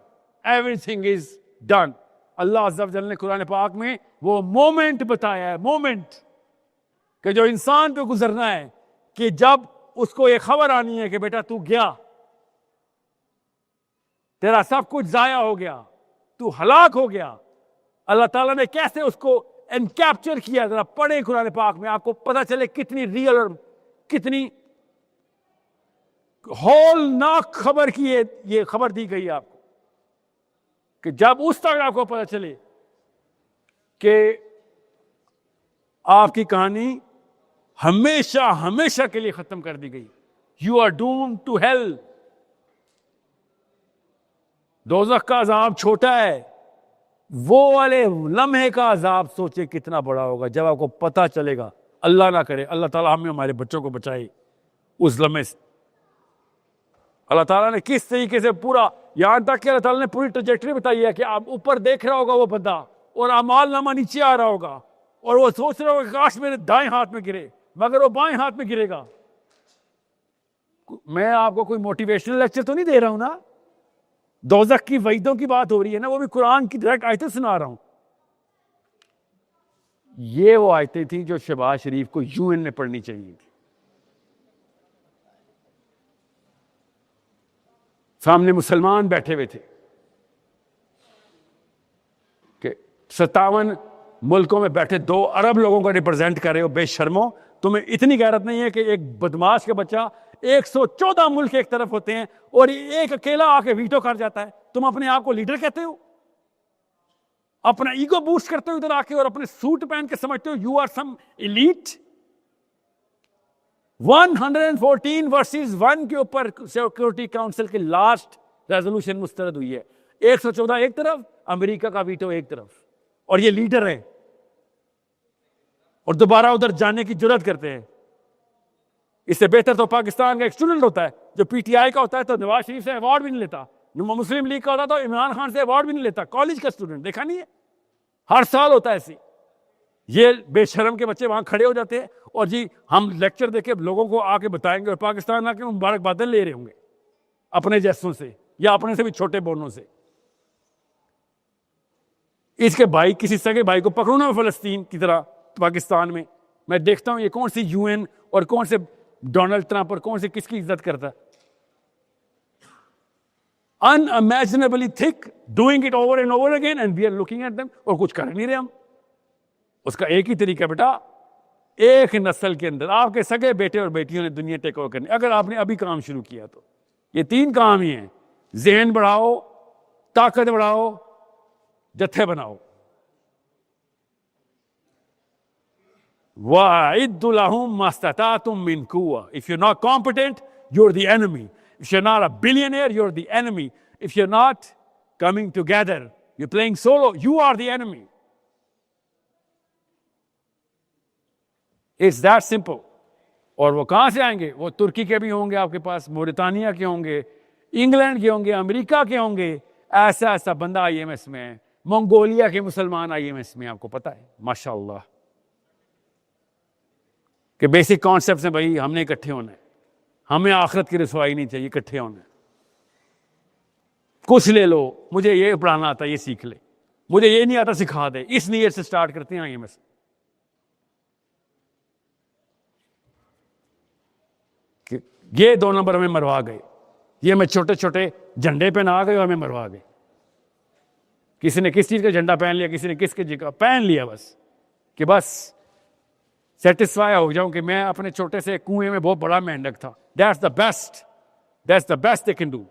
एवरीथिंग इज डन। अल्लाह अज़्ज़ा व जल ने कुरान पाक में वो मोमेंट बताया है, मोमेंट कि जो इंसान पे गुजरना है, कि जब उसको ये खबर आनी है कि बेटा तू गया, तेरा सब कुछ जाया हो गया, तू हलाक हो गया। अल्लाह ताला ने कैसे उसको एनकैप्चर किया, जरा पढ़े कुरान पाक में, आपको पता चले कितनी रियल और कितनी हौलनाक खबर की ये खबर दी गई है आपको, कि जब उस तक आपको पता चले कि आपकी कहानी हमेशा हमेशा के लिए खत्म कर दी गई, you are doomed to hell. दोज़ख का अजाब छोटा है, वो वाले लम्हे का अजाब सोचे कितना बड़ा होगा जब आपको पता चलेगा। अल्लाह ना करे, अल्लाह ताला हमें हमारे बच्चों को बचाए उस लम्हे से। अल्लाह ताला ने किस तरीके से पूरा, यहां तक कि अल्लाह ताला ने पूरी ट्रजेक्टरी बताई है कि आप ऊपर देख रहा होगा वो बंदा और अमाल नामा नीचे आ रहा होगा और वो सोच रहा होगा काश मेरे दाएं हाथ में गिरे, मगर वो बाएं हाथ में गिरेगा। मैं आपको कोई मोटिवेशनल लेक्चर तो नहीं दे रहा हूं ना, दोज़ख की वईदों की बात हो रही है ना, वो भी कुरान की डायरेक्ट आयतें सुना रहा हूं। ये वो आयतें थी जो शहबाज शरीफ को यूएन में पढ़नी चाहिए थी। सामने मुसलमान बैठे हुए थे कि 57 मुल्कों में बैठे 2 अरब लोगों को रिप्रेजेंट कर रहे हो, बेशर्मो, तुम्हें इतनी गैरत नहीं है कि एक बदमाश का बच्चा 114 मुल्क एक तरफ होते हैं और एक अकेला आके वीटो कर जाता है, तुम अपने आप को लीडर कहते हो, अपना ईगो बूस्ट करते हो इधर आके और अपने सूट पहन के समझते हो you are some elite. 114 versus 1 के ऊपर सिक्योरिटी काउंसिल की लास्ट रेजोल्यूशन मुस्तरद हुई है। 114 एक तरफ, अमेरिका का वीटो एक तरफ, और ये लीडर है और दोबारा उधर जाने की जुर्रत करते हैं। इससे बेहतर तो पाकिस्तान का एक स्टूडेंट होता है जो पीटीआई का होता है तो नवाज शरीफ से अवार्ड भी नहीं लेता, मुस्लिम लीग का होता तो इमरान खान से अवार्ड भी नहीं लेता। कॉलेज का स्टूडेंट देखा नहीं है, हर साल होता है ऐसी। ये बेशरम के बच्चे वहां खड़े हो जाते हैं और जी हम लेक्चर देके लोगों को आके बताएंगे और पाकिस्तान आके मुबारकबादें ले रहे होंगे अपने जैसों से या अपने से भी छोटे बोनों से। इसके भाई किसी सगे भाई को पकड़ो ना फलस्तीन की तरह पाकिस्तान में, मैं देखता हूं ये कौन सी यूएन और कौन से डोनाल्ड ट्रंप और कौन से किसकी इज्जत करता है। Unimaginably thick, doing it over and over again and we are looking at them, और कुछ कर नहीं रहे हम। उसका एक ही तरीका बेटा, एक नस्ल के अंदर आपके सगे बेटे और बेटियों ने दुनिया टेक ओवर करनी। अगर आपने अभी काम शुरू किया तो ये 3 काम ही हैं, ज़हन बढ़ाओ, ताकत बढ़ाओ, जत्थे बनाओ। वअइद्दु लहुम मस्तताअतुम मिन कुव्वा। If you're not competent, you're the enemy. If you're not a billionaire, you're the enemy. If you're not coming together, you're playing solo, you are the enemy. It's that simple. और वो कहां से आएंगे? वो तुर्की के भी होंगे आपके पास, मोरितानिया के होंगे, इंग्लैंड के होंगे, अमेरिका के होंगे। ऐसा ऐसा बंदा IMS में है, मंगोलिया के मुसलमान IMS में, आपको पता है माशाअल्लाह कि बेसिक कॉन्सेप्ट है भाई, हमने इकट्ठे होना है, हमें आखिरत की रसवाई नहीं चाहिए, इकट्ठे होना है। कुछ ले लो, मुझे ये पढ़ाना आता है ये सीख ले, मुझे ये नहीं आता सिखा दे, इस नीयत से स्टार्ट करते हैं IMS। ये 2 नंबर हमें मरवा गए, ये हमें छोटे छोटे झंडे पहना गए और हमें मरवा गए। किसी ने किस चीज का झंडा पहन लिया, किसी ने किसके जगह पहन लिया, बस कि बस सेटिस्फाई हो जाऊं कि मैं अपने छोटे से कुएं में बहुत बड़ा मेंढक था। That's the best they can do.